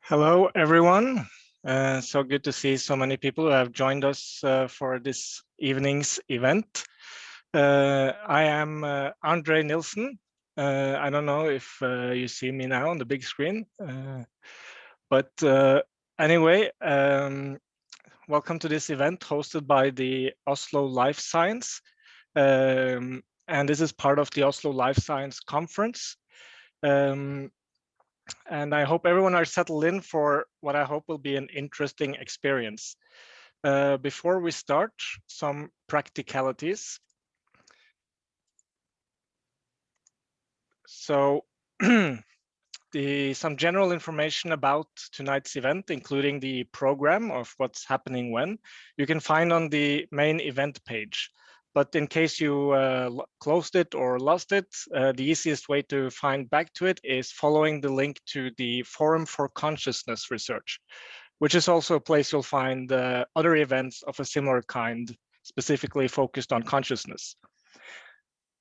Hello, everyone. So good to see so many people who have joined us for this evening's event. I am Andre Nilsen. I don't know if you see me now on the big screen, but anyway, welcome to this event hosted by the Oslo Life Science. And this is part of the Oslo Life Science conference. And I hope everyone are settled in for what I hope will be an interesting experience. Before we start, some practicalities. So some general information about tonight's event, including the program of what's happening when, you can find on the main event page. But in case you closed it or lost it, the easiest way to find back to it is following the link to the Forum for Consciousness Research, which is also a place you'll find other events of a similar kind, specifically focused on consciousness.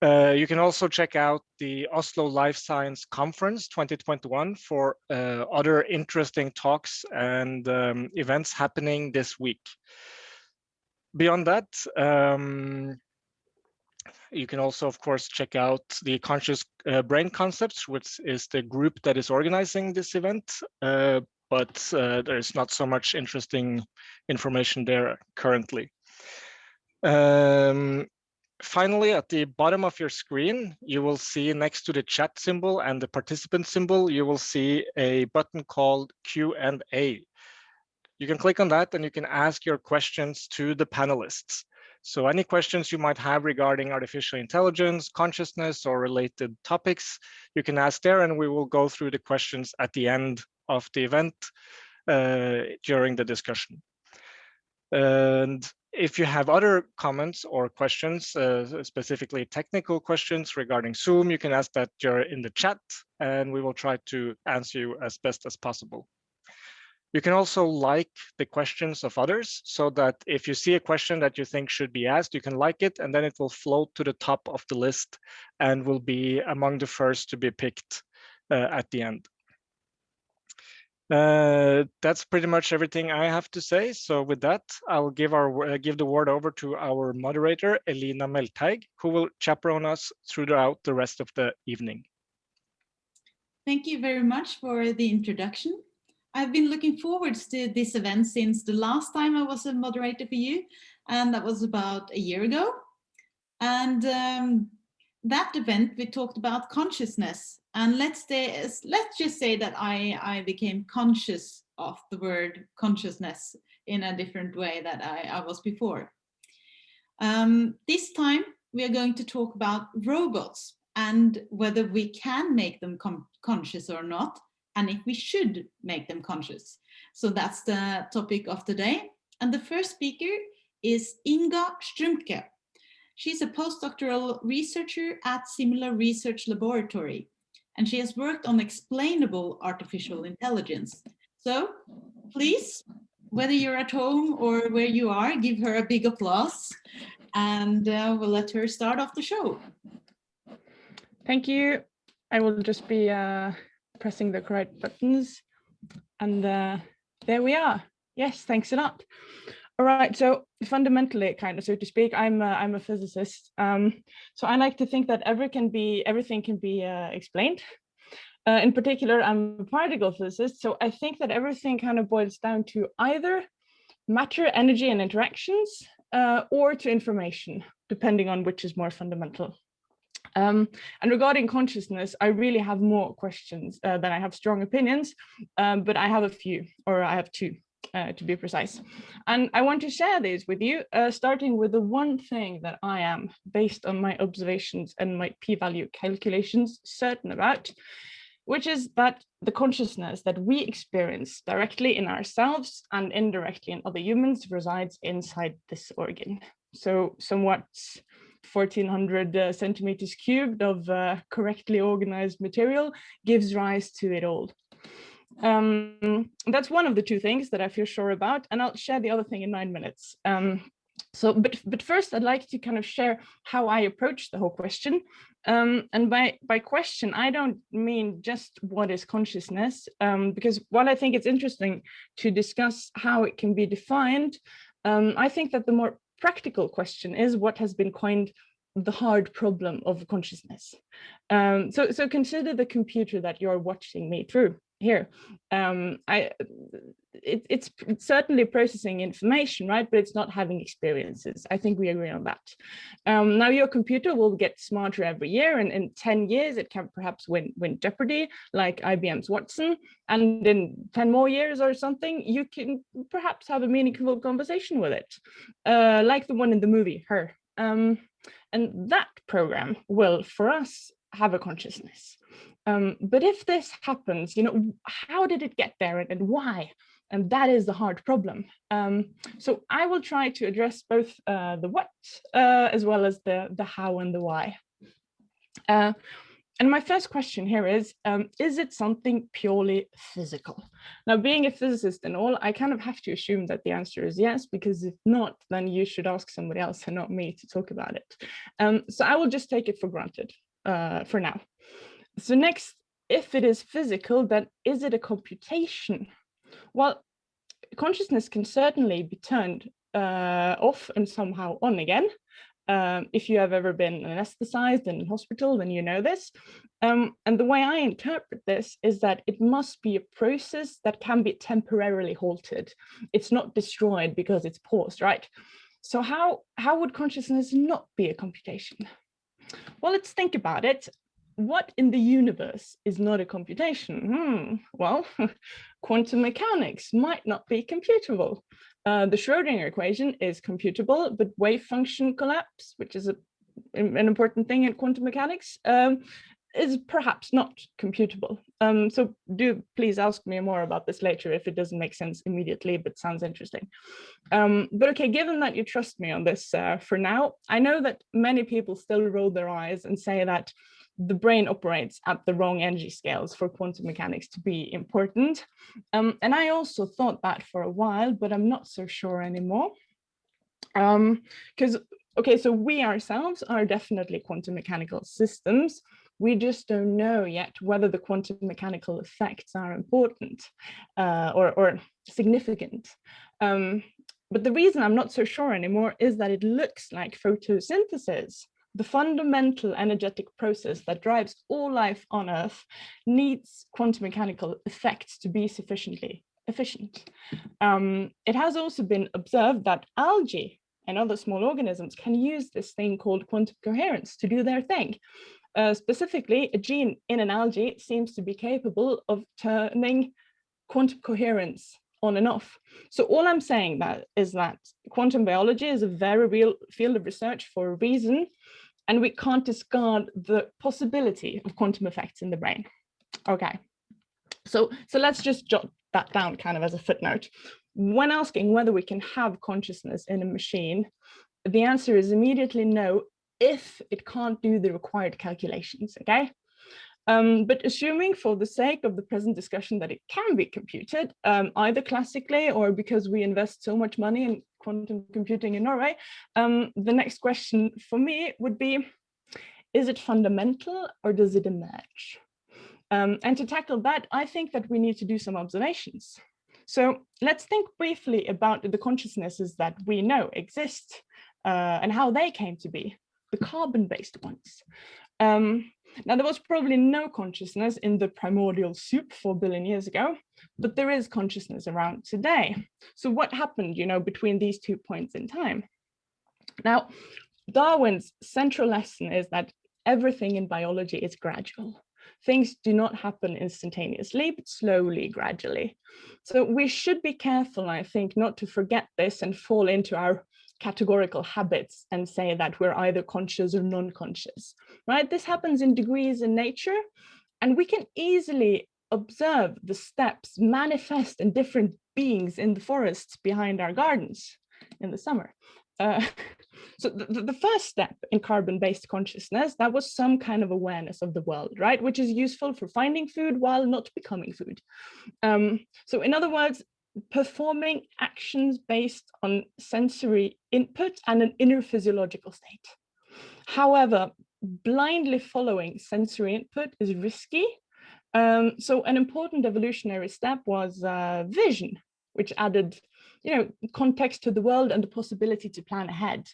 You can also check out the Oslo Life Science Conference 2021 for other interesting talks and events happening this week. Beyond that, you can also, of course, check out the Conscious Brain Concepts, which is the group that is organizing this event, but there's not so much interesting information there currently. Finally, at the bottom of your screen, you will see next to the chat symbol and the participant symbol, you will see a button called Q&A. You can click on that and you can ask your questions to the panelists. So any questions you might have regarding artificial intelligence, consciousness, or related topics, you can ask there, and we will go through the questions at the end of the event during the discussion. And if you have other comments or questions, specifically technical questions regarding Zoom, you can ask that in the chat, and we will try to answer you as best as possible. You can also like the questions of others, so that if you see a question that you think should be asked, you can like it, and then it will float to the top of the list and will be among the first to be picked at the end. That's pretty much everything I have to say. So with that, I'll give the word over to our moderator, Elina Melteig, who will chaperone us throughout the rest of the evening. Thank you very much for the introduction. I've been looking forward to this event since the last time I was a moderator for you, and that was about a year ago. And that event, we talked about consciousness. And let's just say that I became conscious of the word consciousness in a different way that I was before. This time, we are going to talk about robots and whether we can make them conscious or not, and if we should make them conscious. So that's the topic of the day. And the first speaker is Inga Strümke. She's a postdoctoral researcher at Similar Research Laboratory, and she has worked on explainable artificial intelligence. So please, whether you're at home or where you are, give her a big applause, and we'll let her start off the show. Thank you. I will just be pressing the correct buttons, and there we are. Yes, thanks a lot. All right, so fundamentally, kind of, so to speak, I'm a physicist. So I like to think that everything can be explained. In particular, I'm a particle physicist, so I think that everything kind of boils down to either matter, energy, and interactions, or to information, depending on which is more fundamental. And regarding consciousness, I really have more questions than I have strong opinions, but I have a few, or I have two, to be precise. And I want to share these with you, starting with the one thing that I am, based on my observations and my p-value calculations, certain about, which is that the consciousness that we experience directly in ourselves and indirectly in other humans resides inside this organ. So somewhat 1400 centimeters cubed of correctly organized material gives rise to it all. That's one of the two things that I feel sure about, and I'll share the other thing in 9 minutes. So, but first, I'd like to kind of share how I approach the whole question. And by question, I don't mean just what is consciousness, because while I think it's interesting to discuss how it can be defined, I think that the more practical question is what has been coined the hard problem of consciousness. So consider the computer that you're watching me through here. It's certainly processing information, right? But it's not having experiences. I think we agree on that. Now your computer will get smarter every year, and in 10 years it can perhaps win Jeopardy, like IBM's Watson. And in 10 more years or something, you can perhaps have a meaningful conversation with it, like the one in the movie, Her. And that program will, for us, have a consciousness. But if this happens, how did it get there and why? And that is the hard problem. So I will try to address both the what as well as the how and the why. And my first question here is it something purely physical? Now, being a physicist and all, I kind of have to assume that the answer is yes, because if not, then you should ask somebody else and not me to talk about it. So I will just take it for granted for now. So next, if it is physical, then is it a computation? Well, consciousness can certainly be turned off and somehow on again. If you have ever been anesthetized in a hospital, then you know this. And the way I interpret this is that it must be a process that can be temporarily halted. It's not destroyed because it's paused, right? So how would consciousness not be a computation? Well, let's think about it. What in the universe is not a computation? Well, quantum mechanics might not be computable. The Schrödinger equation is computable, but wave function collapse, which is an important thing in quantum mechanics, is perhaps not computable. So do please ask me more about this later if it doesn't make sense immediately, but sounds interesting. But okay, given that you trust me on this for now, I know that many people still roll their eyes and say that the brain operates at the wrong energy scales for quantum mechanics to be important. And I also thought that for a while, but I'm not so sure anymore. Because, okay, so we ourselves are definitely quantum mechanical systems. We just don't know yet whether the quantum mechanical effects are important or significant. But the reason I'm not so sure anymore is that it looks like photosynthesis, the fundamental energetic process that drives all life on Earth, needs quantum mechanical effects to be sufficiently efficient. It has also been observed that algae and other small organisms can use this thing called quantum coherence to do their thing. Specifically, a gene in an algae seems to be capable of turning quantum coherence on and off. So all I'm saying is that quantum biology is a very real field of research for a reason, and we can't discard the possibility of quantum effects in the brain. Okay, so let's just jot that down kind of as a footnote. When asking whether we can have consciousness in a machine, the answer is immediately no, if it can't do the required calculations, okay? But assuming for the sake of the present discussion that it can be computed, either classically or because we invest so much money in quantum computing in Norway, the next question for me would be, is it fundamental or does it emerge? And to tackle that, I think that we need to do some observations. So let's think briefly about the consciousnesses that we know exist and how they came to be, the carbon-based ones. Now, there was probably no consciousness in the primordial soup 4 billion years ago, but there is consciousness around today. So what happened, between these 2 points in time? Now, Darwin's central lesson is that everything in biology is gradual. Things do not happen instantaneously, but slowly, gradually. So we should be careful, I think, not to forget this and fall into our categorical habits and say that we're either conscious or non-conscious, right? This happens in degrees in nature, and we can easily observe the steps manifest in different beings in the forests behind our gardens in the summer. So the first step in carbon-based consciousness, that was some kind of awareness of the world, right? Which is useful for finding food while not becoming food. So in other words, performing actions based on sensory input and an inner physiological state. However, blindly following sensory input is risky. So an important evolutionary step was vision, which added, context to the world and the possibility to plan ahead.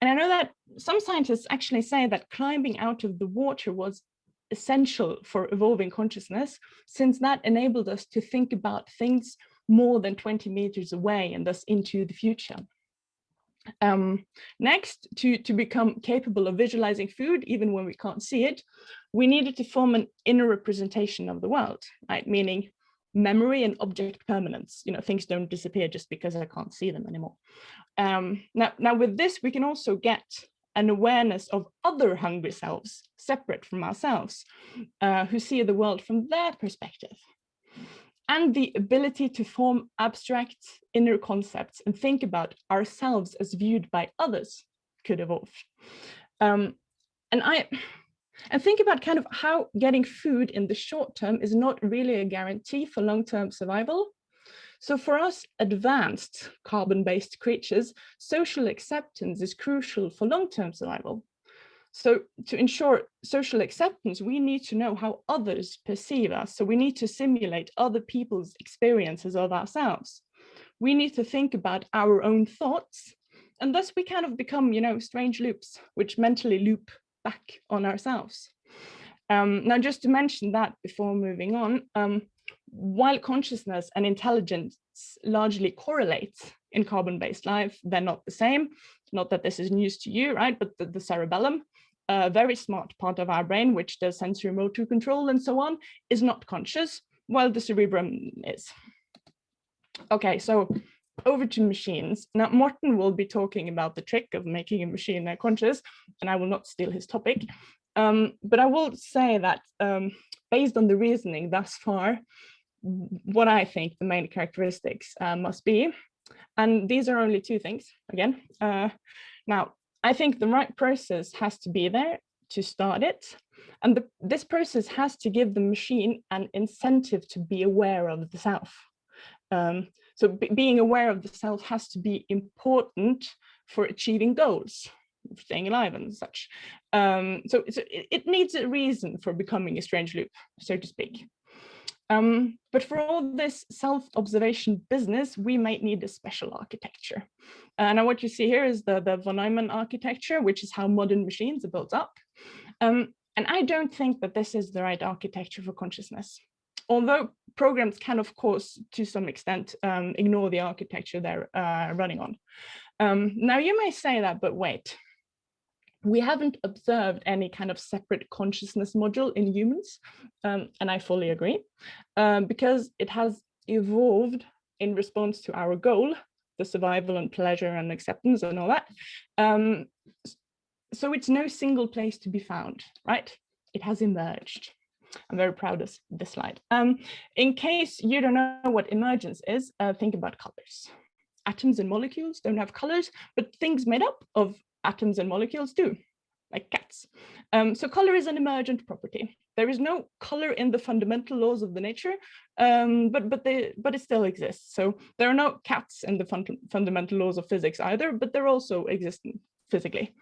And I know that some scientists actually say that climbing out of the water was essential for evolving consciousness, since that enabled us to think about things more than 20 meters away and thus into the future. Next, to become capable of visualizing food, even when we can't see it, we needed to form an inner representation of the world, right? Meaning memory and object permanence. Things don't disappear just because I can't see them anymore. Now with this, we can also get an awareness of other hungry selves separate from ourselves, who see the world from their perspective. And the ability to form abstract inner concepts and think about ourselves as viewed by others could evolve. And think about kind of how getting food in the short term is not really a guarantee for long-term survival. So for us advanced carbon-based creatures, social acceptance is crucial for long-term survival. So to ensure social acceptance, we need to know how others perceive us. So we need to simulate other people's experiences of ourselves. We need to think about our own thoughts, and thus we kind of become, strange loops, which mentally loop back on ourselves. Now, just to mention that before moving on, while consciousness and intelligence largely correlate in carbon-based life, they're not the same. Not that this is news to you, right? But the cerebellum, a very smart part of our brain, which does sensory motor control and so on, is not conscious, while the cerebrum is. Okay, so over to machines. Now, Morten will be talking about the trick of making a machine conscious, and I will not steal his topic. But I will say that based on the reasoning thus far, what I think the main characteristics must be, and these are only two things, again. Now, I think the right process has to be there to start it. And this process has to give the machine an incentive to be aware of the self. So being aware of the self has to be important for achieving goals, staying alive and such. So it needs a reason for becoming a strange loop, so to speak. But for all this self-observation business, we might need a special architecture. Now what you see here is the von Neumann architecture, which is how modern machines are built up. And I don't think that this is the right architecture for consciousness. Although programs can, of course, to some extent, ignore the architecture they're running on. Now you may say that, but wait. We haven't observed any kind of separate consciousness module in humans, and I fully agree, because it has evolved in response to our goal, the survival and pleasure and acceptance and all that. So it's no single place to be found, right? It has emerged. I'm very proud of this slide. In case you don't know what emergence is, think about colors. Atoms and molecules don't have colors, but things made up of atoms and molecules do, like cats. So color is an emergent property. There is no color in the fundamental laws of the nature, but it still exists. So there are no cats in the fundamental laws of physics either, but they're also existing physically.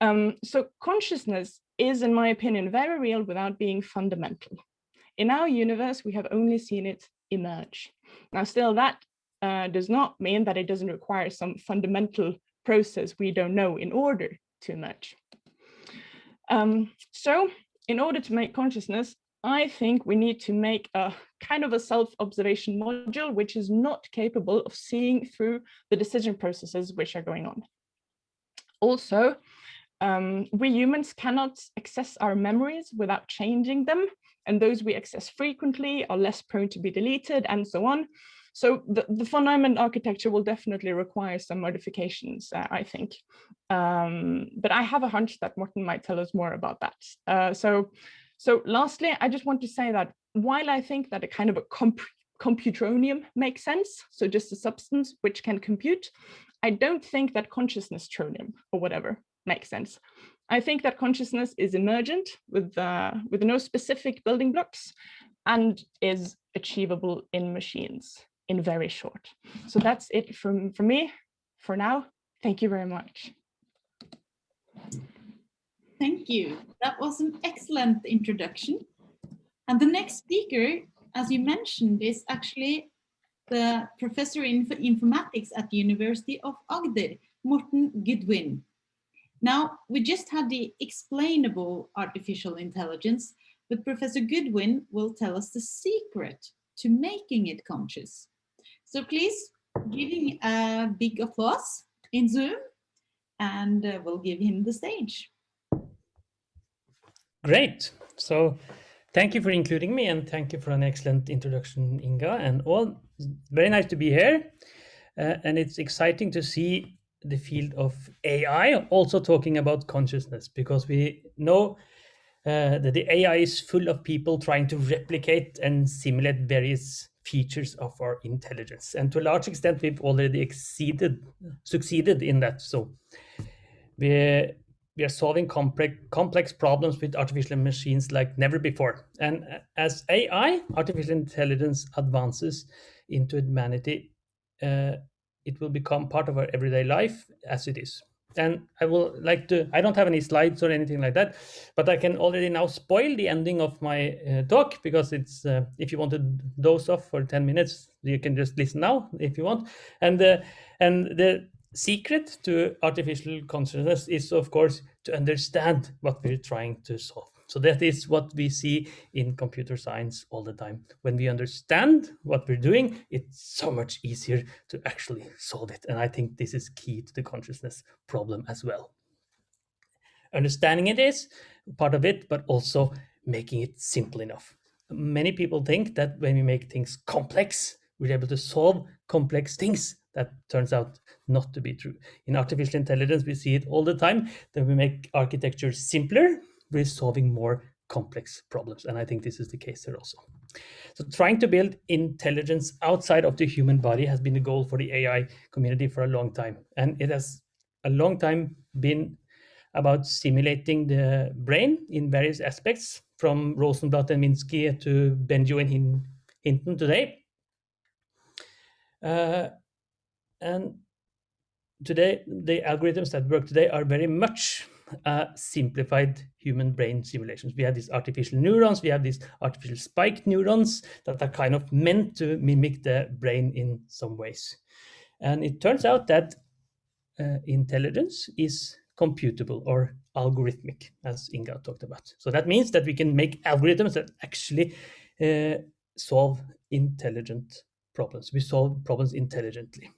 So consciousness is, in my opinion, very real without being fundamental. In our universe, we have only seen it emerge. Now, still, that does not mean that it doesn't require some fundamental process we don't know in order to emerge. So in order to make consciousness, I think we need to make a kind of a self-observation module which is not capable of seeing through the decision processes which are going on. Also, we humans cannot access our memories without changing them, and those we access frequently are less prone to be deleted and so on. So the von Neumann architecture will definitely require some modifications, I think. But I have a hunch that Morten might tell us more about that. So lastly, I just want to say that while I think that a kind of a computronium makes sense, so just a substance which can compute, I don't think that consciousness-tronium or whatever makes sense. I think that consciousness is emergent with no specific building blocks and is achievable in machines in very short. So that's it from me for now. Thank you very much. Thank you. That was an excellent introduction. And the next speaker, as you mentioned, is actually the professor in informatics at the University of Agder, Morten Goodwin. Now, we just had the explainable artificial intelligence, but Professor Goodwin will tell us the secret to making it conscious. So please give him a big applause in Zoom, and we'll give him the stage. Great. So thank you for including me, and thank you for an excellent introduction, Inga, and all. Very nice to be here. And it's exciting to see the field of AI also talking about consciousness, because we know that the AI is full of people trying to replicate and simulate various features of our intelligence. And to a large extent, we've already succeeded in that. So we are solving complex problems with artificial machines like never before. And as AI, artificial intelligence, advances into humanity, it will become part of our everyday life as it is. And I don't have any slides or anything like that, but I can already now spoil the ending of my talk, because it's if you want to doze off for 10 minutes, you can just listen now if you want. And the secret to artificial consciousness is, of course, to understand what we're trying to solve. So that is what we see in computer science all the time. When we understand what we're doing, it's so much easier to actually solve it. And I think this is key to the consciousness problem as well. Understanding it is part of it, but also making it simple enough. Many people think that when we make things complex, we're able to solve complex things. That turns out not to be true. In artificial intelligence, we see it all the time, that we make architecture simpler, we're solving more complex problems. And I think this is the case here also. So trying to build intelligence outside of the human body has been the goal for the AI community for a long time. And it has a long time been about simulating the brain in various aspects, from Rosenblatt and Minsky to Benjo and Hinton today. And today, the algorithms that work today are very much simplified human brain simulations. We have these artificial neurons, we have these artificial spiked neurons that are kind of meant to mimic the brain in some ways. And it turns out that intelligence is computable or algorithmic, as Inga talked about. So that means that we can make algorithms that actually solve intelligent problems. We solve problems intelligently.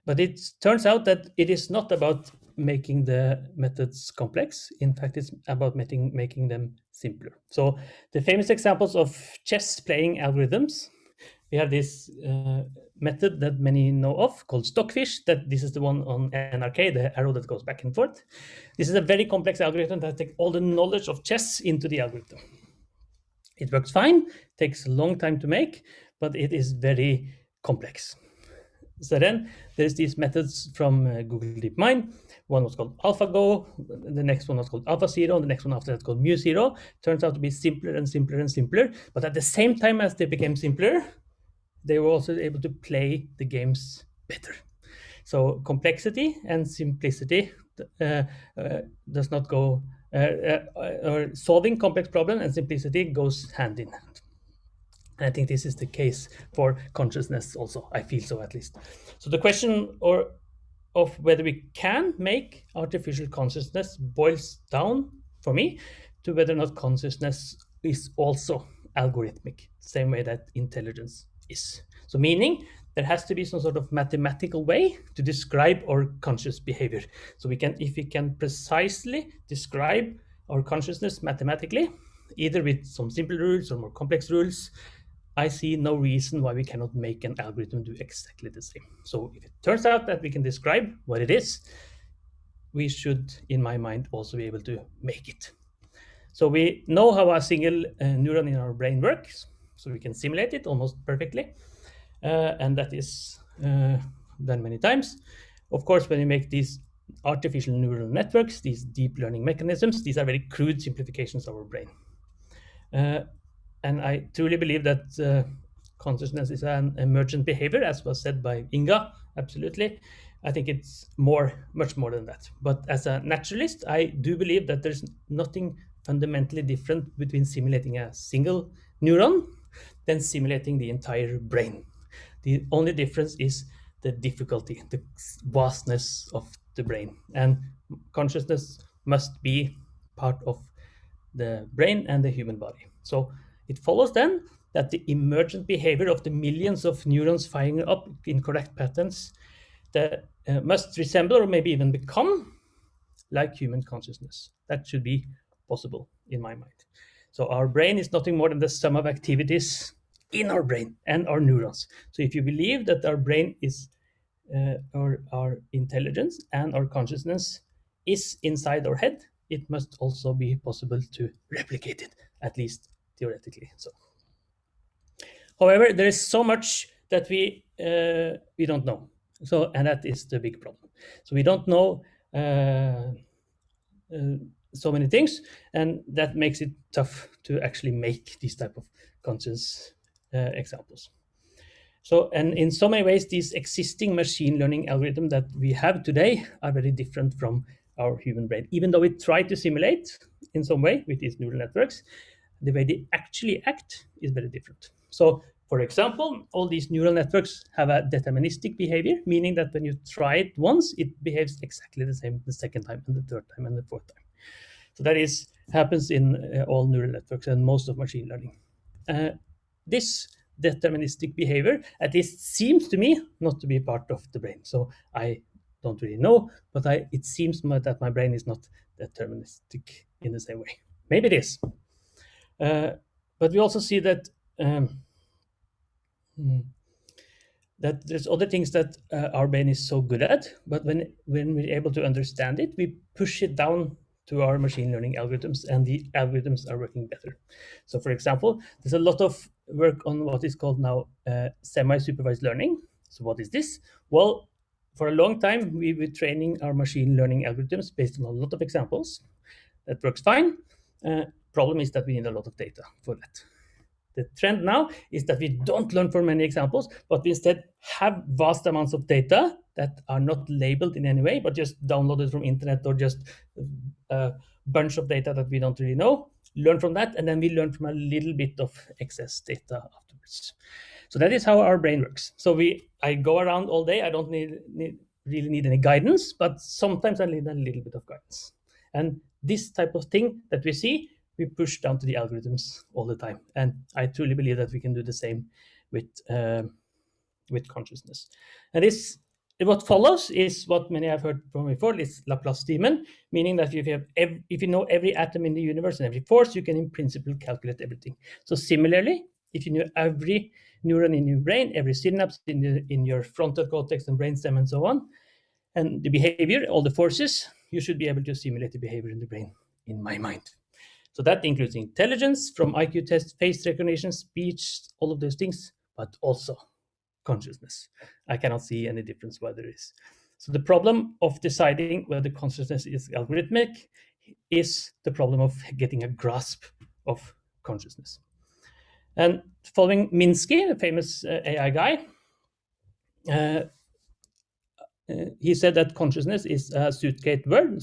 But it turns out that it is not about making the methods complex. In fact, it's about making them simpler. So the famous examples of chess playing algorithms, we have this method that many know of called Stockfish. That this is the one on NRK, the arrow that goes back and forth. This is a very complex algorithm that takes all the knowledge of chess into the algorithm. It works fine, takes a long time to make, but it is very complex. So then there's these methods from Google DeepMind. One was called AlphaGo, the next one was called AlphaZero, and the next one after that called MuZero. Turns out to be simpler and simpler and simpler. But at the same time as they became simpler, they were also able to play the games better. So complexity and simplicity does not go, or solving complex problems and simplicity goes hand in hand. And I think this is the case for consciousness also. I feel so, at least. So the question of whether we can make artificial consciousness boils down, for me, to whether or not consciousness is also algorithmic, same way that intelligence is. So meaning there has to be some sort of mathematical way to describe our conscious behavior. So if we can precisely describe our consciousness mathematically, either with some simple rules or more complex rules, I see no reason why we cannot make an algorithm do exactly the same. So if it turns out that we can describe what it is, we should, in my mind, also be able to make it. So we know how a single neuron in our brain works, so we can simulate it almost perfectly. And that is done many times. Of course, when you make these artificial neural networks, these deep learning mechanisms, these are very crude simplifications of our brain. And I truly believe that consciousness is an emergent behavior, as was said by Inga. Absolutely. I think it's much more than that. But as a naturalist, I do believe that there's nothing fundamentally different between simulating a single neuron than simulating the entire brain. The only difference is the difficulty, the vastness of the brain. And consciousness must be part of the brain and the human body. So it follows then that the emergent behavior of the millions of neurons firing up in correct patterns that must resemble or maybe even become like human consciousness. That should be possible in my mind. So our brain is nothing more than the sum of activities in our brain and our neurons. So if you believe that our brain is our intelligence and our consciousness is inside our head, it must also be possible to replicate it, at least theoretically. So, however, there is so much that we don't know. So, and that is the big problem. So we don't know so many things, and that makes it tough to actually make these type of conscious examples. So, and in so many ways, these existing machine learning algorithms that we have today are very different from our human brain. Even though we try to simulate in some way with these neural networks, the way they actually act is very different. So, for example, all these neural networks have a deterministic behavior, meaning that when you try it once, it behaves exactly the same the second time and the third time and the fourth time. So that happens in all neural networks and most of machine learning. This deterministic behavior, at least seems to me, not to be part of the brain. So I don't really know, but it seems that my brain is not deterministic in the same way. Maybe it is. But we also see that that there's other things that our brain is so good at, but when we're able to understand it, we push it down to our machine learning algorithms, and the algorithms are working better. So for example, there's a lot of work on what is called now semi-supervised learning. So what is this? Well, for a long time, we were training our machine learning algorithms based on a lot of examples. That works fine. Problem is that we need a lot of data for that. The trend now is that we don't learn from many examples, but we instead have vast amounts of data that are not labeled in any way, but just downloaded from internet or just a bunch of data that we don't really know, learn from that, and then we learn from a little bit of excess data afterwards. So that is how our brain works. So I go around all day. I don't really need any guidance, but sometimes I need a little bit of guidance. And this type of thing that we see, we push down to the algorithms all the time. And I truly believe that we can do the same with consciousness. And what follows is what many have heard from before, is Laplace demon, meaning that if you know every atom in the universe and every force, you can in principle calculate everything. So similarly, if you know every neuron in your brain, every synapse in your frontal cortex and brainstem and so on, and the behavior, all the forces, you should be able to simulate the behavior in the brain, in my mind. So that includes intelligence from IQ tests, face recognition, speech, all of those things, but also consciousness. I cannot see any difference why there is. So the problem of deciding whether consciousness is algorithmic is the problem of getting a grasp of consciousness. And following Minsky, the famous AI guy, he said that consciousness is a suitcase word.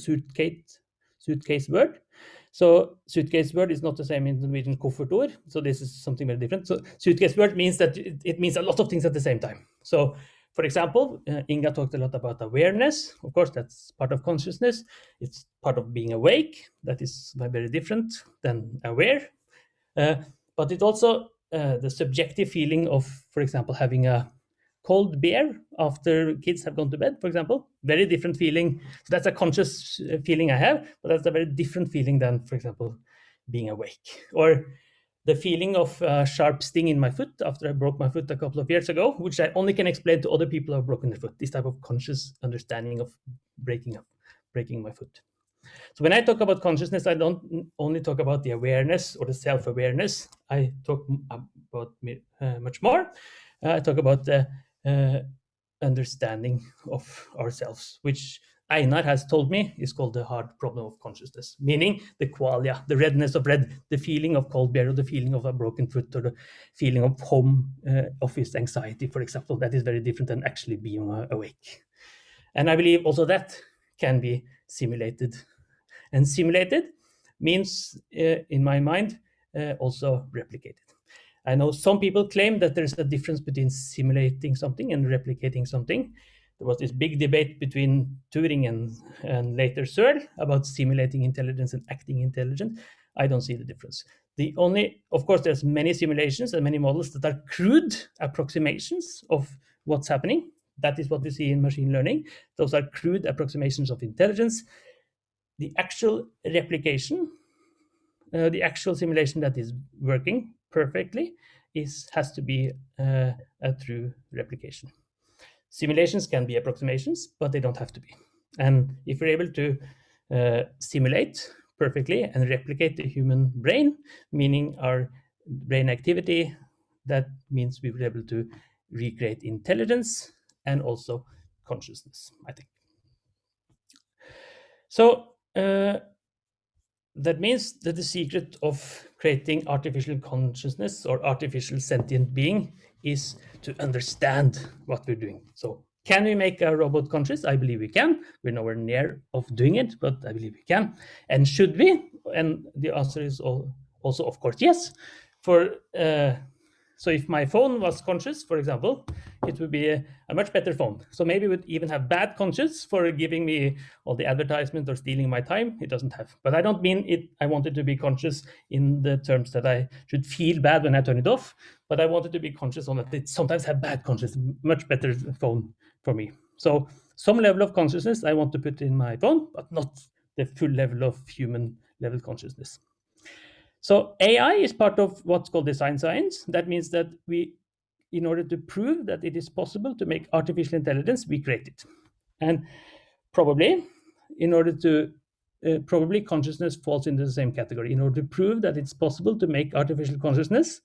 So suitcase word is not the same in the Norwegian koffertord. So this is something very different. So suitcase word means that it means a lot of things at the same time. So for example, Inga talked a lot about awareness. Of course, that's part of consciousness. It's part of being awake. That is very different than aware. But it also the subjective feeling of, for example, having a cold beer after kids have gone to bed, for example, very different feeling. So that's a conscious feeling I have, but that's a very different feeling than, for example, being awake. Or the feeling of a sharp sting in my foot after I broke my foot a couple of years ago, which I only can explain to other people who have broken their foot, this type of conscious understanding of breaking my foot. So when I talk about consciousness, I don't only talk about the awareness or the self-awareness. I talk about much more. I talk about the understanding of ourselves, which Einar has told me is called the hard problem of consciousness, meaning the qualia, the redness of red, the feeling of cold beer, or the feeling of a broken foot, or the feeling of home office anxiety, for example. That is very different than actually being awake. And I believe also that can be simulated. And simulated means, in my mind, also replicated. I know some people claim that there's a difference between simulating something and replicating something. There was this big debate between Turing and later Searle about simulating intelligence and acting intelligent. I don't see the difference. Of course, there's many simulations and many models that are crude approximations of what's happening. That is what we see in machine learning. Those are crude approximations of intelligence. The actual replication, the actual simulation that is working perfectly has to be a true replication. Simulations can be approximations, but they don't have to be. And if we're able to simulate perfectly and replicate the human brain, meaning our brain activity, that means we will be able to recreate intelligence and also consciousness, I think. So that means that the secret of creating artificial consciousness or artificial sentient being is to understand what we're doing. So can we make a robot conscious? I believe we can. We're nowhere near of doing it, but I believe we can. And should we? And the answer is also, of course, yes. So if my phone was conscious, for example, it would be a much better phone. So maybe it would even have bad conscience for giving me all the advertisement or stealing my time. It doesn't have. But I don't mean it. I want it to be conscious in the terms that I should feel bad when I turn it off. But I want it to be conscious on that it sometimes have bad conscience. Much better phone for me. So some level of consciousness I want to put in my phone, but not the full level of human level consciousness. So AI is part of what's called design science. That means that in order to prove that it is possible to make artificial intelligence, we create it. And probably, probably consciousness falls into the same category. In order to prove that it's possible to make artificial consciousness,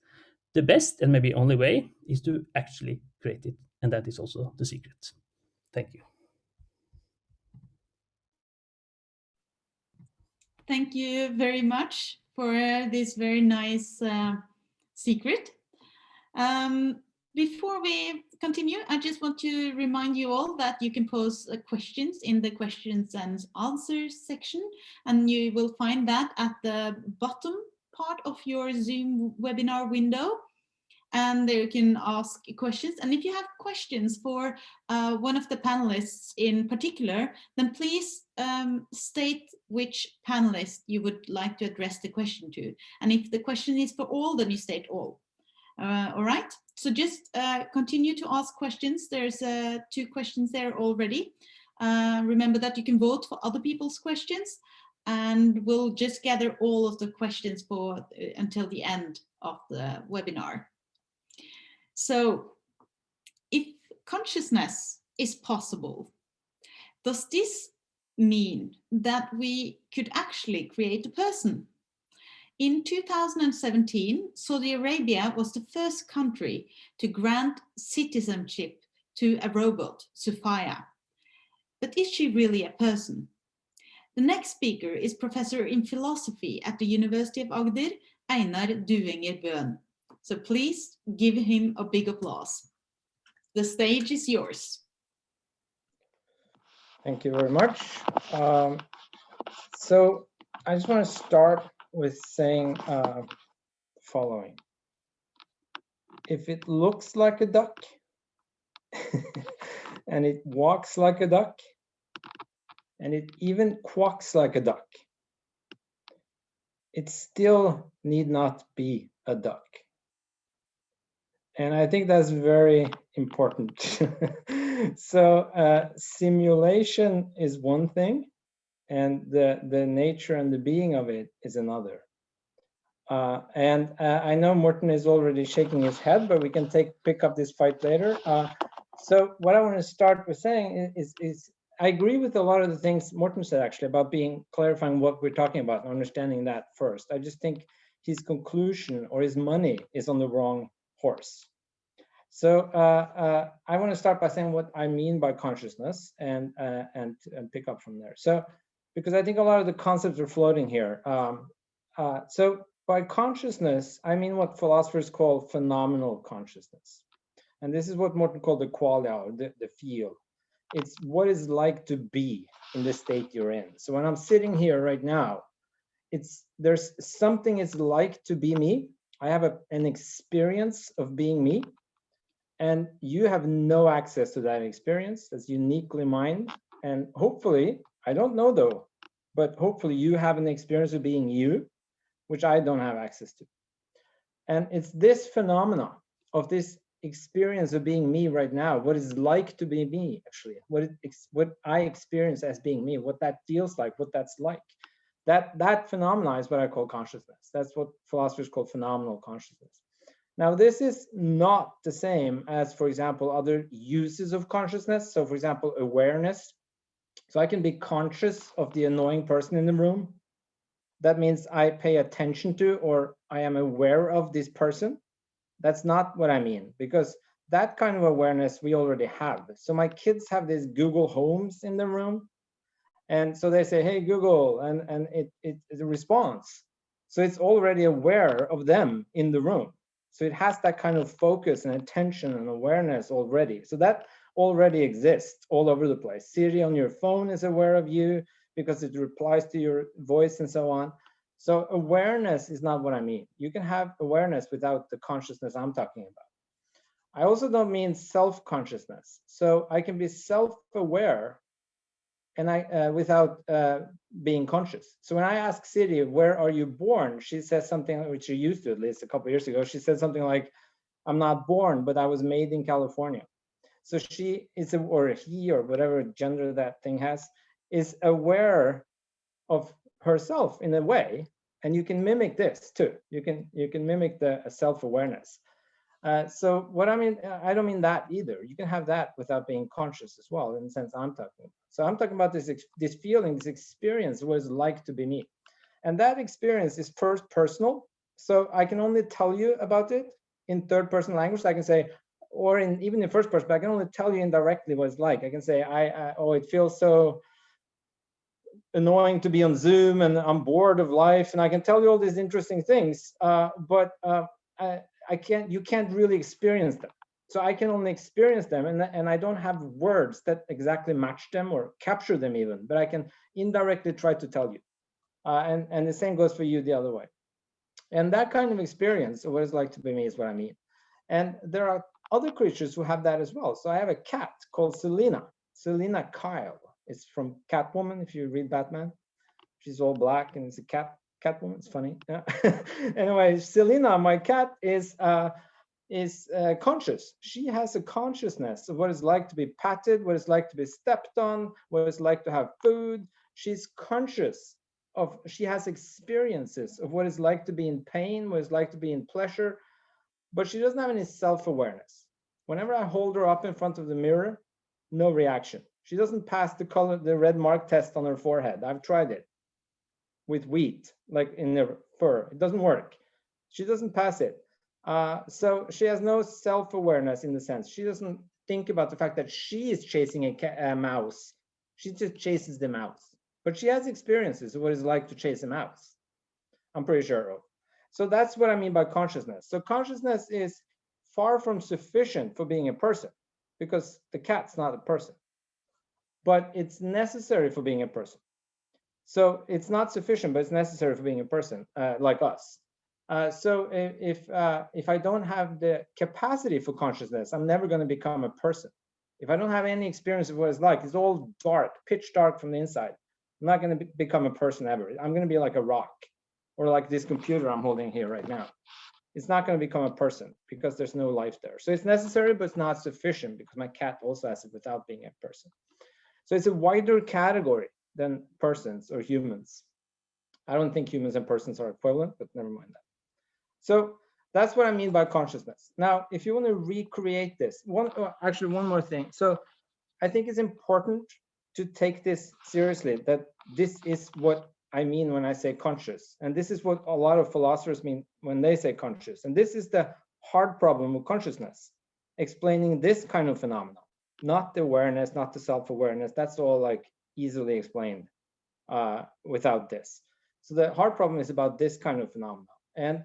the best and maybe only way is to actually create it. And that is also the secret. Thank you. Thank you very much for this very nice secret. Before we continue, I just want to remind you all that you can pose questions in the questions and answers section, and you will find that at the bottom part of your Zoom webinar window. And there you can ask questions. And if you have questions for one of the panelists in particular, then please state which panelist you would like to address the question to. And if the question is for all, then you state all. All right, so just continue to ask questions. There's 2 questions there already. Remember that you can vote for other people's questions, and we'll just gather all of the questions for until the end of the webinar. So, if consciousness is possible, does this mean that we could actually create a person? In 2017, Saudi Arabia was the first country to grant citizenship to a robot, Sophia. But is she really a person? The next speaker is Professor in Philosophy at the University of Agder, Einar Duenger Bøhn. So please give him a big applause. The stage is yours. Thank you very much. So I just want to start with saying the following. If it looks like a duck and it walks like a duck and it even quacks like a duck, it still need not be a duck. And I think that's very important. So simulation is one thing, and the nature and the being of it is another. I know Morten is already shaking his head, but we can pick up this fight later. So what I want to start with saying is I agree with a lot of the things Morten said, actually, about clarifying what we're talking about and understanding that first. I just think his conclusion or his money is on the wrong horse. So I want to start by saying what I mean by consciousness and pick up from there. So because I think a lot of the concepts are floating here. So by consciousness, I mean what philosophers call phenomenal consciousness. And this is what Morten called the qualia, or the feel. It's what it's like to be in the state you're in. So when I'm sitting here right now, there's something it's like to be me. I have an experience of being me, and you have no access to that experience. That's uniquely mine. And hopefully, I don't know though, but hopefully you have an experience of being you, which I don't have access to. And it's this phenomenon of this experience of being me right now, what it's like to be me, actually, what I experience as being me, what that feels like, what that's like. That phenomenon is what I call consciousness. That's what philosophers call phenomenal consciousness. Now, this is not the same as, for example, other uses of consciousness. So, for example, awareness. So I can be conscious of the annoying person in the room. That means I pay attention to, or I am aware of this person. That's not what I mean, because that kind of awareness we already have. So my kids have these Google Homes in the room. And so they say, hey, Google, and it responds. So it's already aware of them in the room. So it has that kind of focus and attention and awareness already. So that already exists all over the place. Siri on your phone is aware of you because it replies to your voice and so on. So awareness is not what I mean. You can have awareness without the consciousness I'm talking about. I also don't mean self-consciousness. So I can be self-aware and without being conscious. So when I ask Siri, where are you born? She says something which she used to, at least a couple of years ago. She said something like, I'm not born, but I was made in California. So she is, or he, or whatever gender that thing has, is aware of herself in a way. And you can mimic this too. You can mimic the self-awareness. So what I mean, I don't mean that either. You can have that without being conscious as well, in the sense I'm talking about. So I'm talking about this feeling, this experience, what it's like to be me. And that experience is first personal. So I can only tell you about it in third person language. I can say, or even in first person, but I can only tell you indirectly what it's like. I can say, oh, it feels so annoying to be on Zoom and I'm bored of life. And I can tell you all these interesting things, but you can't really experience them. So I can only experience them, and I don't have words that exactly match them or capture them even, but I can indirectly try to tell you. And the same goes for you the other way. And that kind of experience of what it's like to be me is what I mean. And there are other creatures who have that as well. So I have a cat called Selena Kyle. It's from Catwoman, if you read Batman. She's all black and it's a Catwoman. It's funny. Yeah. Anyway, Selena, my cat, is conscious. She has a consciousness of what it's like to be patted, what it's like to be stepped on, what it's like to have food. She's conscious of, she has experiences of what it's like to be in pain, what it's like to be in pleasure, but she doesn't have any self-awareness. Whenever I hold her up in front of the mirror, no reaction. She doesn't pass the red mark test on her forehead. I've tried it with wheat, like in the fur. It doesn't work. She doesn't pass it. So she has no self-awareness in the sense. She doesn't think about the fact that she is chasing a mouse. She just chases the mouse. But she has experiences of what it's like to chase a mouse. I'm pretty sure of. So that's what I mean by consciousness. So consciousness is far from sufficient for being a person, because the cat's not a person. But it's necessary for being a person. So it's not sufficient, but it's necessary for being a person like us. So if I don't have the capacity for consciousness, I'm never going to become a person. If I don't have any experience of what it's like, it's all dark, pitch dark from the inside, I'm not going to become a person ever. I'm going to be like a rock, or like this computer I'm holding here right now. It's not going to become a person because there's no life there. So it's necessary, but it's not sufficient, because my cat also has it without being a person. So it's a wider category than persons or humans. I don't think humans and persons are equivalent, but never mind that. So that's what I mean by consciousness. Now, if you want to recreate this, one more thing. So I think it's important to take this seriously, that this is what I mean when I say conscious. And this is what a lot of philosophers mean when they say conscious. And this is the hard problem with consciousness. explaining this kind of phenomena, not the awareness, not the self-awareness. That's all like easily explained without this. So the hard problem is about this kind of phenomena. And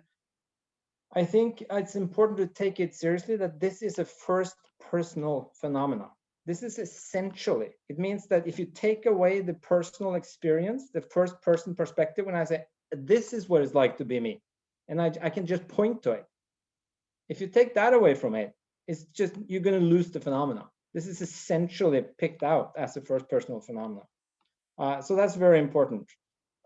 I think it's important to take it seriously that this is a first personal phenomena. This is essentially, it means that if you take away the personal experience, the first person perspective, when I say, this is what it's like to be me, and I can just point to it. If you take that away from it, it's just, you're going to lose the phenomena. This is essentially picked out as a first personal phenomena. So that's very important.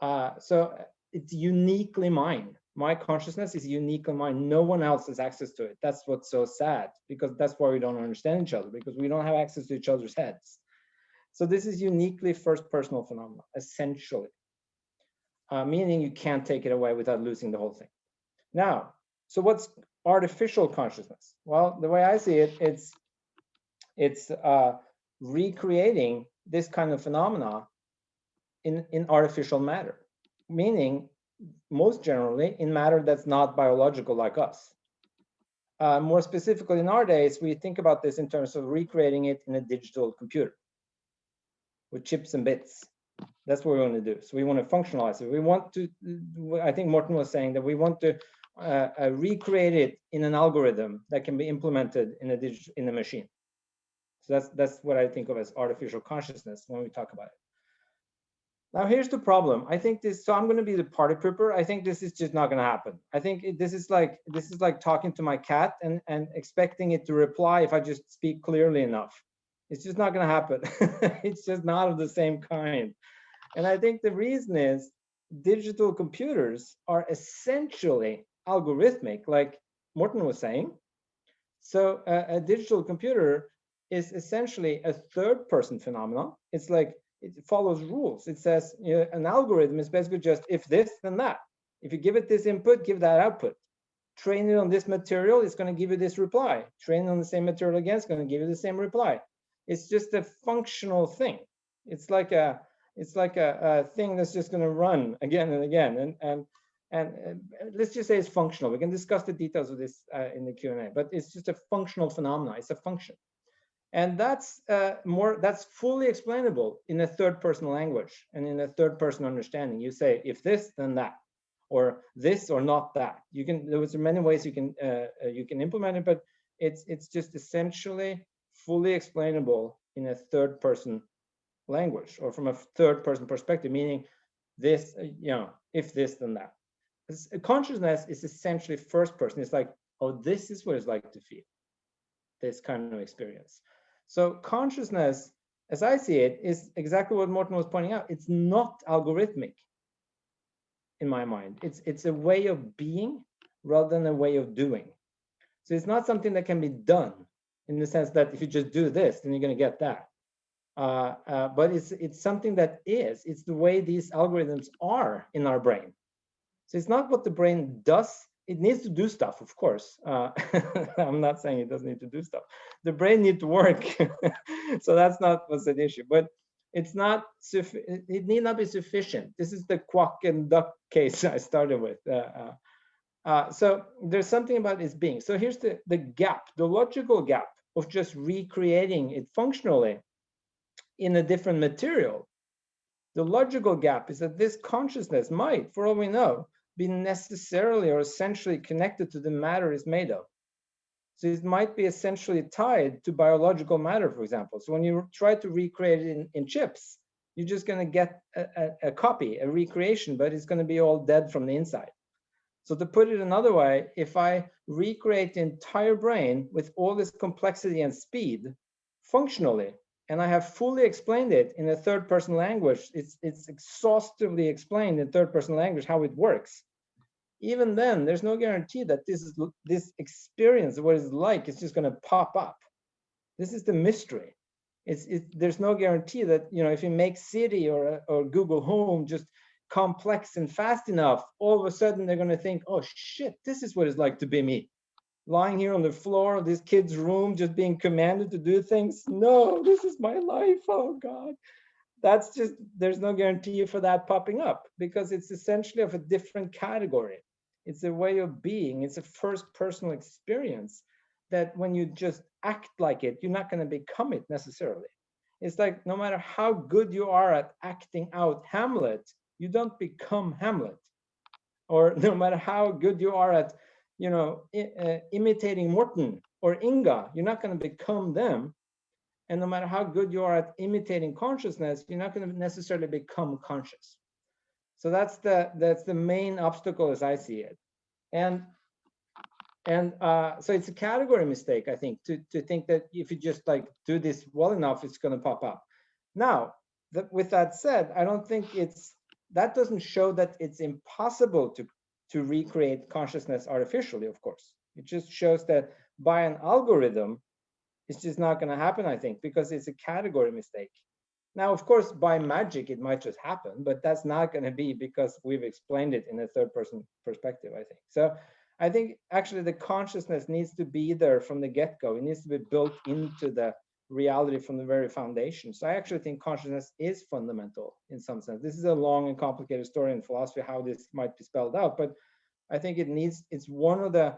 So it's uniquely mine. My consciousness is uniquely mine. No one else has access to it. That's what's so sad, because that's why we don't understand each other, because we don't have access to each other's heads. So this is uniquely first personal phenomena, essentially, meaning you can't take it away without losing the whole thing. Now, so what's artificial consciousness? Well, the way I see it, it's recreating this kind of phenomena in artificial matter, meaning most generally in matter that's not biological like us. More specifically, in our days, we think about this in terms of recreating it in a digital computer with chips and bits. That's what we want to do. So we want to functionalize it. We want to, I think Morten was saying that we want to recreate it in an algorithm that can be implemented in a machine. So that's what I think of as artificial consciousness when we talk about it. Now here's the problem. I think this, so I'm going to be the party pooper. I think this is just not going to happen. I think this is like talking to my cat and expecting it to reply if I just speak clearly enough. It's just not going to happen. It's just not of the same kind. And I think the reason is digital computers are essentially algorithmic, like Morten was saying. So a digital computer is essentially a third person phenomenon. It's like, it follows rules. It says, you know, an algorithm is basically just if this, then that. If you give it this input, give that output. Train it on this material, it's going to give you this reply. Train it on the same material again, it's going to give you the same reply. It's just a functional thing. It's like a thing that's just going to run again and again. And let's just say it's functional. We can discuss the details of this in the Q&A, but it's just a functional phenomenon. It's a function. And that's fully explainable in a third person language and in a third person understanding. You say, if this, then that, or this or not that. You can, there's many ways you can implement it, but it's just essentially fully explainable in a third person language or from a third person perspective, meaning this, you know, if this, then that. Consciousness is essentially first person. It's like, oh, this is what it's like to feel this kind of experience. So consciousness, as I see it, is exactly what Morten was pointing out. It's not algorithmic in my mind. It's a way of being rather than a way of doing. So it's not something that can be done in the sense that if you just do this, then you're going to get that. But it's something that is. It's the way these algorithms are in our brain. So it's not what the brain does. It needs to do stuff, of course. I'm not saying it doesn't need to do stuff. The brain needs to work. So that's not what's at issue. But it's not, it need not be sufficient. This is the quack and duck case I started with. So there's something about its being. So here's the gap, the logical gap of just recreating it functionally in a different material. The logical gap is that this consciousness might, for all we know, be necessarily or essentially connected to the matter it's made of. So it might be essentially tied to biological matter, for example. So when you try to recreate it in chips, you're just going to get a copy, a recreation, but it's going to be all dead from the inside. So to put it another way, if I recreate the entire brain with all this complexity and speed functionally, and I have fully explained it in a third person language, it's exhaustively explained in third person language how it works. Even then, there's no guarantee that this experience of what it's like is just going to pop up. This is the mystery. There's no guarantee that, you know, if you make Siri or Google Home just complex and fast enough, all of a sudden they're going to think, oh shit, this is what it's like to be me. Lying here on the floor of this kid's room, just being commanded to do things. No, this is my life. Oh God. That's just, there's no guarantee for that popping up because it's essentially of a different category. It's a way of being. It's a first personal experience that when you just act like it, you're not going to become it necessarily. It's like no matter how good you are at acting out Hamlet, you don't become Hamlet. Or no matter how good you are at, imitating Morten or Inga, you're not going to become them. And no matter how good you are at imitating consciousness, you're not going to necessarily become conscious. So that's the main obstacle as I see it. And so it's a category mistake, I think, to think that if you just like do this well enough, it's going to pop up. Now, with that said, I don't think that doesn't show that it's impossible to recreate consciousness artificially, of course. It just shows that by an algorithm, it's just not going to happen, I think, because it's a category mistake. Now, of course, by magic, it might just happen, but that's not going to be because we've explained it in a third-person perspective, I think. So I think actually the consciousness needs to be there from the get-go. It needs to be built into the reality from the very foundation. So I actually think consciousness is fundamental in some sense. This is a long and complicated story in philosophy, how this might be spelled out, but I think it's one of the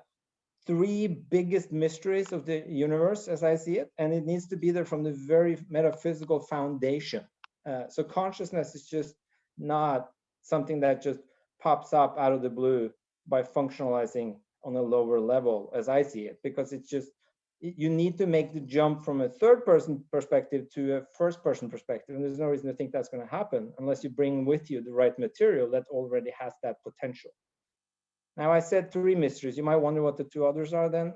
three biggest mysteries of the universe as I see it, and it needs to be there from the very metaphysical foundation. So consciousness is just not something that just pops up out of the blue by functionalizing on a lower level as I see it, because it's just, you need to make the jump from a third-person perspective to a first-person perspective, and there's no reason to think that's going to happen unless you bring with you the right material that already has that potential. Now, I said three mysteries. You might wonder what the two others are then.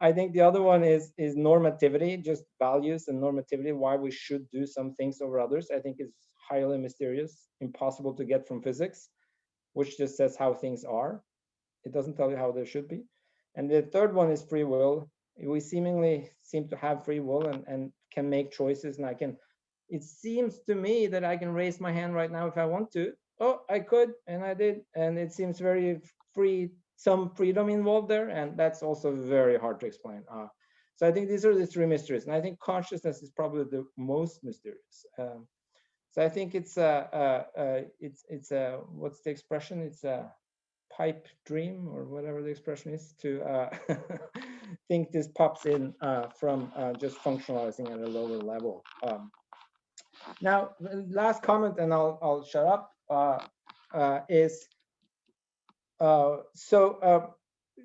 I think the other one is normativity, just values and normativity, why we should do some things over others. I think is highly mysterious, impossible to get from physics, which just says how things are. It doesn't tell you how they should be. And the third one is free will. We seemingly seem to have free will and can make choices. And it seems to me that I can raise my hand right now if I want to. Oh, I could, and I did. And it seems very free, some freedom involved there. And that's also very hard to explain. So I think these are the three mysteries. And I think consciousness is probably the most mysterious. So I think it's what's the expression? It's a pipe dream, or whatever the expression is, to think this pops in from just functionalizing at a lower level. Now, the last comment, and I'll shut up, is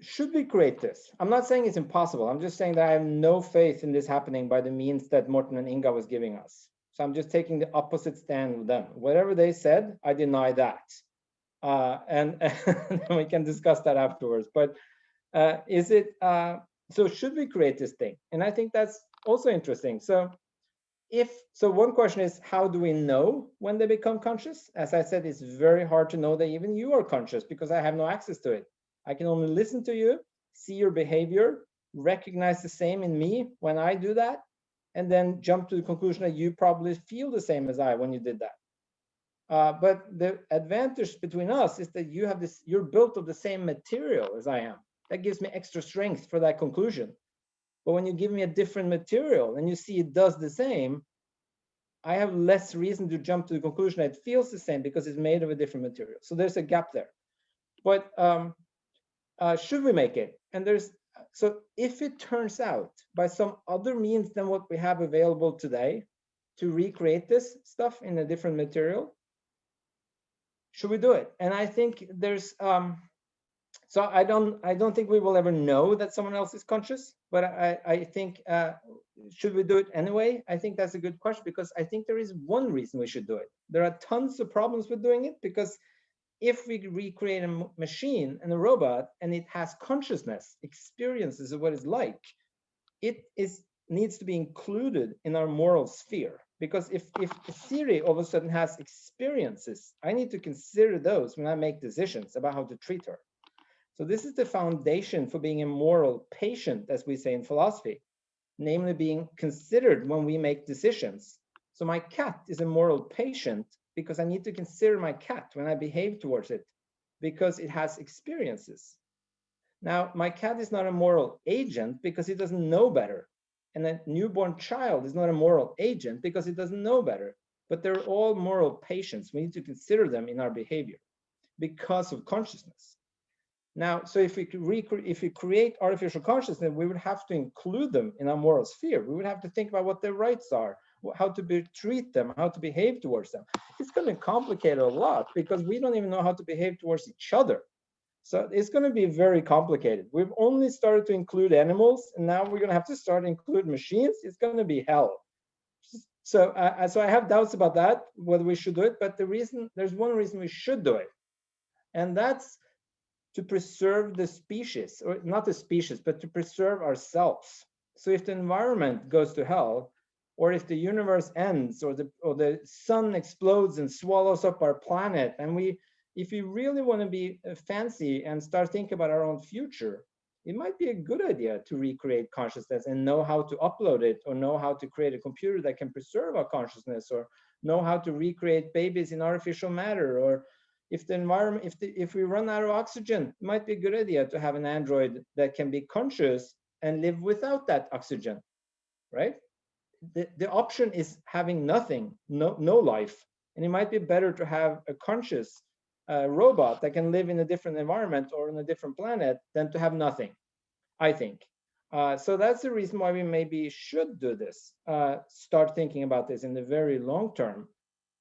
should we create this? I'm not saying it's impossible. I'm just saying that I have no faith in this happening by the means that Morten and Inga was giving us. So I'm just taking the opposite stand with them. Whatever they said, I deny that. And we can discuss that afterwards. But so should we create this thing? And I think that's also interesting. So one question is, how do we know when they become conscious? As I said, it's very hard to know that even you are conscious because I have no access to it. I can only listen to you, see your behavior, recognize the same in me when I do that, and then jump to the conclusion that you probably feel the same as I when you did that. But the advantage between us is that you're built of the same material as I am. That gives me extra strength for that conclusion. But when you give me a different material and you see it does the same, I have less reason to jump to the conclusion that it feels the same because it's made of a different material. So there's a gap there. But should we make it? And so if it turns out by some other means than what we have available today to recreate this stuff in a different material, should we do it? And I think there's so I don't think we will ever know that someone else is conscious, but I think should we do it anyway? I think that's a good question, because I think there is one reason we should do it. There are tons of problems with doing it, because if we recreate a machine and a robot and it has consciousness, experiences of what it's like, it needs to be included in our moral sphere. Because if Siri all of a sudden has experiences, I need to consider those when I make decisions about how to treat her. So this is the foundation for being a moral patient, as we say in philosophy, namely being considered when we make decisions. So my cat is a moral patient because I need to consider my cat when I behave towards it, because it has experiences. Now, my cat is not a moral agent because it doesn't know better. And a newborn child is not a moral agent because it doesn't know better. But they're all moral patients. We need to consider them in our behavior because of consciousness. Now, so if we create artificial consciousness, we would have to include them in our moral sphere. We would have to think about what their rights are, how to treat them, how to behave towards them. It's going to complicate a lot because we don't even know how to behave towards each other. So it's going to be very complicated. We've only started to include animals, and now we're going to have to start to include machines. It's going to be hell. So I have doubts about that, whether we should do it. But there's one reason we should do it, and that's to preserve the species, or not the species, but to preserve ourselves. So if the environment goes to hell, or if the universe ends, or the sun explodes and swallows up our planet, and if we really want to be fancy and start thinking about our own future, it might be a good idea to recreate consciousness and know how to upload it, or know how to create a computer that can preserve our consciousness, or know how to recreate babies in artificial matter. Or if the environment, if we run out of oxygen, it might be a good idea to have an android that can be conscious and live without that oxygen, right? The option is having nothing, no life. And it might be better to have a conscious robot that can live in a different environment or on a different planet than to have nothing, I think. So that's the reason why we maybe should do this, start thinking about this in the very long term,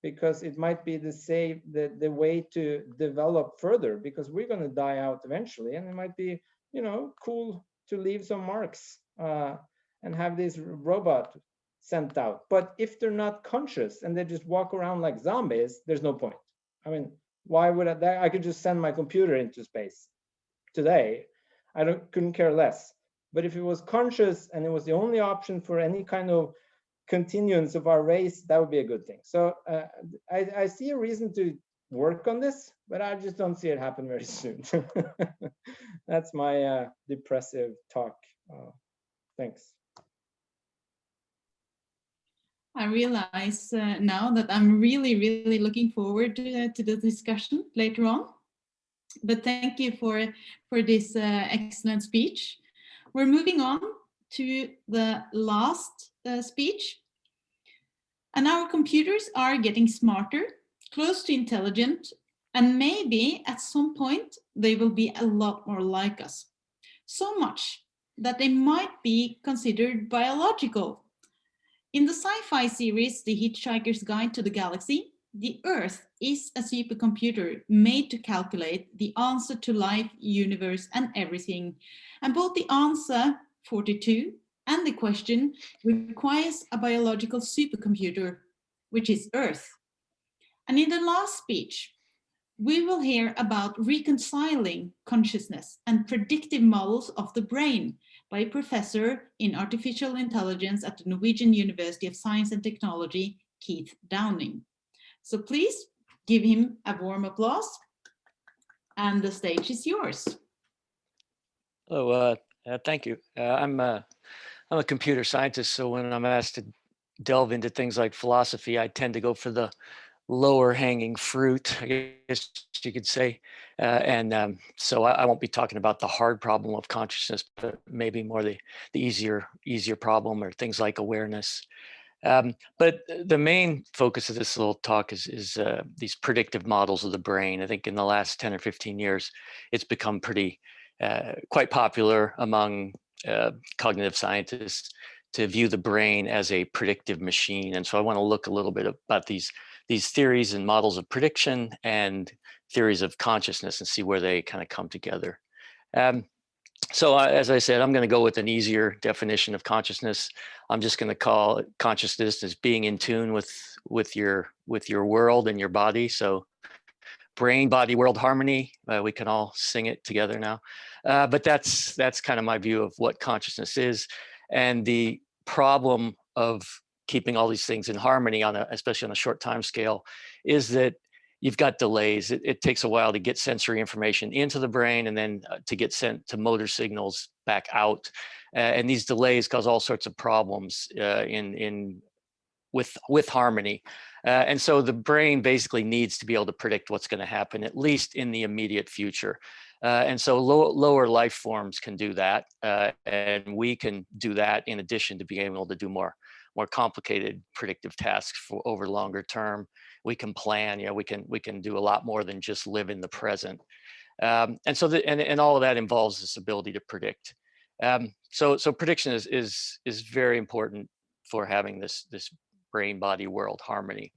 because it might be the way to develop further, because we're going to die out eventually, and it might be, cool to leave some marks and have this robot sent out. But if they're not conscious and they just walk around like zombies, there's no point. I mean, why would I could just send my computer into space today. I couldn't care less. But if it was conscious and it was the only option for any kind of continuance of our race, that would be a good thing. So I see a reason to work on this, but I just don't see it happen very soon. That's my depressive talk. Thanks. I realize now that I'm really, really looking forward to the discussion later on. But thank you for this excellent speech. We're moving on to the last speech. And our computers are getting smarter, close to intelligent, and maybe at some point they will be a lot more like us. So much that they might be considered biological. In the sci-fi series, The Hitchhiker's Guide to the Galaxy, the Earth is a supercomputer made to calculate the answer to life, universe, and everything. And both the answer, 42, and the question requires a biological supercomputer, which is Earth. And in the last speech, we will hear about reconciling consciousness and predictive models of the brain by a professor in artificial intelligence at the Norwegian University of Science and Technology, Keith Downing. So please give him a warm applause, and the stage is yours. Oh, thank you. I'm a computer scientist, so when I'm asked to delve into things like philosophy, I tend to go for the lower hanging fruit, I guess you could say. So I won't be talking about the hard problem of consciousness, but maybe more the easier problem, or things like awareness. But the main focus of this little talk is these predictive models of the brain. I think in the last 10 or 15 years, it's become quite popular among cognitive scientists to view the brain as a predictive machine. And so I want to look a little bit about these theories and models of prediction and theories of consciousness and see where they kind of come together. So as I said, I'm going to go with an easier definition of consciousness. I'm just going to call it consciousness as being in tune with your world and your body. So brain, body, world harmony. We can all sing it together now. But that's kind of my view of what consciousness is. And the problem of keeping all these things in harmony especially on a short time scale is that you've got delays. It takes a while to get sensory information into the brain and then to get sent to motor signals back out. And these delays cause all sorts of problems with harmony. And so the brain basically needs to be able to predict what's going to happen, at least in the immediate future. And so lower life forms can do that. And we can do that in addition to being able to do more complicated predictive tasks over longer term. We can plan, we can do a lot more than just live in the present. And so and all of that involves this ability to predict. So prediction is very important for having this brain body world harmony.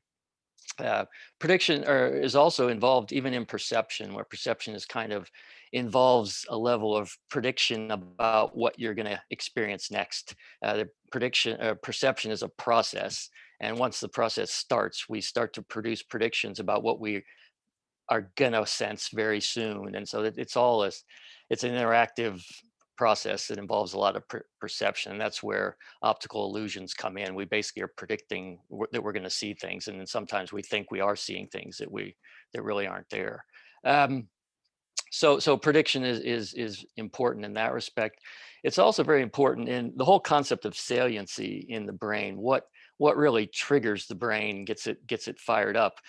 Prediction is also involved even in perception, where perception is kind of involves a level of prediction about what you're going to experience next. The perception is a process, and once the process starts, we start to produce predictions about what we are going to sense very soon. And so it's an interactive process that involves a lot of perception. And that's where optical illusions come in. We basically are predicting that we're going to see things, and then sometimes we think we are seeing things that really aren't there. So prediction is important in that respect. It's also very important in the whole concept of saliency in the brain. What really triggers the brain, gets it fired up.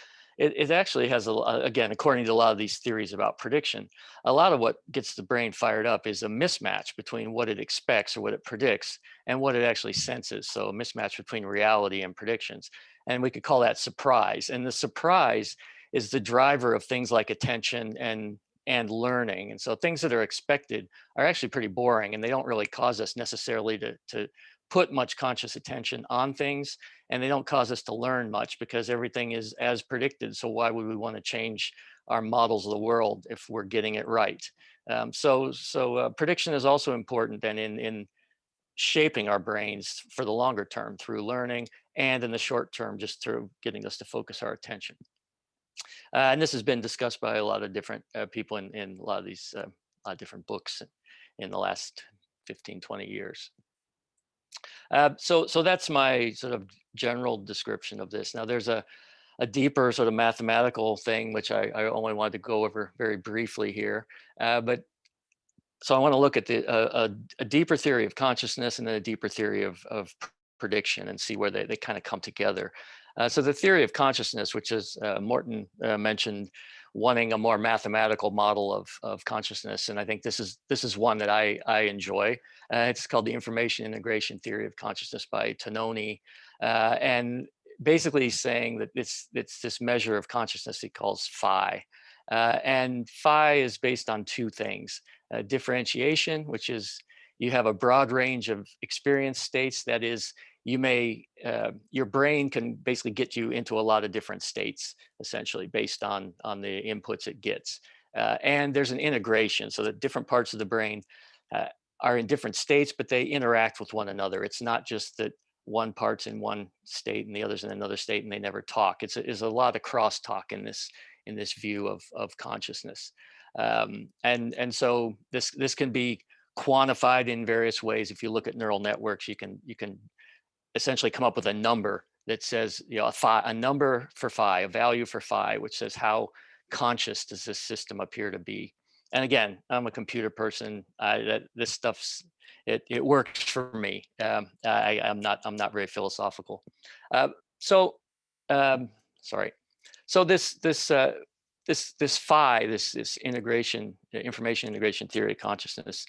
It actually has, again, according to a lot of these theories about prediction, a lot of what gets the brain fired up is a mismatch between what it expects or what it predicts and what it actually senses. So a mismatch between reality and predictions. And we could call that surprise. And the surprise is the driver of things like attention and learning. And so things that are expected are actually pretty boring, and they don't really cause us necessarily to put much conscious attention on things, and they don't cause us to learn much because everything is as predicted. So why would we want to change our models of the world if we're getting it right? So prediction is also important then in shaping our brains for the longer term through learning, and in the short term just through getting us to focus our attention. And this has been discussed by a lot of different people in a lot of these different books in the last 15, 20 years. So that's my sort of general description of this. Now there's a deeper sort of mathematical thing, which I only wanted to go over very briefly here. But so I want to look at a deeper theory of consciousness and then a deeper theory of prediction and see where they kind of come together. So the theory of consciousness, which is Morten mentioned, wanting a more mathematical model of consciousness, and I think this is one that I enjoy. It's called the Information Integration Theory of Consciousness by Tononi, and basically saying that it's this measure of consciousness he calls phi, and phi is based on two things: differentiation, which is you have a broad range of experience states. That is, you may, your brain can basically get you into a lot of different states, essentially based on the inputs it gets. And there's an integration, so that different parts of the brain are in different states, but they interact with one another. It's not just that one part's in one state and the other's in another state and they never talk. It's a lot of crosstalk in this view of consciousness. And so this can be quantified in various ways. If you look at neural networks, you can essentially come up with a number that says, you know, a number for phi, a value for phi, which says how conscious does this system appear to be. And again, I'm a computer person. This stuff's it works for me. I'm not very philosophical. Sorry. So this phi, this integration, information integration theory of consciousness,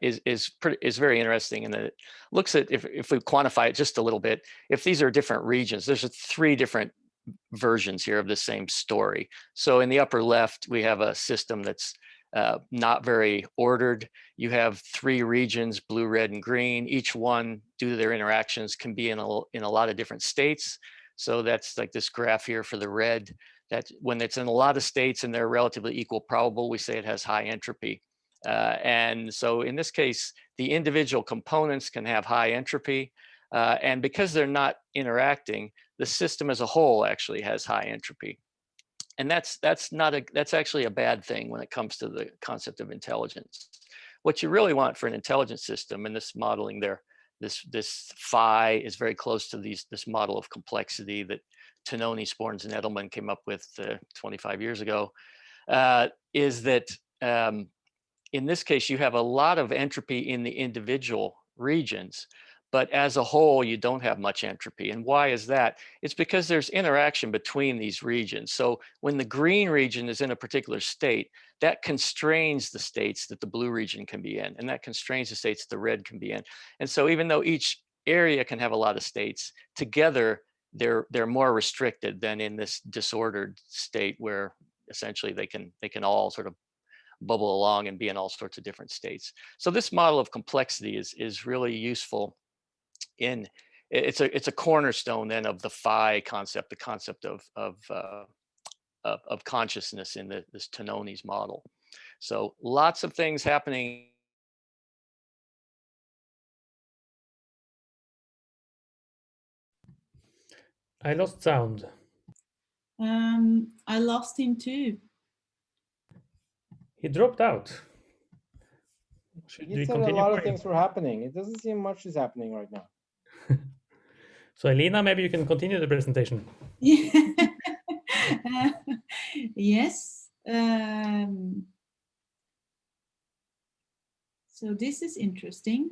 is very interesting, and it looks at, if we quantify it just a little bit, if these are different regions, there's three different versions here of the same story. So in the upper left, we have a system that's not very ordered. You have three regions, blue, red, and green. Each one, due to their interactions, can be in a lot of different states. So that's like this graph here for the red, that when it's in a lot of states and they're relatively equal probable, we say it has high entropy. And so in this case, the individual components can have high entropy. And because they're not interacting, the system as a whole actually has high entropy. And that's actually a bad thing when it comes to the concept of intelligence. What you really want for an intelligent system, and this modeling there, this phi is very close to this model of complexity that Tononi, Sporns, and Edelman came up with 25 years ago, is that in this case, you have a lot of entropy in the individual regions, but as a whole, you don't have much entropy. And why is that? It's because there's interaction between these regions. So when the green region is in a particular state, that constrains the states that the blue region can be in, and that constrains the states the red can be in. And so even though each area can have a lot of states, together they're more restricted than in this disordered state where essentially they can all sort of bubble along and be in all sorts of different states. So this model of complexity is really useful in, it's a cornerstone then of the phi concept, the concept of consciousness in this Tononi's model. So lots of things happening. I lost sound. I lost him too. He dropped out. Should He we said a continue? lot of things were happening. It doesn't seem much is happening right now. So Elina, maybe you can continue the presentation. Yes. So this is interesting.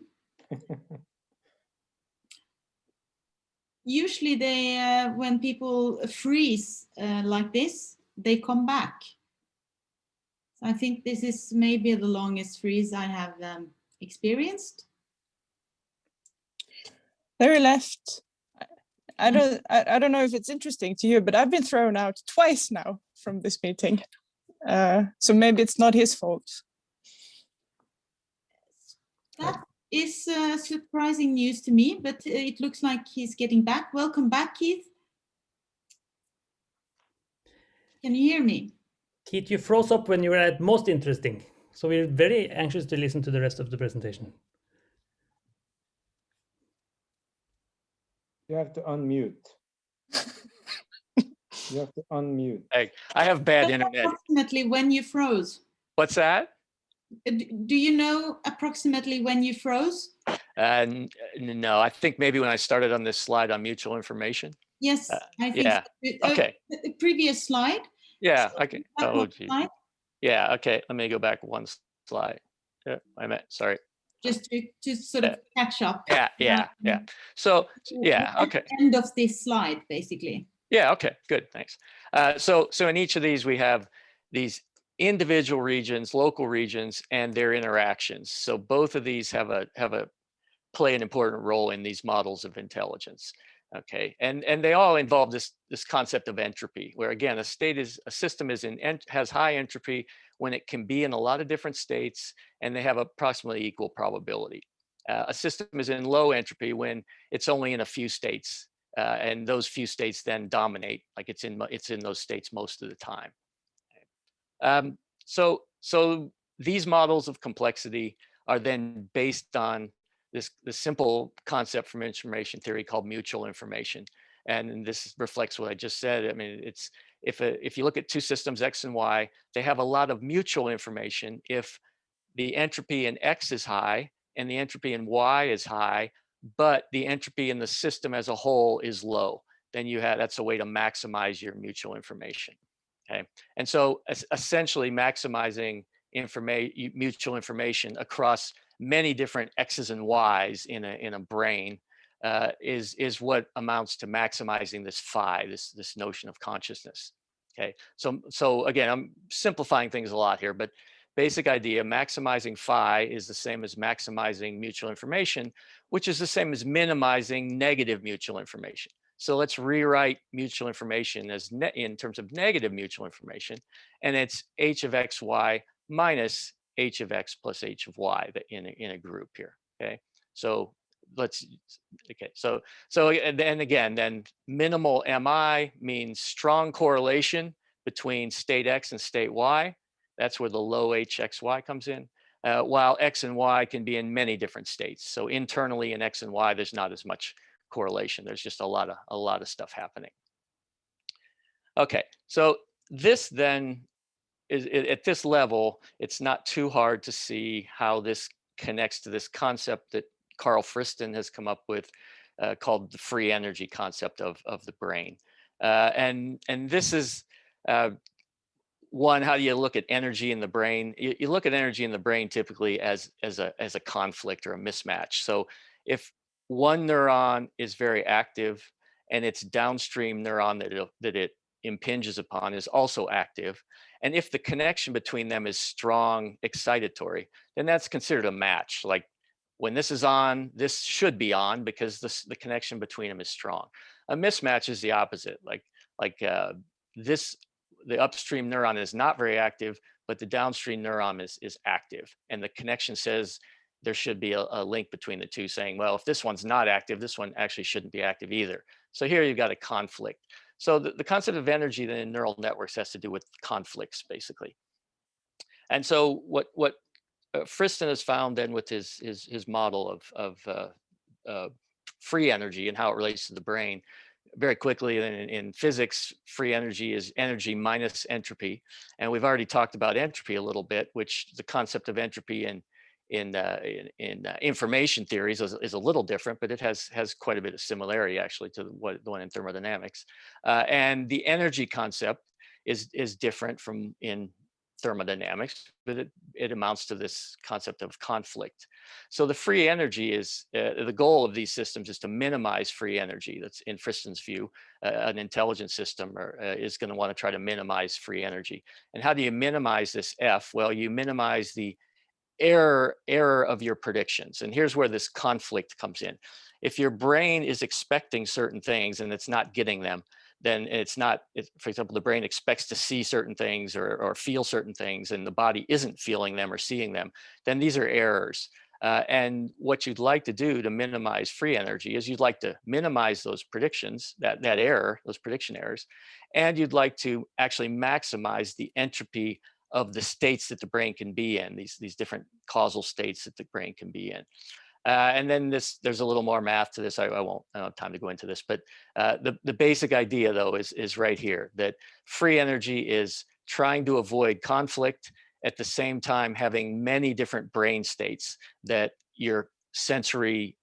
Usually they, when people freeze like this, they come back. So I think this is maybe the longest freeze I have experienced. Very left. I don't know if it's interesting to you, but I've been thrown out twice now from this meeting. So maybe it's not his fault. That is surprising news to me, but it looks like he's getting back. Welcome back, Keith. Can you hear me? Keith, you froze up when you were at most interesting. So we're very anxious to listen to the rest of the presentation. You have to unmute. You have to unmute. I have bad internet. Approximately when you froze. What's that? Do you know approximately when you froze? No, I think maybe when I started on this slide on mutual information. Yes, I think yeah. so. Okay. The previous slide. Yeah, So I can. that Oh, one gee. slide, Yeah, okay. Let me go back one slide. Yeah, I meant, sorry. just to sort of catch up. Yeah. So, yeah, At okay. the end of this slide, basically. Yeah, okay, good, thanks. So in each of these, we have these individual regions, local regions, and their interactions. So both of these play an important role in these models of intelligence. Okay, and they all involve this concept of entropy, where again, a system has high entropy when it can be in a lot of different states, and they have approximately equal probability. A system is in low entropy when it's only in a few states, and those few states then dominate, like it's in those states most of the time. So these models of complexity are then based on this simple concept from information theory called mutual information. And this reflects what I just said. I mean, it's if you look at two systems, X and Y, they have a lot of mutual information if the entropy in X is high and the entropy in Y is high, but the entropy in the system as a whole is low. Then that's a way to maximize your mutual information. Okay, and so essentially maximizing mutual information across many different X's and Y's in a brain is what amounts to maximizing this phi, this notion of consciousness. Okay, so again, I'm simplifying things a lot here, but basic idea, maximizing phi is the same as maximizing mutual information, which is the same as minimizing negative mutual information. So let's rewrite mutual information as in terms of negative mutual information, and it's h of xy minus h of x plus h of y in a group here. Okay, so and then again, then minimal mi means strong correlation between state x and state y. That's where the low hxy comes in. While x and y can be in many different states. So internally in x and y, there's not as much correlation. There's just a lot of stuff happening. Okay, so this then is at this level, it's not too hard to see how this connects to this concept that Carl Friston has come up with called the free energy concept of the brain. And this is one, how do you look at energy in the brain? You look at energy in the brain typically as a conflict or a mismatch. So if one neuron is very active and its downstream neuron that it impinges upon is also active, and if the connection between them is strong, excitatory, then that's considered a match. Like when this is on, this should be on because the connection between them is strong. A mismatch is the opposite. Like the upstream neuron is not very active, but the downstream neuron is active. And the connection says there should be a link between the two, saying, well, if this one's not active, this one actually shouldn't be active either. So here you've got a conflict. So the concept of energy then in neural networks has to do with conflicts, basically. And so what Friston has found then with his model of free energy and how it relates to the brain, very quickly in physics, free energy is energy minus entropy. And we've already talked about entropy a little bit, which the concept of entropy in information theories is a little different, but it has quite a bit of similarity actually to the one in thermodynamics. And the energy concept is different from in thermodynamics, but it amounts to this concept of conflict. So the free energy is, the goal of these systems is to minimize free energy. That's in Friston's view, an intelligent system is going to want to try to minimize free energy. And how do you minimize this F? Well, you minimize the error of your predictions. And here's where this conflict comes in. If your brain is expecting certain things and it's not getting them, then it's not, for example, the brain expects to see certain things or feel certain things and the body isn't feeling them or seeing them, then these are errors. And what you'd like to do to minimize free energy is you'd like to minimize those predictions, that error, those prediction errors, and you'd like to actually maximize the entropy of the states that the brain can be in, these different causal states that the brain can be in. And then there's a little more math to this. I don't have time to go into this, but the basic idea though is right here, that free energy is trying to avoid conflict, at the same time having many different brain states that your sensory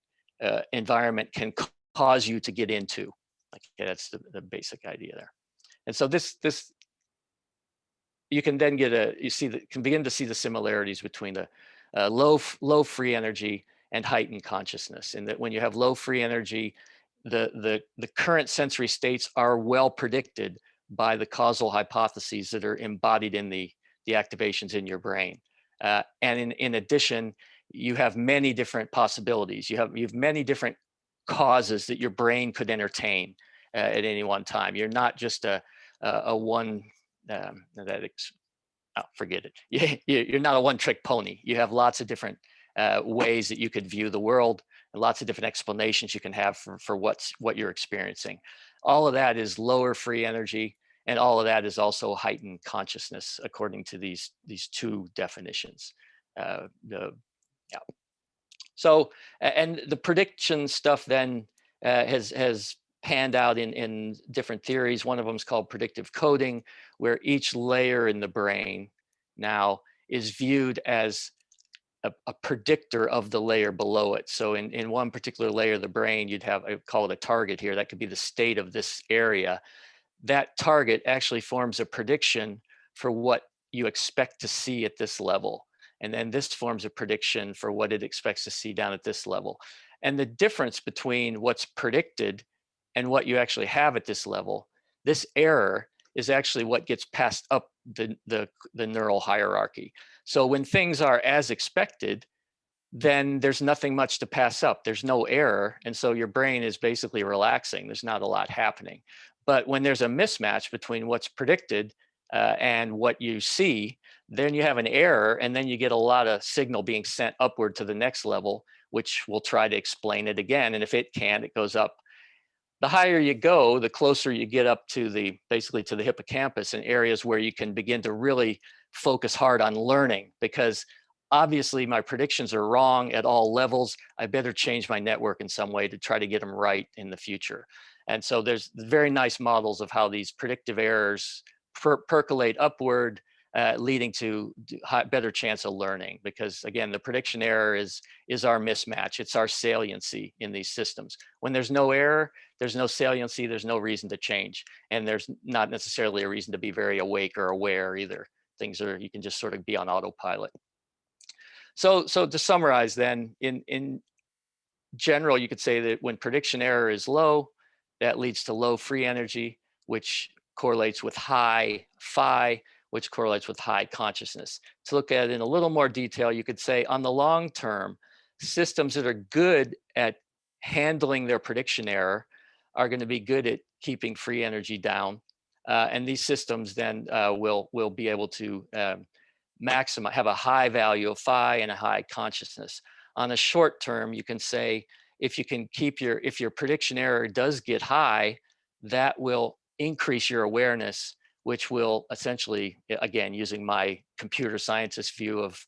environment can cause you to get into. Okay, that's the basic idea there. And so this you can then get can begin to see the similarities between the low free energy and heightened consciousness. And that when you have low free energy, the current sensory states are well predicted by the causal hypotheses that are embodied in the activations in your brain. And in addition, you have many different possibilities. You have many different causes that your brain could entertain at any one time. You're not just a one, forget it. You're not a one-trick pony. You have lots of different ways that you could view the world, and lots of different explanations you can have for what you're experiencing. All of that is lower free energy, and all of that is also heightened consciousness, according to these two definitions. So, and the prediction stuff then has panned out in different theories. One of them is called predictive coding, where each layer in the brain now is viewed as a predictor of the layer below it. So in one particular layer of the brain, you'd have, I call it a target here, that could be the state of this area. That target actually forms a prediction for what you expect to see at this level. And then this forms a prediction for what it expects to see down at this level. And the difference between what's predicted and what you actually have at this level, this error is actually what gets passed up the neural hierarchy. So when things are as expected, then there's nothing much to pass up. There's no error. And so your brain is basically relaxing. There's not a lot happening. But when there's a mismatch between what's predicted and what you see, then you have an error, and then you get a lot of signal being sent upward to the next level, which will try to explain it again. And if it can't, it goes up. The higher you go, the closer you get up to basically to the hippocampus, and areas where you can begin to really focus hard on learning, because obviously my predictions are wrong at all levels. I better change my network in some way to try to get them right in the future. And so there's very nice models of how these predictive errors percolate upward, leading to better chance of learning. Because again, the prediction error is our mismatch. It's our saliency in these systems. When there's no error, there's no saliency, there's no reason to change. And there's not necessarily a reason to be very awake or aware either. Things are, you can just sort of be on autopilot. So to summarize then, in general, you could say that when prediction error is low, that leads to low free energy, which correlates with high phi, which correlates with high consciousness. To look at it in a little more detail, you could say on the long term, systems that are good at handling their prediction error are going to be good at keeping free energy down. And these systems then will be able to maximize, have a high value of phi and a high consciousness. On a short term, you can say, if you can keep if your prediction error does get high, that will increase your awareness, which will essentially, again, using my computer scientist view of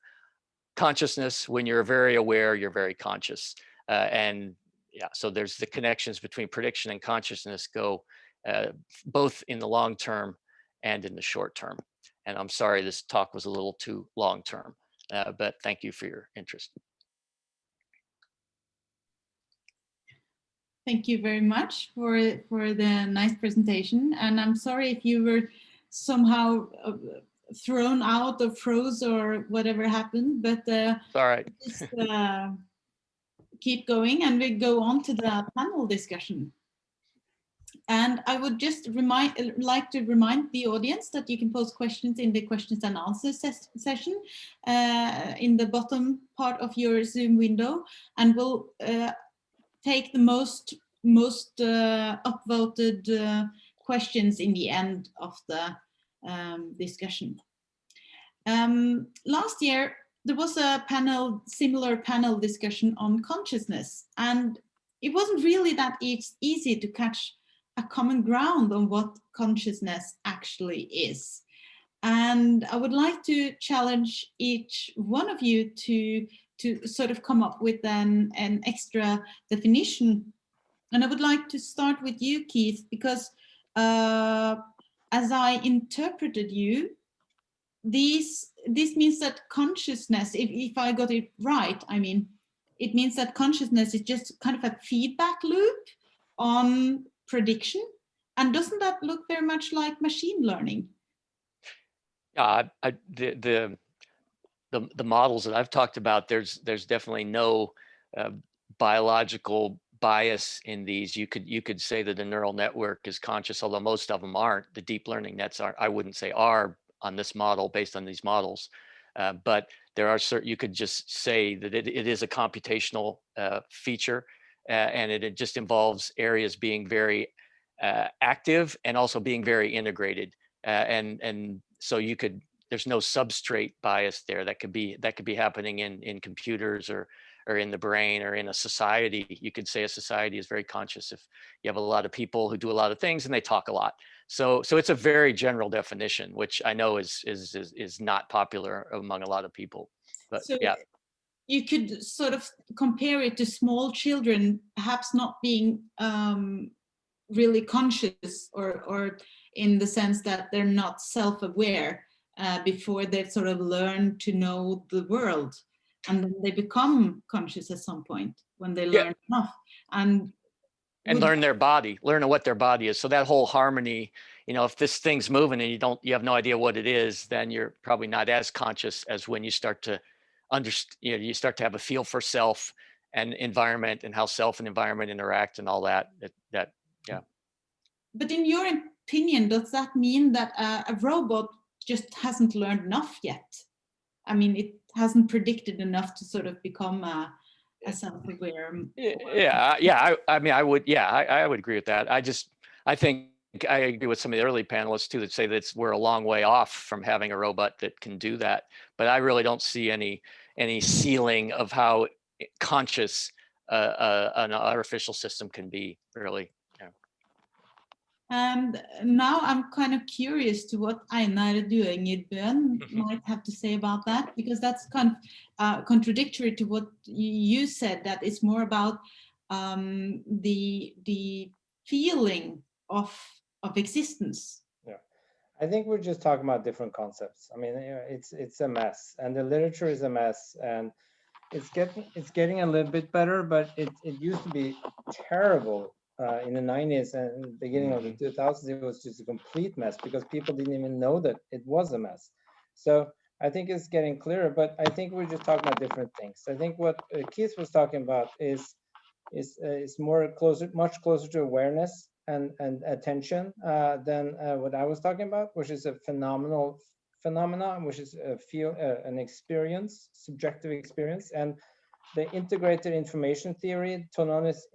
consciousness, when you're very aware, you're very conscious. And yeah, so there's the connections between prediction and consciousness go both in the long term and in the short term. And I'm sorry this talk was a little too long term, but thank you for your interest. Thank you very much for the nice presentation. And I'm sorry if you were somehow thrown out or froze or whatever happened, but all right. Just keep going and we go on to the panel discussion. And I would just like to remind the audience that you can post questions in the questions and answers session in the bottom part of your Zoom window, and we'll take the most upvoted questions in the end of the discussion. Last year, there was a similar panel discussion on consciousness, and it wasn't really that easy to catch a common ground on what consciousness actually is. And I would like to challenge each one of you to sort of come up with an extra definition. And I would like to start with you, Keith, because as I interpreted you, this means that consciousness, if I got it right, I mean, it means that consciousness is just kind of a feedback loop on prediction. And doesn't that look very much like machine learning? The models that I've talked about, there's definitely no biological bias in these. You could say that a neural network is conscious, although most of them aren't. The deep learning nets are, I wouldn't say are on this model, based on these models, but there are certain, you could just say that it is a computational feature, and it just involves areas being very active and also being very integrated, and so you could, there's no substrate bias there that could be happening in computers or in the brain or in a society. You could say a society is very conscious if you have a lot of people who do a lot of things and they talk a lot. So it's a very general definition, which I know is not popular among a lot of people. But so yeah, you could sort of compare it to small children perhaps not being really conscious, or in the sense that they're not self-aware before they've sort of learned to know the world, and then they become conscious at some point when they learn enough and learn their body, learn what their body is. So that whole harmony, you know, if this thing's moving and you have no idea what it is, then you're probably not as conscious as when you start to understand, you know, you start to have a feel for self and environment and how self and environment interact and all that. Yeah. But in your opinion, does that mean that a robot just hasn't learned enough yet? I mean, it hasn't predicted enough to sort of become a self-aware. I mean, I would agree with that. I think I agree with some of the early panelists too that say that we're a long way off from having a robot that can do that. But I really don't see any ceiling of how conscious an artificial system can be, really. Yeah. And now I'm kind of curious to what Einar Duenger Bøhn might have to say about that, because that's kind of contradictory to what you said, that it's more about the feeling of existence. Yeah, I think we're just talking about different concepts. I mean, it's a mess, and the literature is a mess, and it's getting a little bit better, but it used to be terrible. In the 90s and beginning of the 2000s, it was just a complete mess because people didn't even know that it was a mess. So I think it's getting clearer, but I think we're just talking about different things. I think what Keith was talking about is much closer to awareness and attention than what I was talking about, which is a phenomenon, which is an experience, subjective experience. And the integrated information theory, autonomous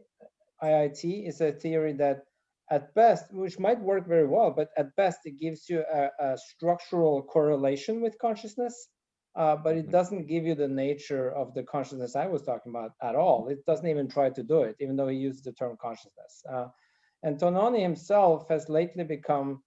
IIT, is a theory that at best, which might work very well, but at best it gives you a structural correlation with consciousness, but it doesn't give you the nature of the consciousness I was talking about at all. It doesn't even try to do it, even though he used the term consciousness. And Tononi himself has lately become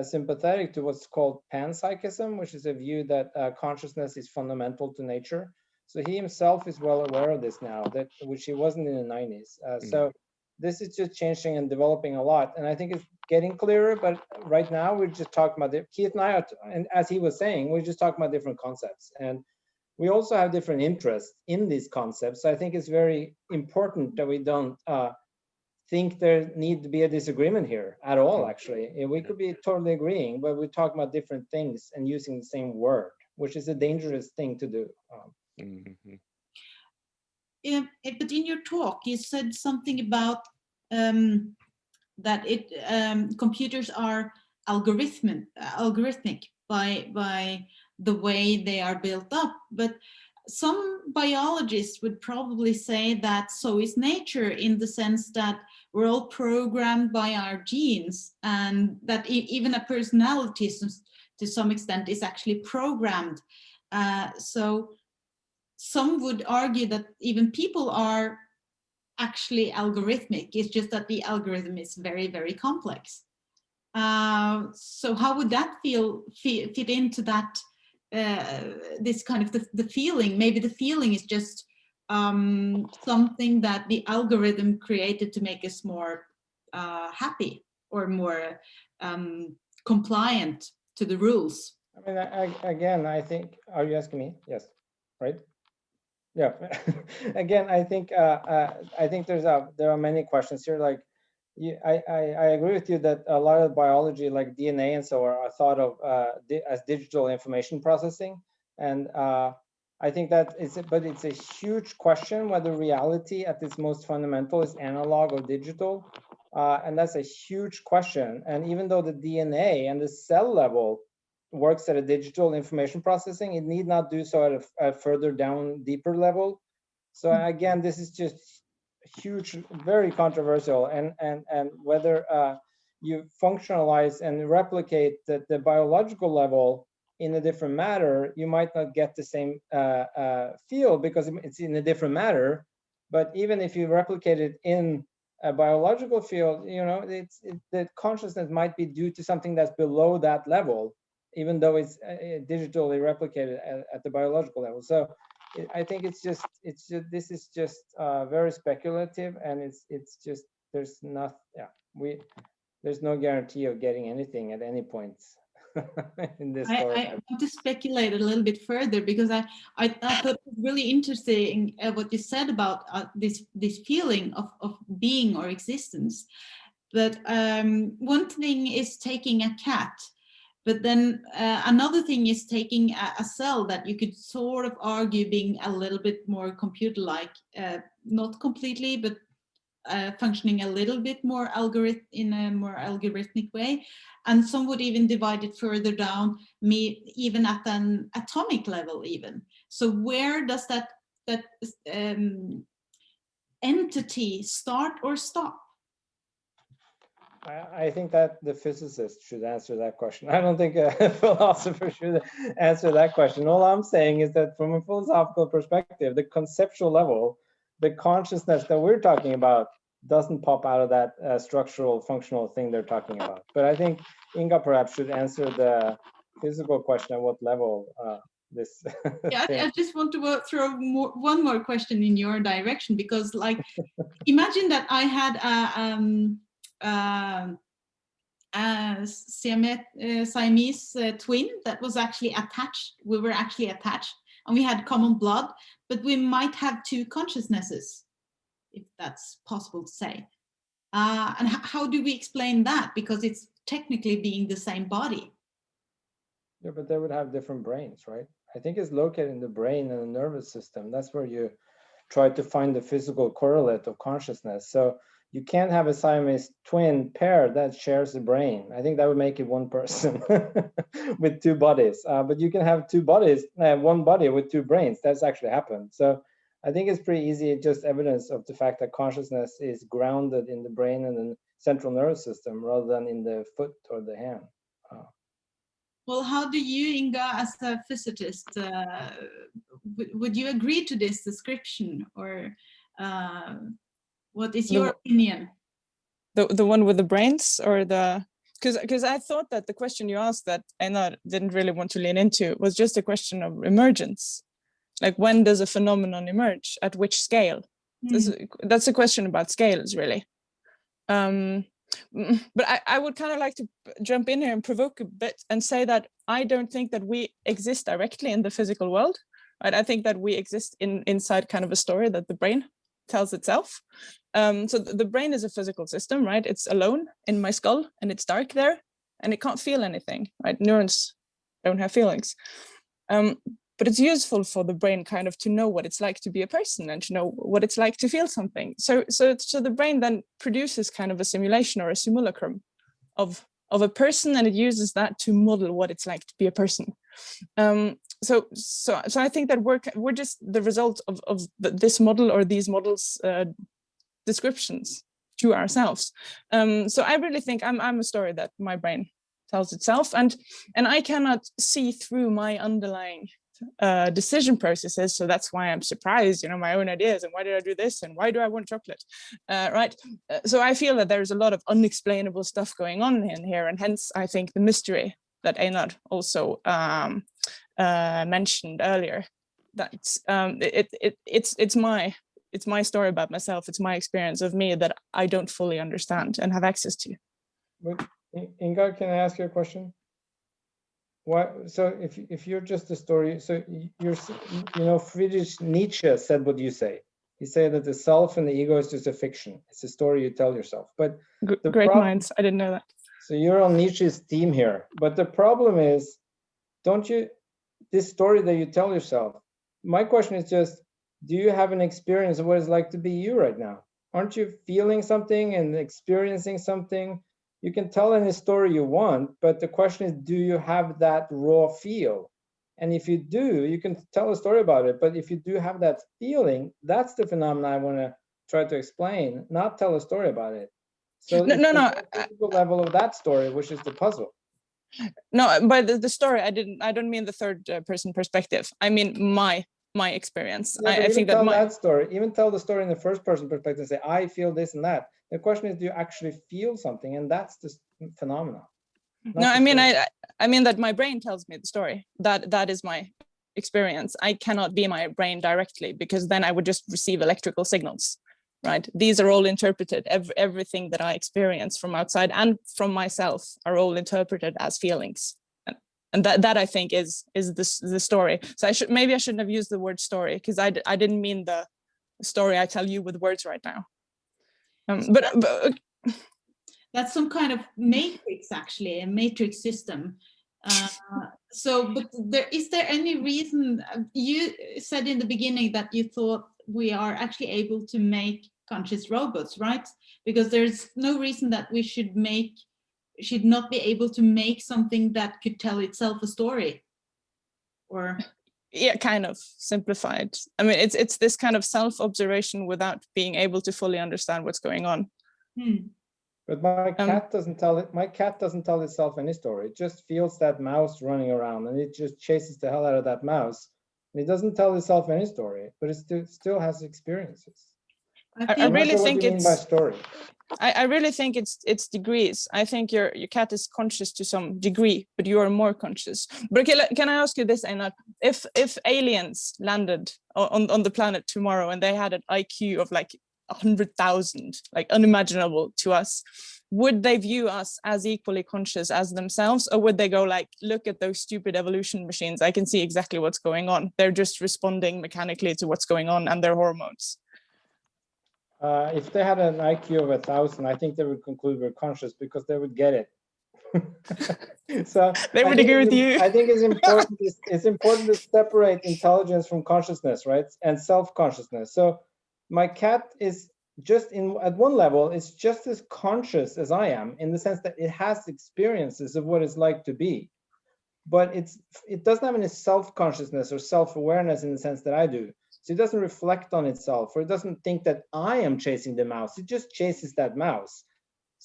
sympathetic to what's called panpsychism, which is a view that consciousness is fundamental to nature. So he himself is well aware of this now, that which he wasn't in the 90s. So this is just changing and developing a lot, and I think it's getting clearer. But right now we're just talking about Keith and I, and as he was saying, we're just talking about different concepts, and we also have different interests in these concepts. So I think it's very important that we don't think there need to be a disagreement here at all. Actually, we could be totally agreeing, but we're talking about different things and using the same word, which is a dangerous thing to do. Yeah, but in your talk, you said something about that computers are algorithmic by the way they are built up. But some biologists would probably say that so is nature, in the sense that we're all programmed by our genes, and that even a personality to some extent is actually programmed. So some would argue that even people are actually algorithmic. It's just that the algorithm is very, very complex. So how would that fit into that, this kind of the feeling? Maybe the feeling is just something that the algorithm created to make us more happy or more compliant to the rules. I mean, again, I think, are you asking me? Yes, right? Yeah. Again, I think there are many questions here. Like, I agree with you that a lot of biology, like DNA and so on, are thought of as digital information processing, and I think that but it's a huge question whether reality at its most fundamental is analog or digital, and that's a huge question. And even though the DNA and the cell level works at a digital information processing, it need not do so at a further down, deeper level. So again, this is just huge, very controversial, and whether you functionalize and replicate the biological level in a different matter, you might not get the same feel because it's in a different matter. But even if you replicate it in a biological field, you know, the consciousness might be due to something that's below that level, even though it's digitally replicated at the biological level. So I think this is just very speculative, and it's just, there's not, there's no guarantee of getting anything at any point in this. I want to speculate a little bit further, because I thought it was really interesting what you said about this feeling of being or existence. But one thing is taking a cat, but then another thing is taking a cell that you could sort of argue being a little bit more computer-like, not completely, but functioning a little bit more in a more algorithmic way. And some would even divide it further down, even at an atomic level even. So where does that entity start or stop? I think that the physicist should answer that question. I don't think a philosopher should answer that question. All I'm saying is that from a philosophical perspective, the conceptual level, the consciousness that we're talking about doesn't pop out of that structural, functional thing they're talking about. But I think Inga perhaps should answer the physical question at what level this. Yeah, I just want to throw one more question in your direction, because, like, imagine that I had a Siamese twin that was actually attached. We were actually attached, and we had common blood, but we might have two consciousnesses, if that's possible to say. And how do we explain that? Because it's technically being the same body. Yeah, but they would have different brains, right? I think it's located in the brain and the nervous system. That's where you try to find the physical correlate of consciousness. So you can't have a Siamese twin pair that shares the brain. I think that would make it one person with two bodies. But you can have two bodies, one body with two brains. That's actually happened. So I think it's pretty easy, just evidence of the fact that consciousness is grounded in the brain and central nervous system rather than in the foot or the hand. Well, how do you, Inga, as a physicist, would you agree to this description, or what is your opinion? The one with the brains, or the, because I thought that the question you asked that Einar didn't really want to lean into was just a question of emergence. Like, when does a phenomenon emerge? At which scale? That's a question about scales, really. But I would kind of like to jump in here and provoke a bit and say that I don't think that we exist directly in the physical world. Right? I think that we exist inside kind of a story that the brain tells itself. So the brain is a physical system, right? It's alone in my skull and it's dark there and it can't feel anything, right? Neurons don't have feelings. But it's useful for the brain kind of to know what it's like to be a person and to know what it's like to feel something. So the brain then produces kind of a simulation or a simulacrum of a person, and it uses that to model what it's like to be a person. So I think that we're just the result of this model or these models' descriptions to ourselves. So I really think I'm a story that my brain tells itself, and I cannot see through my underlying decision processes. So that's why I'm surprised, my own ideas, and why did I do this, and why do I want chocolate, right? So I feel that there's a lot of unexplainable stuff going on in here, and hence I think the mystery that Einar also mentioned earlier, that it's my story about myself, it's my experience of me that I don't fully understand and have access to. But Inga, can I ask you a question? Why? So if you're just a story, so you're, Friedrich Nietzsche said what you say. He said that the self and the ego is just a fiction. It's a story you tell yourself. But great minds, I didn't know that. So you're on Nietzsche's team here. But the problem is, this story that you tell yourself, my question is just, do you have an experience of what it's like to be you right now? Aren't you feeling something and experiencing something? You can tell any story you want, but the question is, do you have that raw feel? And if you do, you can tell a story about it. But if you do have that feeling, that's the phenomenon I want to try to explain, not tell a story about it. So no. The level of that story, which is the puzzle. No, by the story, I don't mean the third person perspective. I mean my experience. Yeah, I think that story, even tell the story in the first person perspective and say, I feel this and that. The question is, do you actually feel something? And that's the phenomenon. No, I mean that my brain tells me the story. That is my experience. I cannot be my brain directly, because then I would just receive electrical signals, right? These are all interpreted. Everything that I experience from outside and from myself are all interpreted as feelings. And that I think is the story. So I shouldn't have used the word story, because I didn't mean the story I tell you with words right now. But that's some kind of matrix, actually, a matrix system. But is there any reason? You said in the beginning that you thought we are actually able to make conscious robots, right? Because there's no reason that we should not be able to make something that could tell itself a story, or yeah, kind of simplified. I mean, it's this kind of self-observation without being able to fully understand what's going on. But my cat doesn't tell it. My cat doesn't tell itself any story. It just feels that mouse running around, and it just chases the hell out of that mouse. And it doesn't tell itself any story, but it still has experiences. I really think it's. By story. I really think it's degrees. I think your cat is conscious to some degree, but you are more conscious. But okay, can I ask you this, Einar? If aliens landed on the planet tomorrow and they had an IQ of like 100,000, like unimaginable to us, would they view us as equally conscious as themselves, or would they go like, look at those stupid evolution machines, I can see exactly what's going on, they're just responding mechanically to what's going on and their hormones? If they had an IQ of 1,000, I think they would conclude we're conscious, because they would get it. So they would agree with you. I think it's important. It's important to separate intelligence from consciousness, right? And self-consciousness. So my cat is just at one level, it's just as conscious as I am, in the sense that it has experiences of what it's like to be, but it doesn't have any self-consciousness or self-awareness in the sense that I do. So it doesn't reflect on itself, or it doesn't think that I am chasing the mouse. It just chases that mouse.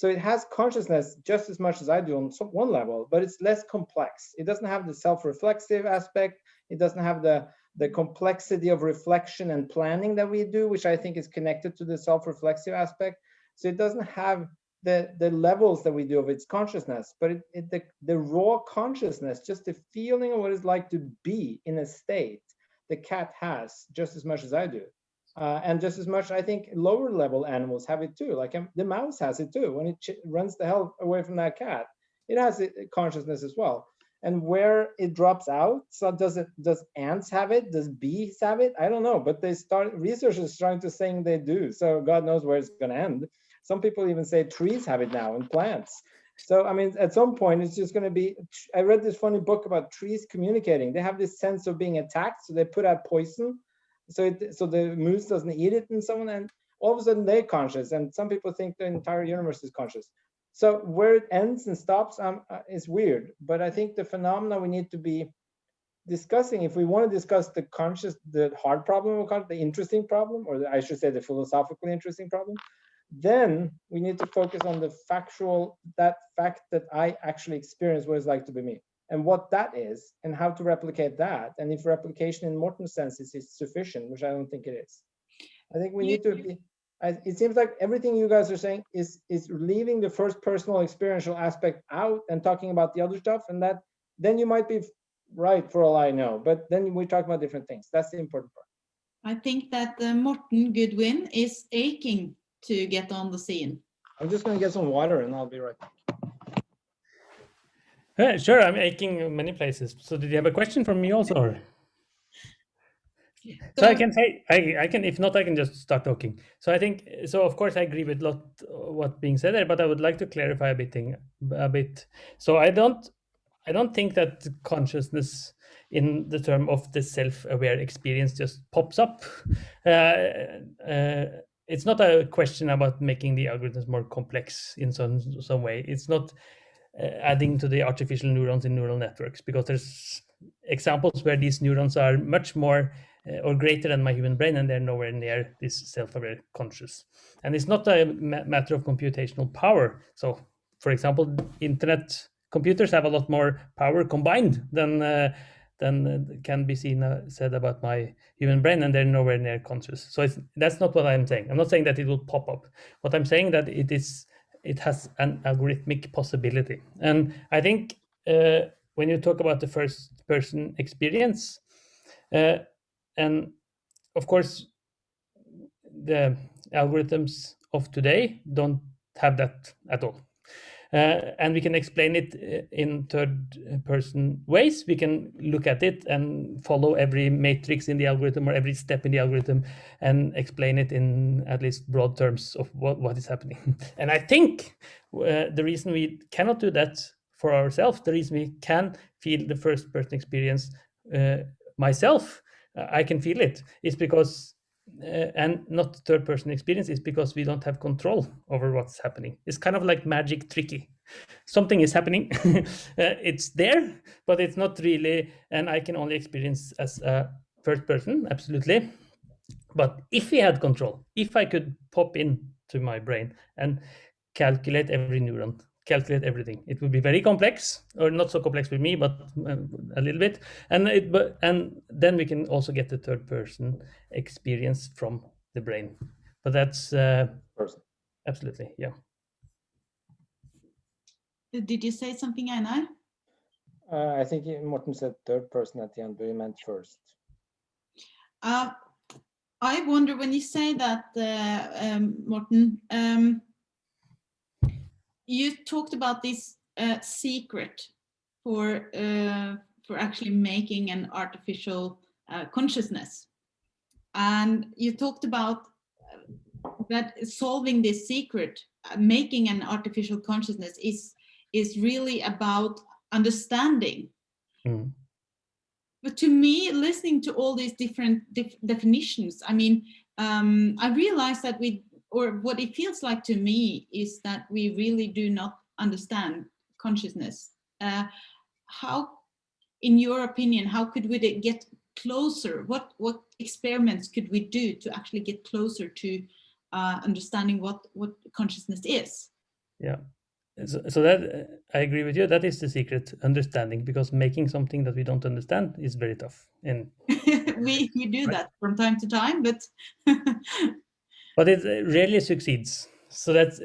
So it has consciousness just as much as I do on one level, but it's less complex. It doesn't have the self-reflexive aspect. It doesn't have the complexity of reflection and planning that we do, which I think is connected to the self-reflexive aspect. So it doesn't have the levels that we do of its consciousness, but the raw consciousness, just the feeling of what it's like to be in a state, the cat has just as much as I do. And just as much, I think, lower level animals have it too. Like the mouse has it too. When it runs the hell away from that cat, it has consciousness as well. And where it drops out, so does ants have it? Does bees have it? I don't know, but researchers starting to saying they do. So God knows where it's going to end. Some people even say trees have it now, and plants. So I mean, at some point, it's just going to be. I read this funny book about trees communicating. They have this sense of being attacked, so they put out poison, so the moose doesn't eat it, and all of a sudden they're conscious. And some people think the entire universe is conscious. So where it ends and stops is weird. But I think the phenomena we need to be discussing, if we want to discuss the hard problem, the interesting problem, or I should say the philosophically interesting problem, then we need to focus on the that fact that I actually experience what it's like to be me, and what that is, and how to replicate that, and if replication in Morten's sense is sufficient, which I don't think it is. I think we need to be. It seems like everything you guys are saying is leaving the first personal experiential aspect out and talking about the other stuff, and that then you might be right for all I know, but then we talk about different things. That's the important part. I think that Morten Goodwin is aching to get on the scene. I'm just going to get some water and I'll be right back. Sure, I'm aching in many places. So did you have a question from me also? Or? So I can say, I can, if not, I can just start talking. So I think, so of course I agree with a lot what being said there, but I would like to clarify a bit. So I don't think that consciousness in the term of the self-aware experience just pops up. It's not a question about making the algorithms more complex in some way. It's not adding to the artificial neurons in neural networks, because there's examples where these neurons are much more or greater than my human brain, and they're nowhere near this self-aware conscious. And it's not a matter of computational power. So, for example, internet computers have a lot more power combined than can be said about my human brain, and they're nowhere near conscious. So that's not what I'm saying. I'm not saying that it will pop up. What I'm saying that it has an algorithmic possibility. And I think when you talk about the first person experience, and of course, the algorithms of today don't have that at all. And we can explain it in third-person ways. We can look at it and follow every matrix in the algorithm or every step in the algorithm and explain it in at least broad terms of what is happening. And I think the reason we cannot do that for ourselves, the reason we can feel the first-person experience myself, I can feel it, is because and not third-person experience, is because we don't have control over what's happening. It's kind of like magic tricky. Something is happening, it's there, but it's not really, and I can only experience as a first person, absolutely. But if we had control, if I could pop into my brain and calculate every neuron, calculate everything, it would be very complex, or not so complex with me, but a little bit, and then we can also get the third person experience from the brain. But that's absolutely, yeah. Did you say something, Einar? I think Morten said third person at the end, but he meant first. I wonder, when you say that, Morten, you talked about this secret for actually making an artificial consciousness, and you talked about that solving this secret, making an artificial consciousness is really about understanding. Mm. But to me, listening to all these different definitions, I mean, I realize that what it feels like to me is that we really do not understand consciousness. How, in your opinion, how could we get closer? What experiments could we do to actually get closer to understanding what consciousness is? Yeah. So that I agree with you. That is the secret, understanding, because making something that we don't understand is very tough. And we do that from time to time, but but it rarely succeeds. So that's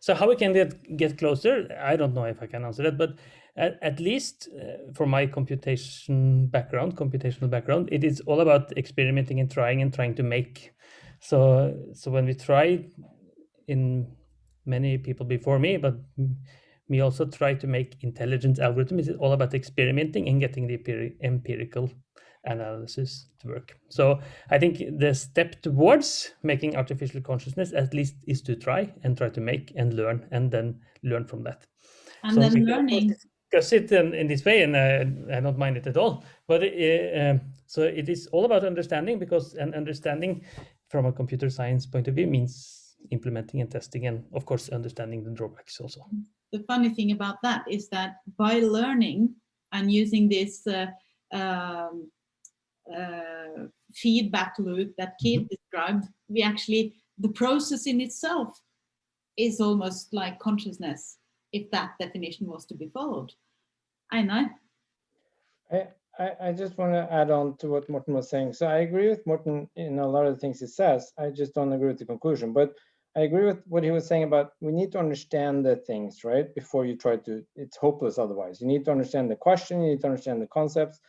so how we can get closer. I don't know if I can answer that, but at least for my computational background, it is all about experimenting and trying to make. So when we try, in many people before me, but me also try to make intelligent algorithms. It's all about experimenting and getting the empirical analysis to work. So I think the step towards making artificial consciousness at least is to try to make and learn, and then learn from that. and So then we can, of course, learning. discuss it in this way, and I don't mind it at all. But so it is all about understanding, because an understanding from a computer science point of view means implementing and testing, and of course understanding the drawbacks also. The funny thing about that is that by learning and using this feedback loop that Keith described, we actually, the process in itself is almost like consciousness, if that definition was to be followed. Einar? I just want to add on to what Morten was saying. So I agree with Morten in a lot of the things he says. I just don't agree with the conclusion. But I agree with what he was saying about we need to understand the things, right? Before you try to, it's hopeless otherwise. You need to understand the question, you need to understand the concepts.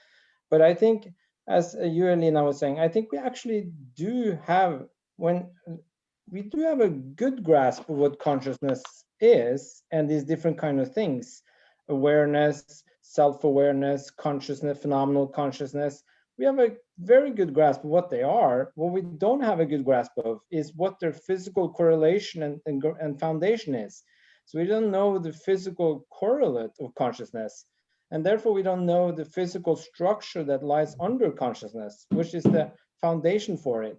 But I think, as you and Lina was saying, I think we actually do have, we do have a good grasp of what consciousness is and these different kind of things, awareness, self-awareness, consciousness, phenomenal consciousness. We have a very good grasp of what they are. What we don't have a good grasp of is what their physical correlation and foundation is. So we don't know the physical correlate of consciousness, and therefore we don't know the physical structure that lies under consciousness, which is the foundation for it.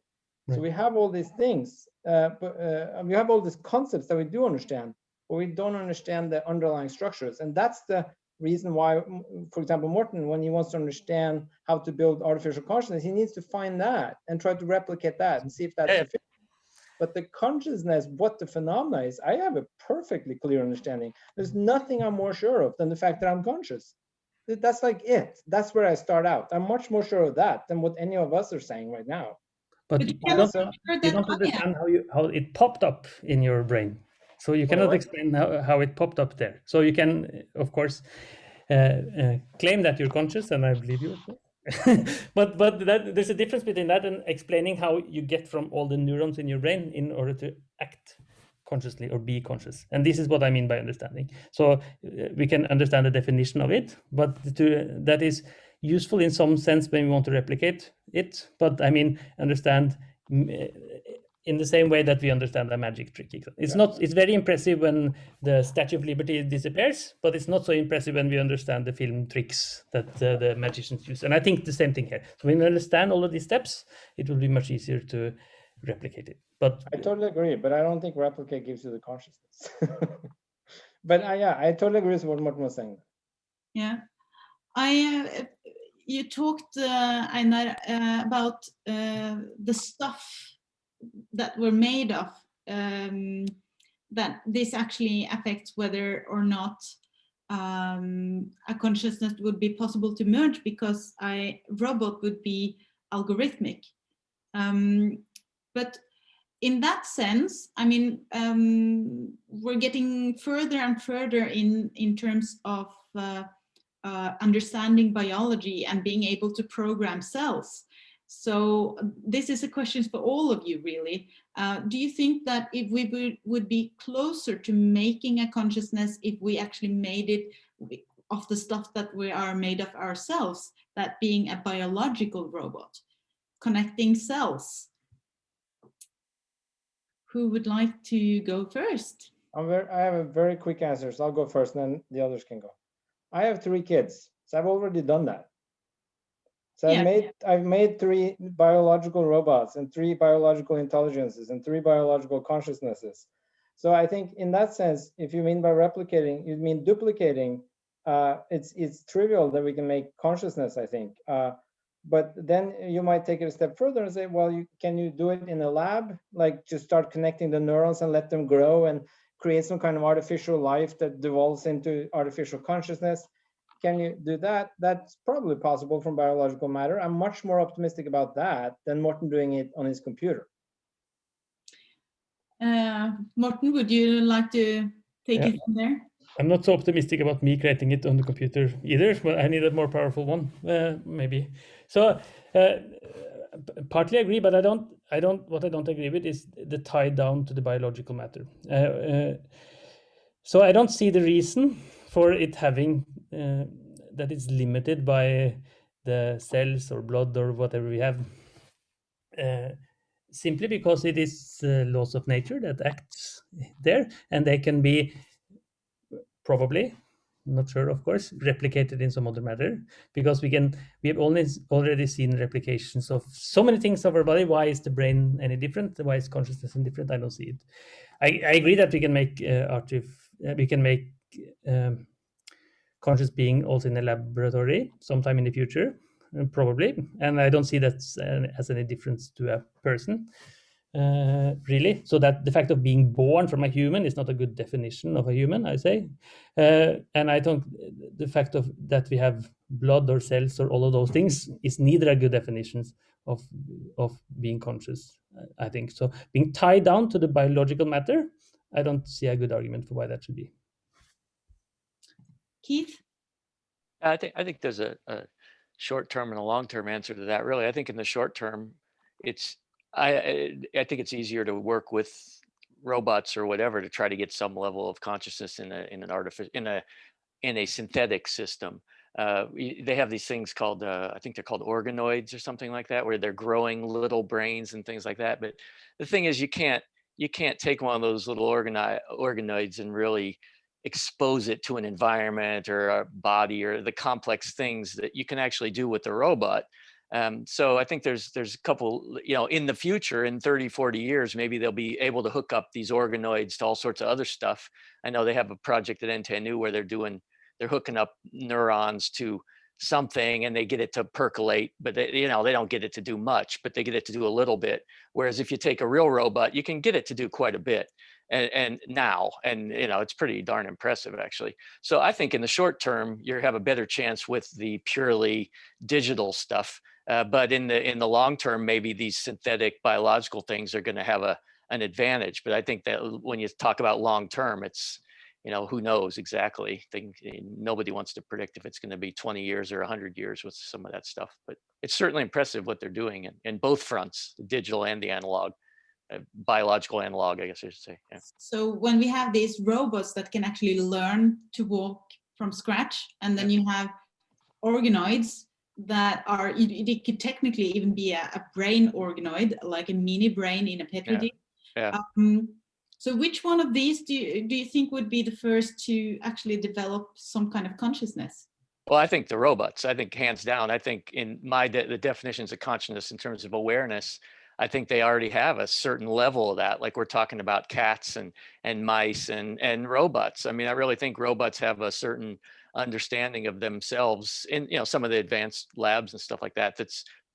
So we have all these things, but we have all these concepts that we do understand, but we don't understand the underlying structures. And that's the reason why, for example, Morten, when he wants to understand how to build artificial consciousness, he needs to find that and try to replicate that and see if that's sufficient. But the consciousness, what the phenomena is, I have a perfectly clear understanding. There's nothing I'm more sure of than the fact that I'm conscious. That's like it. That's where I start out. I'm much more sure of that than what any of us are saying right now. But you don't understand how it popped up in your brain. So you cannot explain how it popped up there. So you can, of course, claim that you're conscious, and I believe you. but there's a difference between that and explaining how you get from all the neurons in your brain in order to act consciously or be conscious. And this is what I mean by understanding. So we can understand the definition of it, but that is useful in some sense when we want to replicate it. But I mean, understand in the same way that we understand a magic trick. It's very impressive when the Statue of Liberty disappears, but it's not so impressive when we understand the film tricks that the magicians use. And I think the same thing here. So when we understand all of these steps, it will be much easier to replicate it. But I totally agree, but I don't think replicate gives you the consciousness. But I totally agree with what Morten was saying. Yeah, you talked, Einar, about the stuff that we're made of, that this actually affects whether or not a consciousness would be possible to merge, because a robot would be algorithmic. But in that sense, I mean, we're getting further and further in terms of understanding biology and being able to program cells. So this is a question for all of you, really. Do you think that if we would be closer to making a consciousness if we actually made it of the stuff that we are made of ourselves, that being a biological robot, connecting cells? Who would like to go first? I have a very quick answer, so I'll go first, and then the others can go. I have 3 kids, so I've already done that. So yeah. I've made 3 biological robots and 3 biological intelligences and 3 biological consciousnesses. So I think in that sense, if you mean by replicating, you mean duplicating, it's trivial that we can make consciousness, I think. But then you might take it a step further and say, well, can you do it in a lab? Like just start connecting the neurons and let them grow and create some kind of artificial life that devolves into artificial consciousness. Can you do that? That's probably possible from biological matter. I'm much more optimistic about that than Morten doing it on his computer. Morten, would you like to take it from there? I'm not so optimistic about me creating it on the computer either, but I need a more powerful one, maybe. So partly agree, but what I don't agree with is the tie down to the biological matter. So I don't see the reason for it having that it's limited by the cells or blood or whatever we have, simply because it is laws of nature that acts there, and they can be probably, not sure, of course, replicated in some other matter, because we have already seen replications of so many things of our body. Why is the brain any different? Why is consciousness any different? I don't see it. I agree that we can make conscious being also in a laboratory sometime in the future, probably, and I don't see that as any difference to a person. Really, so that the fact of being born from a human is not a good definition of a human, I say, and I don't. The fact of that we have blood or cells or all of those things is neither a good definitions of being conscious. I think so. Being tied down to the biological matter, I don't see a good argument for why that should be. Keith? I think there's a short-term and a long-term answer to that. Really, I think in the short term, I think it's easier to work with robots or whatever to try to get some level of consciousness in a synthetic system. They have these things called I think they're called organoids or something like that, where they're growing little brains and things like that. But the thing is, you can't take one of those little organoids and really expose it to an environment or a body or the complex things that you can actually do with the robot. So I think there's a couple, in the future, in 30, 40 years, maybe they'll be able to hook up these organoids to all sorts of other stuff. I know they have a project at NTNU where they're hooking up neurons to something and they get it to percolate, but they don't get it to do much, but they get it to do a little bit. Whereas if you take a real robot, you can get it to do quite a bit. And it's pretty darn impressive, actually. So I think in the short term, you have a better chance with the purely digital stuff. But in the long term, maybe these synthetic biological things are going to have an advantage. But I think that when you talk about long term, it's, who knows exactly. Nobody wants to predict if it's going to be 20 years or 100 years with some of that stuff. But it's certainly impressive what they're doing in both fronts, the digital and the analog. Biological analog, I guess I should say. Yeah. So when we have these robots that can actually learn to walk from scratch, and then you have organoids that are, it could technically even be a brain organoid, like a mini brain in a petri dish. Yeah. So which one of these do you think would be the first to actually develop some kind of consciousness? Well, I think the robots. I think hands down. I think in the definitions of consciousness in terms of awareness, I think they already have a certain level of that. Like we're talking about cats and mice and robots. I mean, I really think robots have a certain understanding of themselves in some of the advanced labs and stuff like that.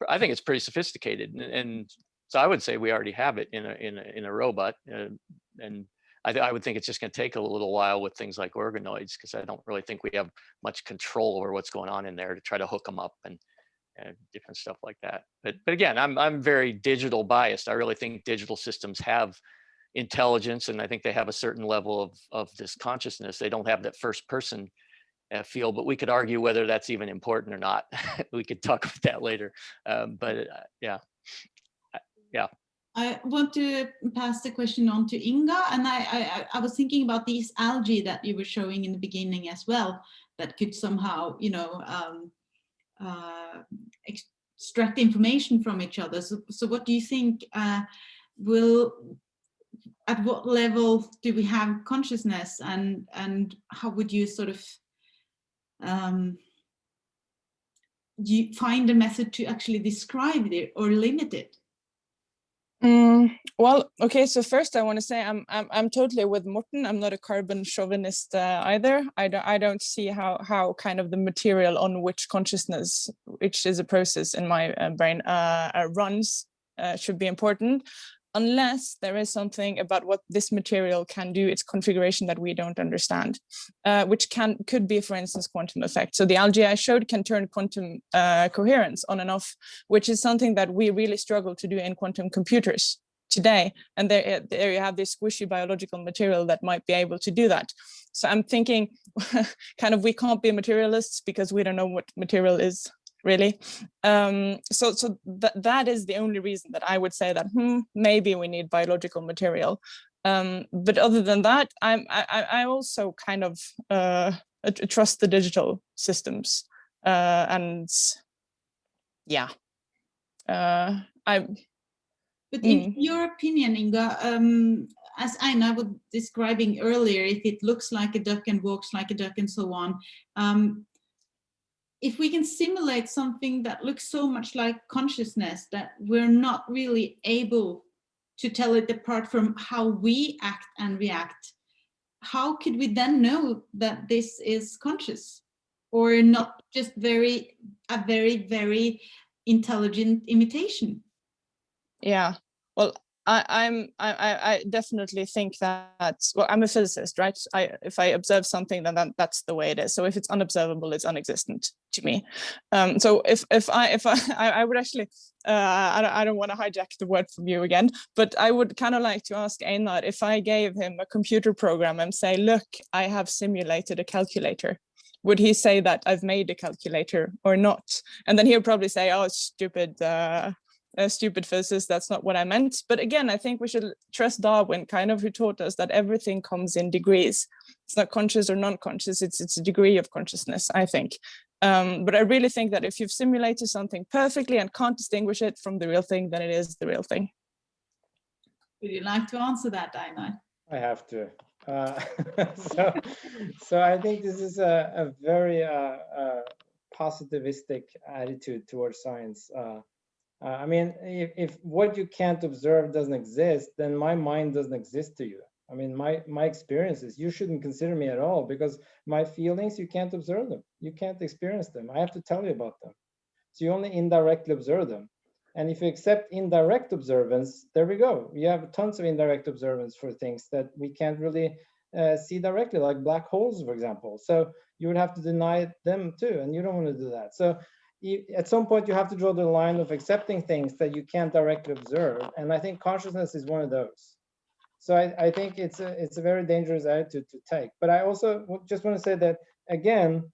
I think it's pretty sophisticated, and so I would say we already have it in a robot. And I would think it's just going to take a little while with things like organoids, because I don't really think we have much control over what's going on in there to try to hook them up and different stuff like that. But again, I'm very digital biased. I really think digital systems have intelligence, and I think they have a certain level of this consciousness. They don't have that first person feel, but we could argue whether that's even important or not. We could talk about that later. Yeah. I want to pass the question on to Inga, and I was thinking about these algae that you were showing in the beginning as well, that could somehow, extract information from each other. So what do you think at what level do we have consciousness, and how would you sort of do you find a method to actually describe it or limit it? Well, okay. So first, I want to say I'm totally with Morten. I'm not a carbon chauvinist either. I don't see how kind of the material on which consciousness, which is a process in my brain, runs should be important. unless there is something about what this material can do, its configuration that we don't understand, which could be, for instance, quantum effect. So the algae I showed can turn quantum coherence on and off, which is something that we really struggle to do in quantum computers today. And there you have this squishy biological material that might be able to do that. So I'm thinking kind of we can't be materialists because we don't know what material is really. So that is the only reason that I would say that maybe we need biological material. But other than that, I also kind of trust the digital systems. And yeah, But in your opinion, Inga, as Einar was describing earlier, if it looks like a duck and walks like a duck and so on, if we can simulate something that looks so much like consciousness that we're not really able to tell it apart from how we act and react, how could we then know that this is conscious or not just a very, very intelligent imitation? Yeah, well, I definitely think that, well, I'm a physicist, right? If I observe something, then that's the way it is. So if it's unobservable, it's unexistent to me. So if I would actually, I don't want to hijack the word from you again, but I would kind of like to ask Einar, if I gave him a computer program and say, look, I have simulated a calculator, would he say that I've made a calculator or not? And then he'll probably say, oh, stupid physicist, that's not what I meant. But again, I think we should trust Darwin, kind of, who taught us that everything comes in degrees. It's not conscious or non-conscious, it's a degree of consciousness, I think. But I really think that if you've simulated something perfectly and can't distinguish it from the real thing, then it is the real thing. Would you like to answer that, Einar? I have to. So I think this is a very positivistic attitude towards science. I mean, if what you can't observe doesn't exist, then my mind doesn't exist to you. I mean, my experiences, you shouldn't consider me at all, because my feelings, you can't observe them. You can't experience them. I have to tell you about them. So you only indirectly observe them. And if you accept indirect observance, there we go. You have tons of indirect observance for things that we can't really see directly, like black holes, for example. So you would have to deny them too, and you don't want to do that. So at some point, you have to draw the line of accepting things that you can't directly observe. And I think consciousness is one of those. So I think it's a very dangerous attitude to take. But I also just want to say that, again,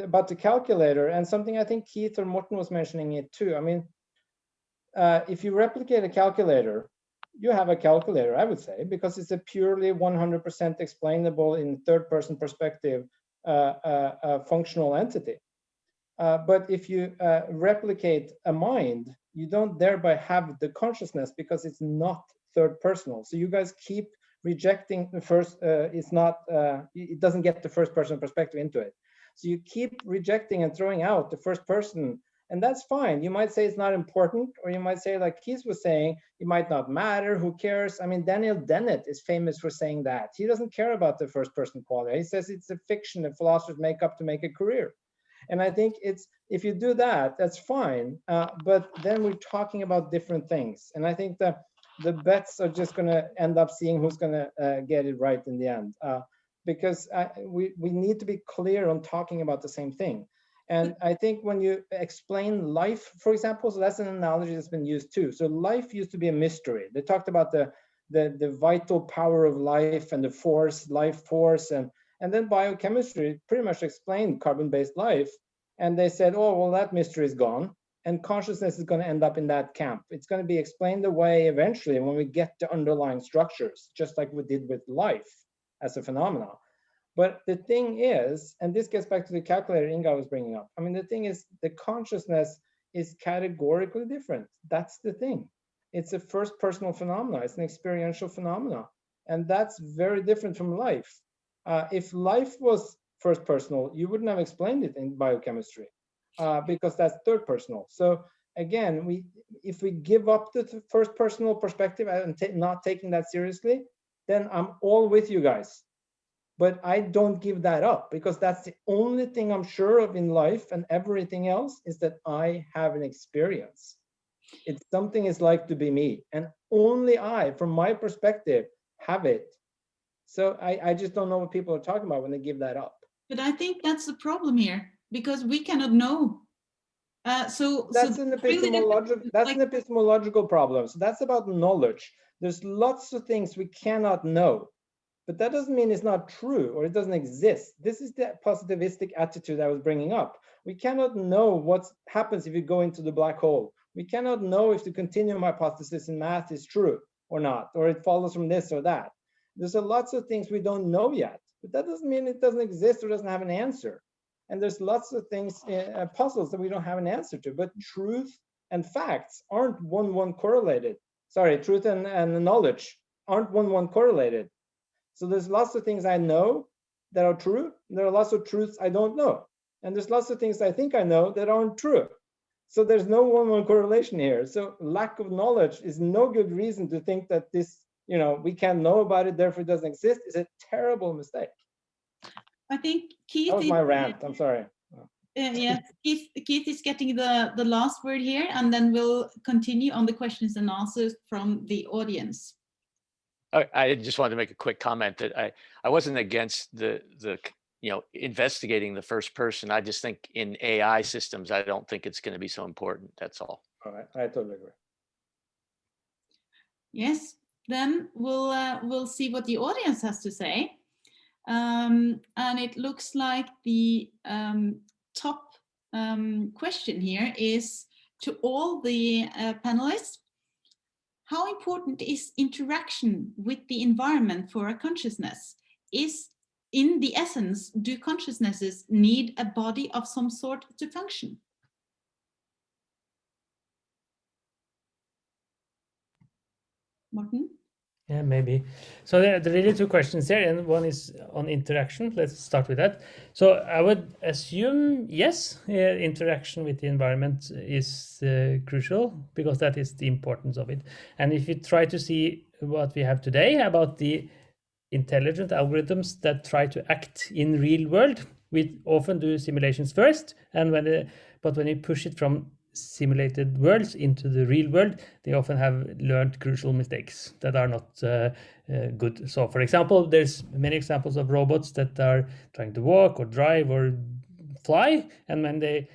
about the calculator, and something I think Keith or Morten was mentioning it too. I mean, if you replicate a calculator, you have a calculator, I would say, because it's a purely 100% explainable in third-person perspective functional entity. But if you replicate a mind, you don't thereby have the consciousness, because it's not third personal. So you guys keep rejecting the first, it doesn't get the first person perspective into it. So you keep rejecting and throwing out the first person, and that's fine. You might say it's not important, or you might say, like Keith was saying, it might not matter, who cares? I mean, Daniel Dennett is famous for saying that. He doesn't care about the first person quality. He says it's a fiction that philosophers make up to make a career. And I think if you do that, that's fine. But then we're talking about different things. And I think that the bets are just going to end up seeing who's going to get it right in the end. Because we need to be clear on talking about the same thing. And I think when you explain life, for example, so that's an analogy that's been used too. So life used to be a mystery. They talked about the vital power of life and the force, life force, and then biochemistry pretty much explained carbon-based life. And they said, oh, well, that mystery is gone. And consciousness is going to end up in that camp. It's going to be explained away eventually when we get to underlying structures, just like we did with life as a phenomenon. But the thing is, and this gets back to the calculator Inga was bringing up. I mean, the thing is, the consciousness is categorically different. That's the thing. It's a first personal phenomenon. It's an experiential phenomenon. And that's very different from life. If life was first personal, you wouldn't have explained it in biochemistry because that's third personal. So again, if we give up the first personal perspective and not taking that seriously, then I'm all with you guys. But I don't give that up, because that's the only thing I'm sure of in life, and everything else is that I have an experience. It's something it's like to be me, and only I, from my perspective, have it. So I just don't know what people are talking about when they give that up. But I think that's the problem here, because we cannot know. So that's an epistemological, an epistemological problem. So that's about knowledge. There's lots of things we cannot know, but that doesn't mean it's not true or it doesn't exist. This is the positivistic attitude I was bringing up. We cannot know what happens if you go into the black hole. We cannot know if the continuum hypothesis in math is true or not, or it follows from this or that. There's lots of things we don't know yet, but that doesn't mean it doesn't exist or doesn't have an answer. And there's lots of things, puzzles that we don't have an answer to, but truth and facts aren't one-one correlated. Sorry, truth and knowledge aren't one-one correlated. So there's lots of things I know that are true. And there are lots of truths I don't know. And there's lots of things I think I know that aren't true. So there's no one-one correlation here. So lack of knowledge is no good reason to think that this, we can't know about it, therefore it doesn't exist. It's a terrible mistake. I think Keith. That was my rant. I'm sorry. Yes, Keith is getting the last word here, and then we'll continue on the questions and answers from the audience. I just wanted to make a quick comment that I wasn't against the investigating the first person. I just think in AI systems, I don't think it's going to be so important. That's all. All right, I totally agree. Yes, then we'll see what the audience has to say. And it looks like the top question here is to all the panelists. How important is interaction with the environment for a consciousness? Is, in the essence, do consciousnesses need a body of some sort to function? Morten? Yeah, maybe. So there are really two questions there, and one is on interaction. Let's start with that. So I would assume, yes, interaction with the environment is crucial, because that is the importance of it. And if you try to see what we have today about the intelligent algorithms that try to act in real world, we often do simulations first, and but when you push it from simulated worlds into the real world, they often have learned crucial mistakes that are not good. So for example, there's many examples of robots that are trying to walk or drive or fly, and when they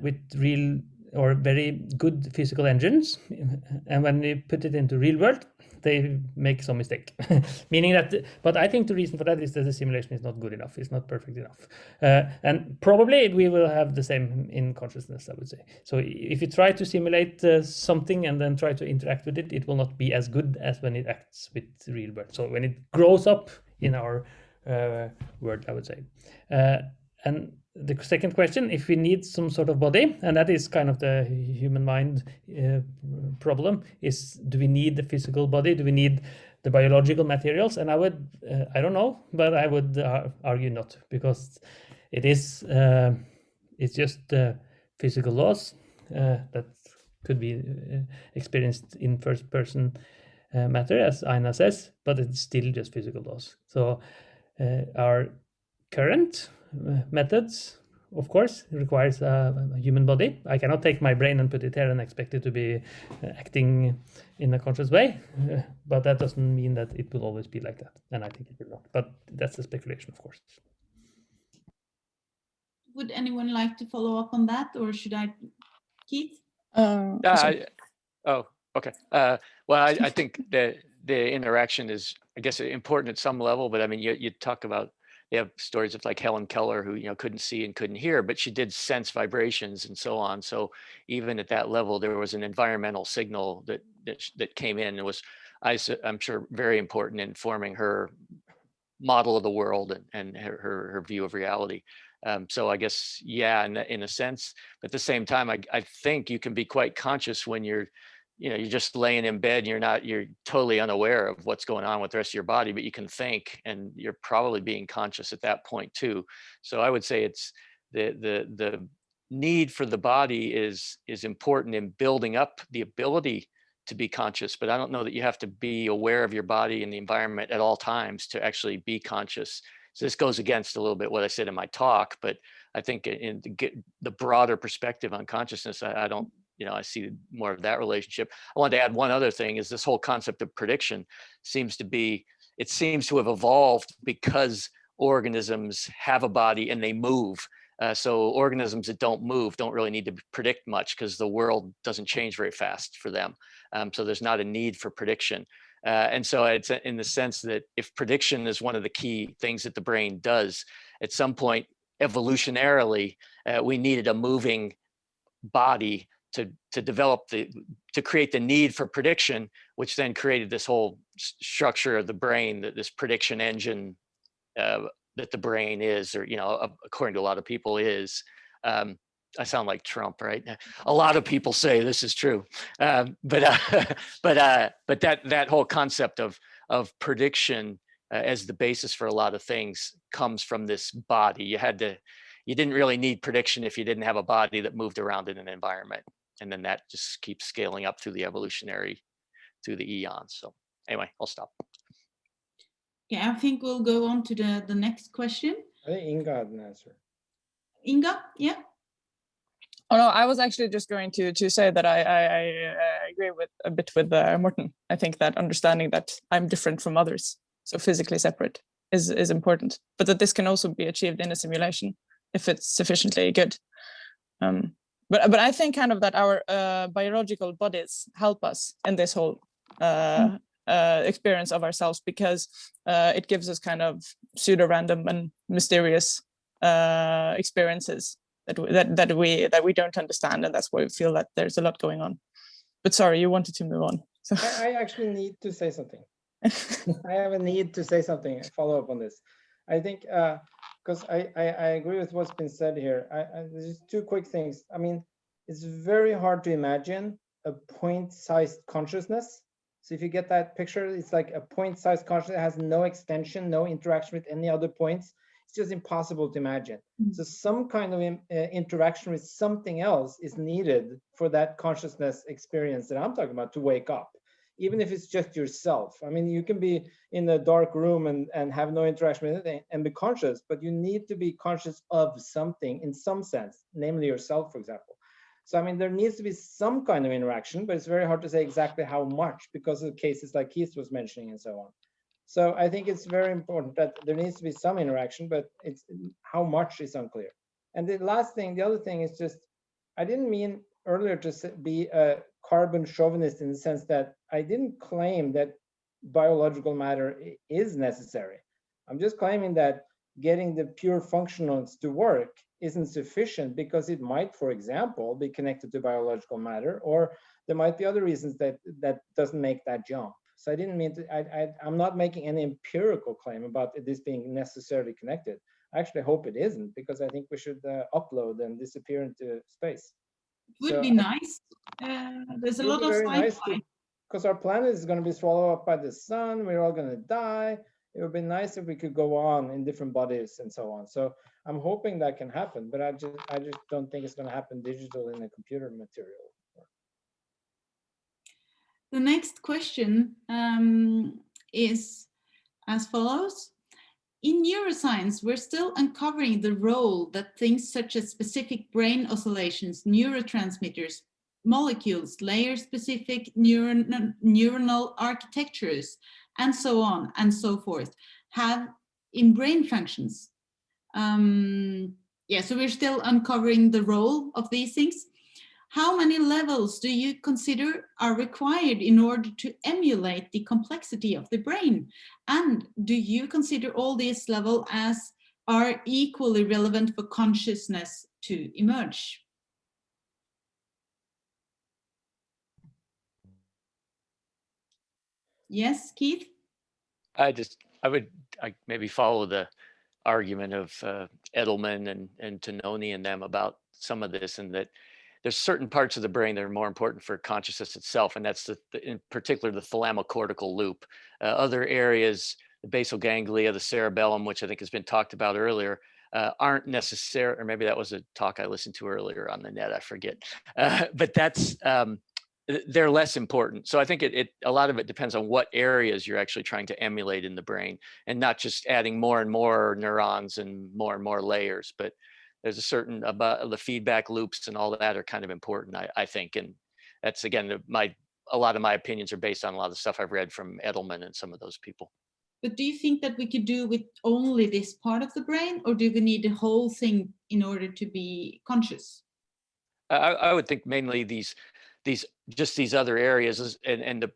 with real or very good physical engines, and when they put it into real world, they make some mistake. Meaning that, but I think the reason for that is that the simulation is not good enough, it's not perfect enough. And probably we will have the same in consciousness, I would say. So if you try to simulate something and then try to interact with it, it will not be as good as when it acts with real world. So when it grows up in our world, I would say. And the second question, if we need some sort of body, and that is kind of the human mind problem, is do we need the physical body? Do we need the biological materials? And I don't know, but I would argue not, because it is, it's just physical laws that could be experienced in first person matter, as Einar says, but it's still just physical laws. So our current methods, of course, requires a human body. I cannot take my brain and put it here and expect it to be acting in a conscious way, but that doesn't mean that it will always be like that, and I think it will not. But that's a speculation, of course. Would anyone like to follow up on that, or should I, Keith? Okay. Well, I think that the interaction is, I guess, important at some level, but I mean, you talk about, you have stories of like Helen Keller, who couldn't see and couldn't hear, but she did sense vibrations and so on. So even at that level, there was an environmental signal that came in and was, I'm sure, very important in forming her model of the world and her view of reality. So I guess, yeah, in a sense, but at the same time, I think you can be quite conscious when you're just laying in bed and you're totally unaware of what's going on with the rest of your body, but you can think, and you're probably being conscious at that point too. So I would say it's the need for the body is important in building up the ability to be conscious, but I don't know that you have to be aware of your body and the environment at all times to actually be conscious. So this goes against a little bit what I said in my talk, but I think in the broader perspective on consciousness, I don't I see more of that relationship. I wanted to add one other thing, is this whole concept of prediction seems to have evolved because organisms have a body and they move. So organisms that don't move don't really need to predict much because the world doesn't change very fast for them. So there's not a need for prediction. And so it's in the sense that if prediction is one of the key things that the brain does, at some point evolutionarily, we needed a moving body to develop to create the need for prediction, which then created this whole structure of the brain, that this prediction engine that the brain is, or according to a lot of people is. I sound like Trump, right? A lot of people say this is true, but that whole concept of prediction as the basis for a lot of things comes from this body. You didn't really need prediction if you didn't have a body that moved around in an environment, and then that just keeps scaling up through the eons. So anyway, I'll stop. Yeah, I think we'll go on to the next question. I think Inga had an answer. Inga, yeah. Oh no, I was actually just going to say that I agree a bit with Morten. I think that understanding that I'm different from others, so physically separate, is important, but that this can also be achieved in a simulation if it's sufficiently good. But I think kind of that our biological bodies help us in this whole experience of ourselves, because it gives us kind of pseudo-random and mysterious experiences that we don't understand, and that's why we feel that there's a lot going on. But sorry, you wanted to move on. So I actually need to say something. I have a need to say something, follow up on this. I think because I agree with what's been said here. There's two quick things. I mean, it's very hard to imagine a point-sized consciousness. So if you get that picture, it's like a point-sized consciousness that has no extension, no interaction with any other points. It's just impossible to imagine. So some kind of interaction with something else is needed for that consciousness experience that I'm talking about to wake up, even if it's just yourself. I mean, you can be in a dark room and have no interaction with anything and be conscious, but you need to be conscious of something in some sense, namely yourself, for example. So, I mean, there needs to be some kind of interaction, but it's very hard to say exactly how much because of cases like Keith was mentioning and so on. So I think it's very important that there needs to be some interaction, but it's how much is unclear. And the other thing is just, I didn't mean earlier to be a carbon chauvinist in the sense that I didn't claim that biological matter is necessary. I'm just claiming that getting the pure functionals to work isn't sufficient because it might, for example, be connected to biological matter, or there might be other reasons that doesn't make that jump. So I didn't mean to, I'm not making any empirical claim about this being necessarily connected. I actually hope it isn't, because I think we should upload and disappear into space. It would be nice. There's a lot of sci-fi. Because our planet is going to be swallowed up by the sun. We're all going to die. It would be nice if we could go on in different bodies and so on. So I'm hoping that can happen, but I just don't think it's going to happen digital in a computer material. The next question is as follows. In neuroscience, we're still uncovering the role that things such as specific brain oscillations, neurotransmitters, molecules, layer-specific neuronal architectures, and so on and so forth, have in brain functions. So we're still uncovering the role of these things. How many levels do you consider are required in order to emulate the complexity of the brain? And do you consider all these levels as are equally relevant for consciousness to emerge? Yes, Keith? I maybe follow the argument of Edelman and Tononi and them about some of this, and that there's certain parts of the brain that are more important for consciousness itself, and that's in particular the thalamocortical loop. Other areas, the basal ganglia, the cerebellum, which I think has been talked about earlier, aren't necessary, or maybe that was a talk I listened to earlier on the net, I forget. But that's they're less important. So I think a lot of it depends on what areas you're actually trying to emulate in the brain, and not just adding more and more neurons and more layers, but there's a certain about the feedback loops and all that are kind of important, I think. And that's, again, a lot of my opinions are based on a lot of the stuff I've read from Edelman and some of those people. But do you think that we could do with only this part of the brain, or do we need the whole thing in order to be conscious? I would think mainly these other areas, and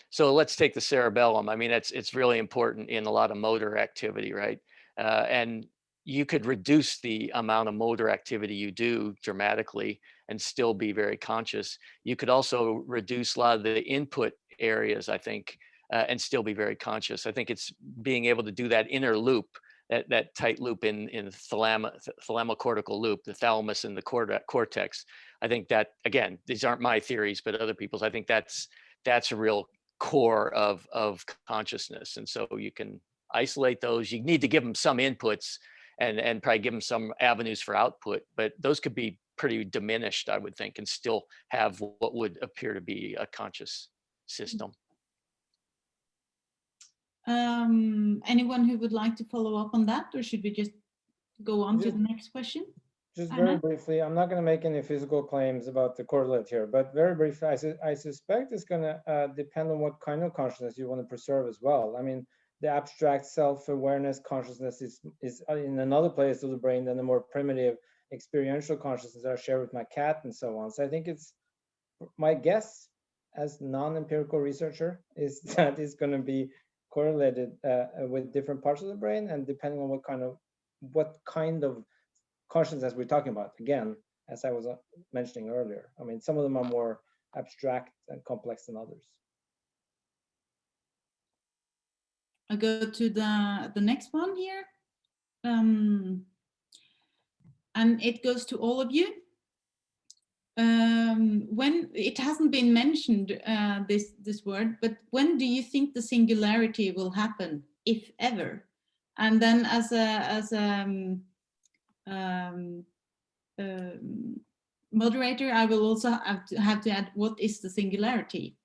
so let's take the cerebellum. I mean, it's really important in a lot of motor activity, right? And you could reduce the amount of motor activity you do dramatically and still be very conscious. You could also reduce a lot of the input areas, I think, and still be very conscious. I think it's being able to do that inner loop, that tight loop in thalamocortical loop, the thalamus and the cortex. I think that, again, these aren't my theories, but other people's. I think that's a real core of consciousness. And so you can isolate those. You need to give them some inputs and probably give them some avenues for output, but those could be pretty diminished, I would think, and still have what would appear to be a conscious system. Anyone who would like to follow up on that, or should we just go on to the next question? Just very briefly, I'm not going to make any physical claims about the correlate here, but very briefly, I suspect it's going to depend on what kind of consciousness you want to preserve as well. I mean, the abstract self-awareness consciousness is in another place of the brain than the more primitive experiential consciousness that I share with my cat and so on. So I think it's my guess as non-empirical researcher is that it's going to be correlated with different parts of the brain, and depending on what kind of consciousness we're talking about. Again, as I was mentioning earlier, I mean, some of them are more abstract and complex than others. I go to the next one here, and it goes to all of you. When it hasn't been mentioned, this word, but when do you think the singularity will happen, if ever? And then as a moderator, I will also have to add, what is the singularity?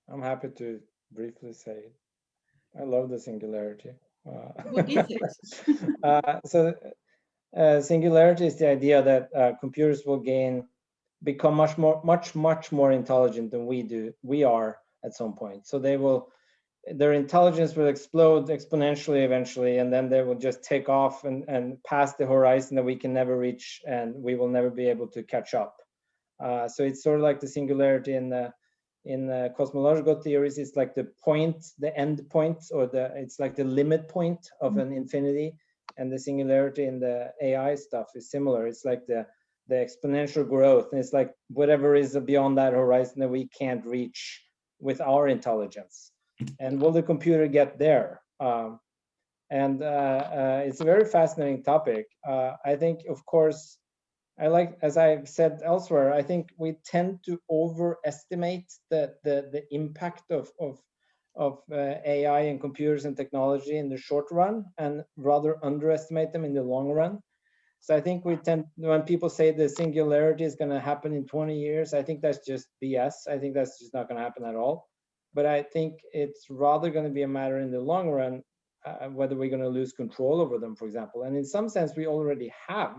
I'm happy to briefly say it. I love the singularity. What is it? Singularity is the idea that computers will become much more intelligent than we are at some point. So their intelligence will explode exponentially eventually, and then they will just take off and pass the horizon that we can never reach, and we will never be able to catch up. So it's sort of like the singularity in the cosmological theories. It's like the end point, or it's like the limit point of an infinity. And the singularity in the AI stuff is similar. It's like the exponential growth. And it's like whatever is beyond that horizon that we can't reach with our intelligence. And will the computer get there? It's a very fascinating topic. I think, of course, as I've said elsewhere, I think we tend to overestimate the impact of AI and computers and technology in the short run, and rather underestimate them in the long run. So I think when people say the singularity is going to happen in 20 years, I think that's just BS. I think that's just not going to happen at all. But I think it's rather going to be a matter in the long run, whether we're going to lose control over them, for example. And in some sense, we already have,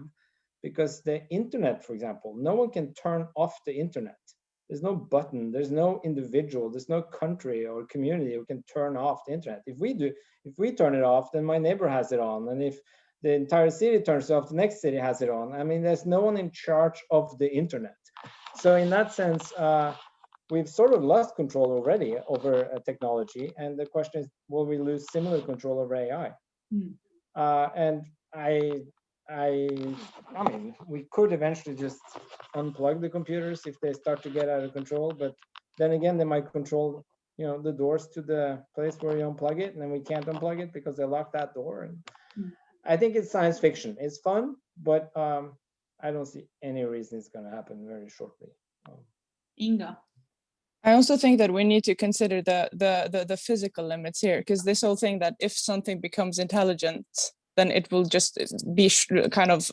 because the internet, for example, no one can turn off the internet. There's no button, there's no individual, there's no country or community who can turn off the internet. If we turn it off, then my neighbor has it on. And if the entire city turns it off, the next city has it on. I mean, there's no one in charge of the internet. So in that sense, we've sort of lost control already over technology. And the question is, will we lose similar control over AI? And I mean, we could eventually just unplug the computers if they start to get out of control, but then again, they might control, the doors to the place where you unplug it, and then we can't unplug it because they locked that door. And I think it's science fiction. It's fun, but I don't see any reason it's going to happen very shortly. Inga. I also think that we need to consider the physical limits here, because this whole thing that if something becomes intelligent, then it will just be kind of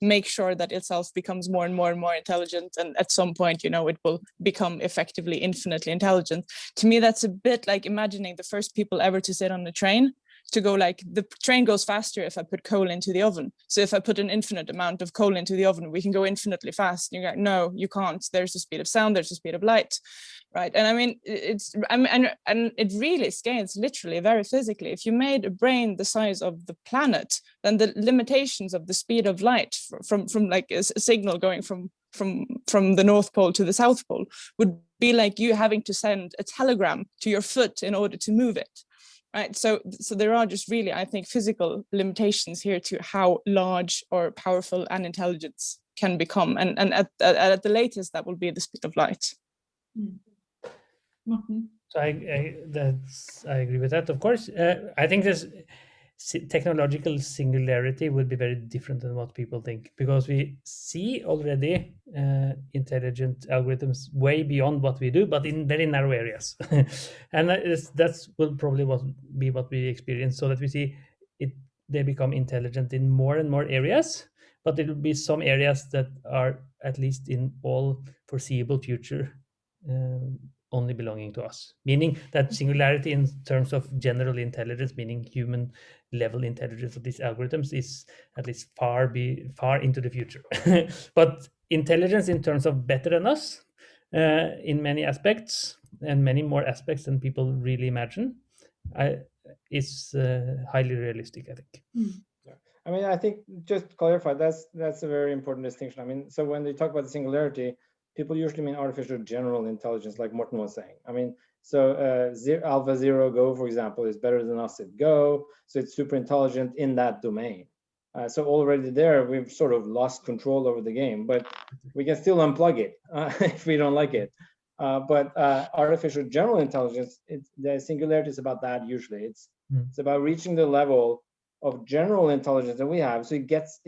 make sure that itself becomes more and more and more intelligent. And at some point, it will become effectively infinitely intelligent. To me, that's a bit like imagining the first people ever to sit on a train to go like the train goes faster if I put coal into the oven. So if I put an infinite amount of coal into the oven, we can go infinitely fast. And you're like, no, you can't. There's the speed of sound, there's the speed of light, right? And I mean, and it really scales literally very physically. If you made a brain the size of the planet, then the limitations of the speed of light from like a signal going from the North Pole to the South Pole would be like you having to send a telegram to your foot in order to move it, right? So there are just really, I think, physical limitations here to how large or powerful an intelligence can become, and at the latest that will be the speed of light. Morten? So I agree with that. Of course, I think this technological singularity would be very different than what people think, because we see already intelligent algorithms way beyond what we do, but in very narrow areas. And that's will probably be what we experience, so that we see they become intelligent in more and more areas, but there will be some areas that are, at least in all foreseeable future, only belonging to us, meaning that singularity in terms of general intelligence, meaning human level intelligence of these algorithms, is at least far into the future. But intelligence in terms of better than us in many aspects, and many more aspects than people really imagine, is highly realistic, I think. Yeah. I mean, I think, just to clarify, that's a very important distinction. I mean, so when they talk about the singularity, people usually mean artificial general intelligence, like Morten was saying. I mean, so AlphaZero Go, for example, is better than us at Go, so it's super intelligent in that domain. So already there, we've sort of lost control over the game, but we can still unplug it if we don't like it. But artificial general intelligence, the singularity is about that usually. It's about reaching the level of general intelligence that we have, so it gets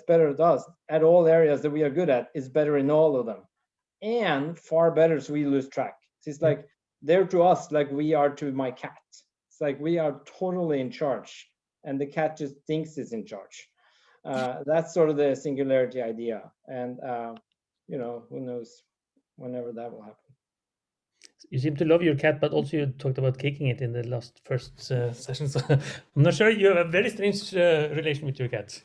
better at us at all areas that we are good at. It's better in all of them, and far better, so we lose track. So it's like they're to us like we are to my cat. It's like we are totally in charge, and the cat just thinks it's in charge. That's sort of the singularity idea, and you know, who knows whenever that will happen. You seem to love your cat, but also you talked about kicking it in the first session. So I'm not sure. You have a very strange relation with your cat.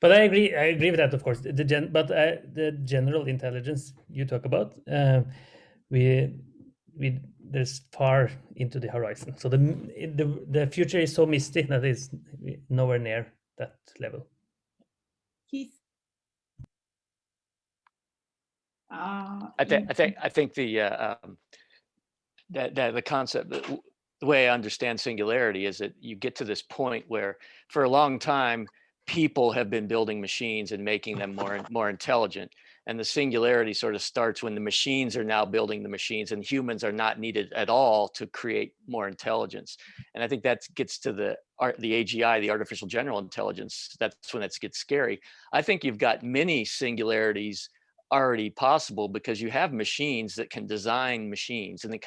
But I agree with that, of course. The general intelligence you talk about, there's far into the horizon. So the future is so misty that it's nowhere near that level. Keith? I think the concept, the way I understand singularity is that you get to this point where, for a long time, people have been building machines and making them more intelligent, and the singularity sort of starts when the machines are now building the machines, and humans are not needed at all to create more intelligence. And I think that gets to the AGI, the artificial general intelligence. That's when it gets scary. I think you've got many singularities already possible, because you have machines that can design machines, and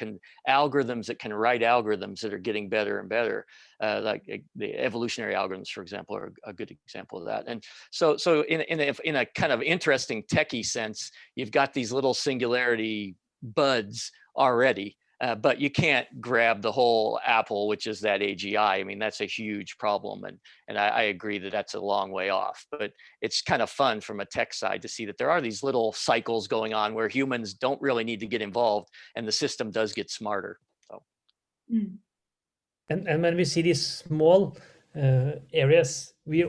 algorithms that can write algorithms that are getting better and better. Like the evolutionary algorithms, for example, are a good example of that. And so in a kind of interesting techie sense, you've got these little singularity buds already. But you can't grab the whole apple, which is that AGI. I mean, that's a huge problem. And I agree that that's a long way off. But it's kind of fun from a tech side to see that there are these little cycles going on where humans don't really need to get involved, and the system does get smarter. So. And when we see these small areas, we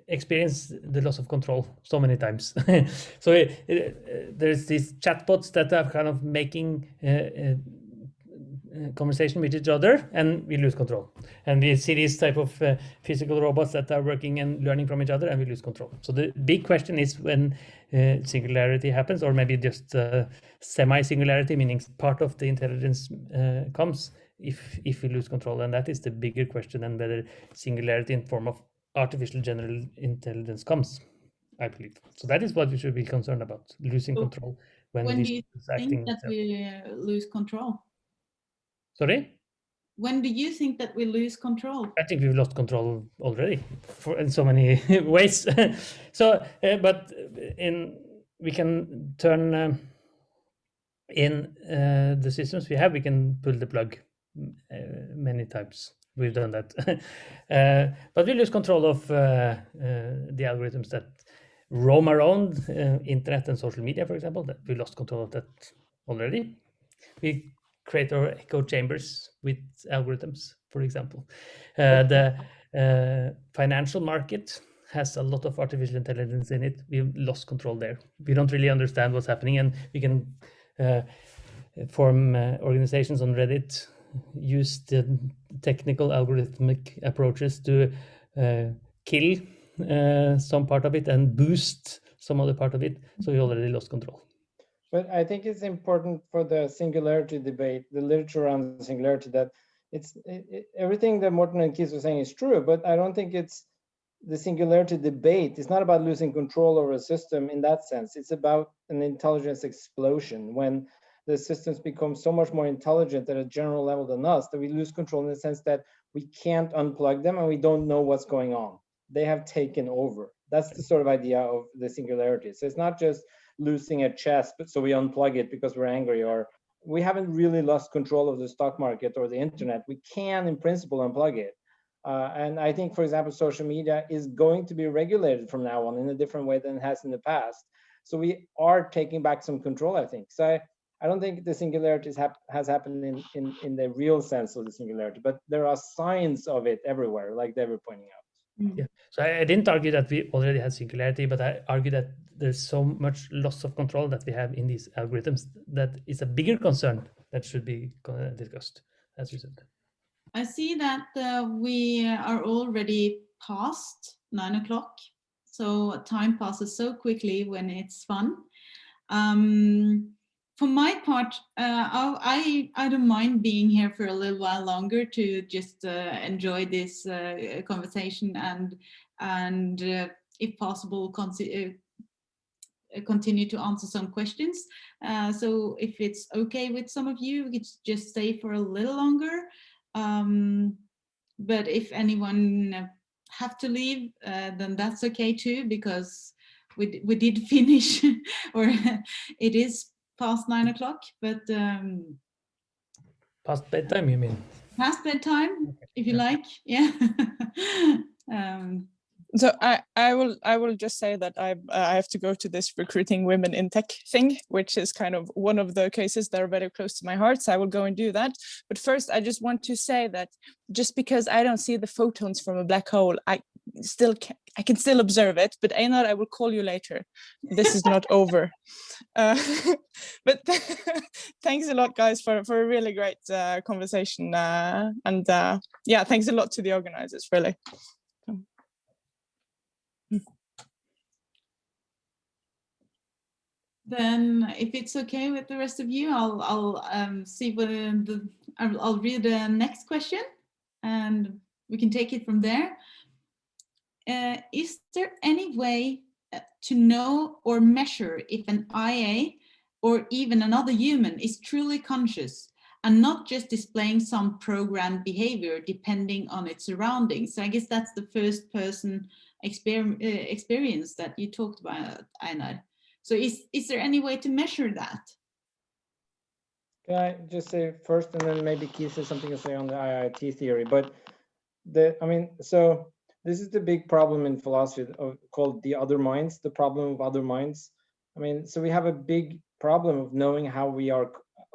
experience the loss of control so many times. So there's these chatbots that are kind of making conversation with each other, and we lose control. And we see these type of physical robots that are working and learning from each other, and we lose control. So the big question is when singularity happens, or maybe just semi-singularity, meaning part of the intelligence comes, if we lose control. And that is the bigger question, and whether singularity in form of artificial general intelligence comes, I believe. So that is what we should be concerned about, losing control when do you acting. think that we lose control? Sorry? When do you think that we lose control? I think we've lost control already in so many ways. So, but we can turn in the systems we have, we can pull the plug many times we've done that. But we lose control of the algorithms that roam around internet and social media, for example. That we lost control of that already. We create our echo chambers with algorithms, for example. The financial market has a lot of artificial intelligence in it. We've lost control there. We don't really understand what's happening, and we can form organizations on Reddit, use the technical algorithmic approaches to kill some part of it and boost some other part of it. So we already lost control. But I think it's important for the singularity debate, the literature around the singularity, that everything that Morten and Keith were saying is true, but I don't think it's the singularity debate. It's not about losing control over a system in that sense. It's about an intelligence explosion, when the systems become so much more intelligent at a general level than us that we lose control in the sense that we can't unplug them and we don't know what's going on. They have taken over. That's the sort of idea of the singularity. So it's not just losing a chess, but so we unplug it because we're angry, or we haven't really lost control of the stock market or the internet. We can, in principle, unplug it. And I think, for example, social media is going to be regulated from now on in a different way than it has in the past. So we are taking back some control, I think. So I don't think the singularity has happened in the real sense of the singularity, but there are signs of it everywhere, like they were pointing out. Yeah. So I didn't argue that we already had singularity, but I argue that there's so much loss of control that we have in these algorithms that is a bigger concern that should be discussed, as you said. I see that we are already past 9 o'clock. So time passes so quickly when it's fun. For my part, I don't mind being here for a little while longer to just enjoy this conversation and if possible, continue to answer some questions. So if it's okay with some of you, we could just stay for a little longer. But if anyone have to leave, then that's okay too, because we did finish, or it is past 9 o'clock, but past bedtime, you mean? Past bedtime, if you like, yeah. So I will just say that I have to go to this recruiting women in tech thing, which is kind of one of the cases that are very close to my heart. So I will go and do that. But first, I just want to say that just because I don't see the photons from a black hole, I can still observe it. But Einar, I will call you later. This is not over. But thanks a lot, guys, for a really great conversation. And yeah, thanks a lot to the organizers, really. Then, if it's okay with the rest of you, I'll see whether I'll read the next question, and we can take it from there. Is there any way to know or measure if an IA or even another human is truly conscious and not just displaying some programmed behavior depending on its surroundings? So I guess that's the first person experience that you talked about, Einar. So is there any way to measure that? Can I just say first, and then maybe Keith has something to say on the IIT theory, but so this is the big problem in philosophy called the other minds, the problem of other minds. So we have a big problem of knowing how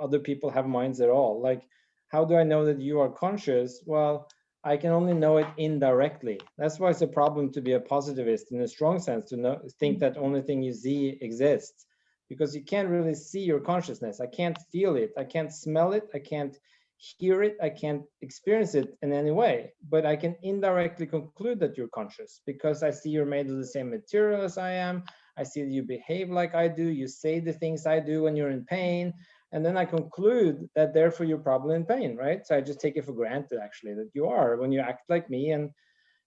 other people have minds at all. Like, how do I know that you are conscious? Well, I can only know it indirectly. That's why it's a problem to be a positivist in a strong sense, to think that only thing you see exists, because you can't really see your consciousness. I can't feel it. I can't smell it. I can't hear it. I can't experience it in any way, but I can indirectly conclude that you're conscious because I see you're made of the same material as I am. I see that you behave like I do. You say the things I do when you're in pain. And then I conclude that therefore you're probably in pain, right? So I just take it for granted, actually, that you are when you act like me. And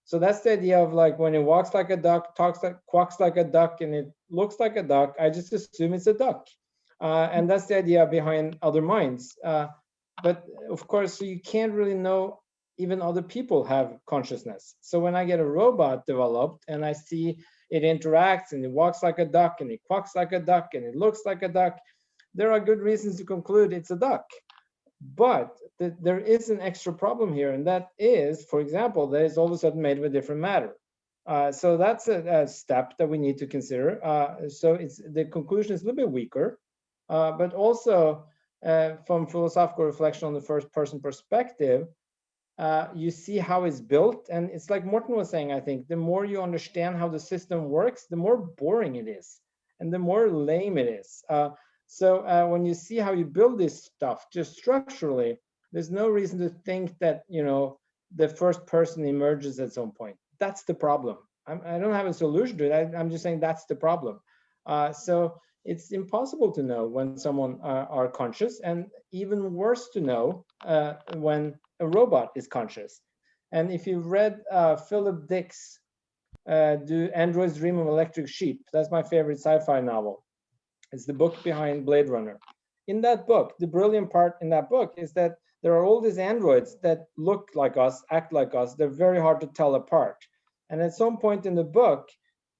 so that's the idea of, like, when it walks like a duck, quacks like a duck, and it looks like a duck, I just assume it's a duck. And that's the idea behind other minds. But of course, you can't really know even other people have consciousness. So when I get a robot developed and I see it interacts and it walks like a duck and it quacks like a duck and it looks like a duck, there are good reasons to conclude it's a duck. But there is an extra problem here, and that is, for example, that is all of a sudden made of a different matter. So that's a step that we need to consider. So the conclusion is a little bit weaker, but also from philosophical reflection on the first person perspective, you see how it's built. And it's like Morten was saying, I think, the more you understand how the system works, the more boring it is, and the more lame it is. So when you see how you build this stuff just structurally, there's no reason to think that, you know, the first person emerges at some point. That's the problem. I don't have a solution to it. I'm just saying that's the problem. So it's impossible to know when someone are conscious, and even worse to know when a robot is conscious. And if you've read Philip Dick's Do Androids Dream of Electric Sheep? That's my favorite sci-fi novel. It's the book behind Blade Runner. In that book, the brilliant part in that book is that there are all these androids that look like us, act like us. They're very hard to tell apart. And at some point in the book,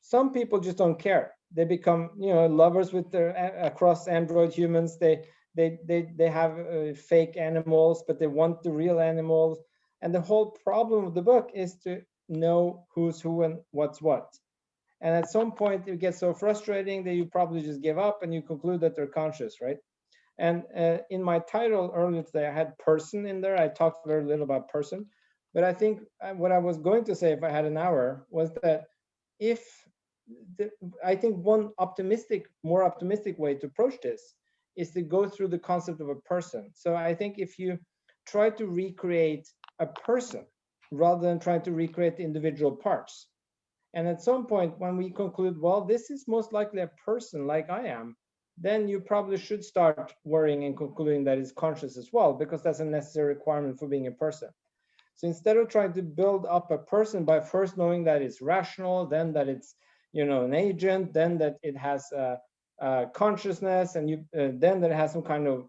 some people just don't care. They become, you know, lovers with their across android humans. They have fake animals, but they want the real animals. And the whole problem of the book is to know who's who and what's what. And at some point, it gets so frustrating that you probably just give up and you conclude that they're conscious, right? And in my title earlier today, I had person in there. I talked very little about person. But I think what I was going to say if I had an hour was that I think one more optimistic way to approach this is to go through the concept of a person. So I think if you try to recreate a person rather than trying to recreate the individual parts, and at some point when we conclude, well, this is most likely a person like I am, then you probably should start worrying and concluding that it's conscious as well, because that's a necessary requirement for being a person. So instead of trying to build up a person by first knowing that it's rational, then that it's, you know, an agent, then that it has consciousness, and then that it has some kind of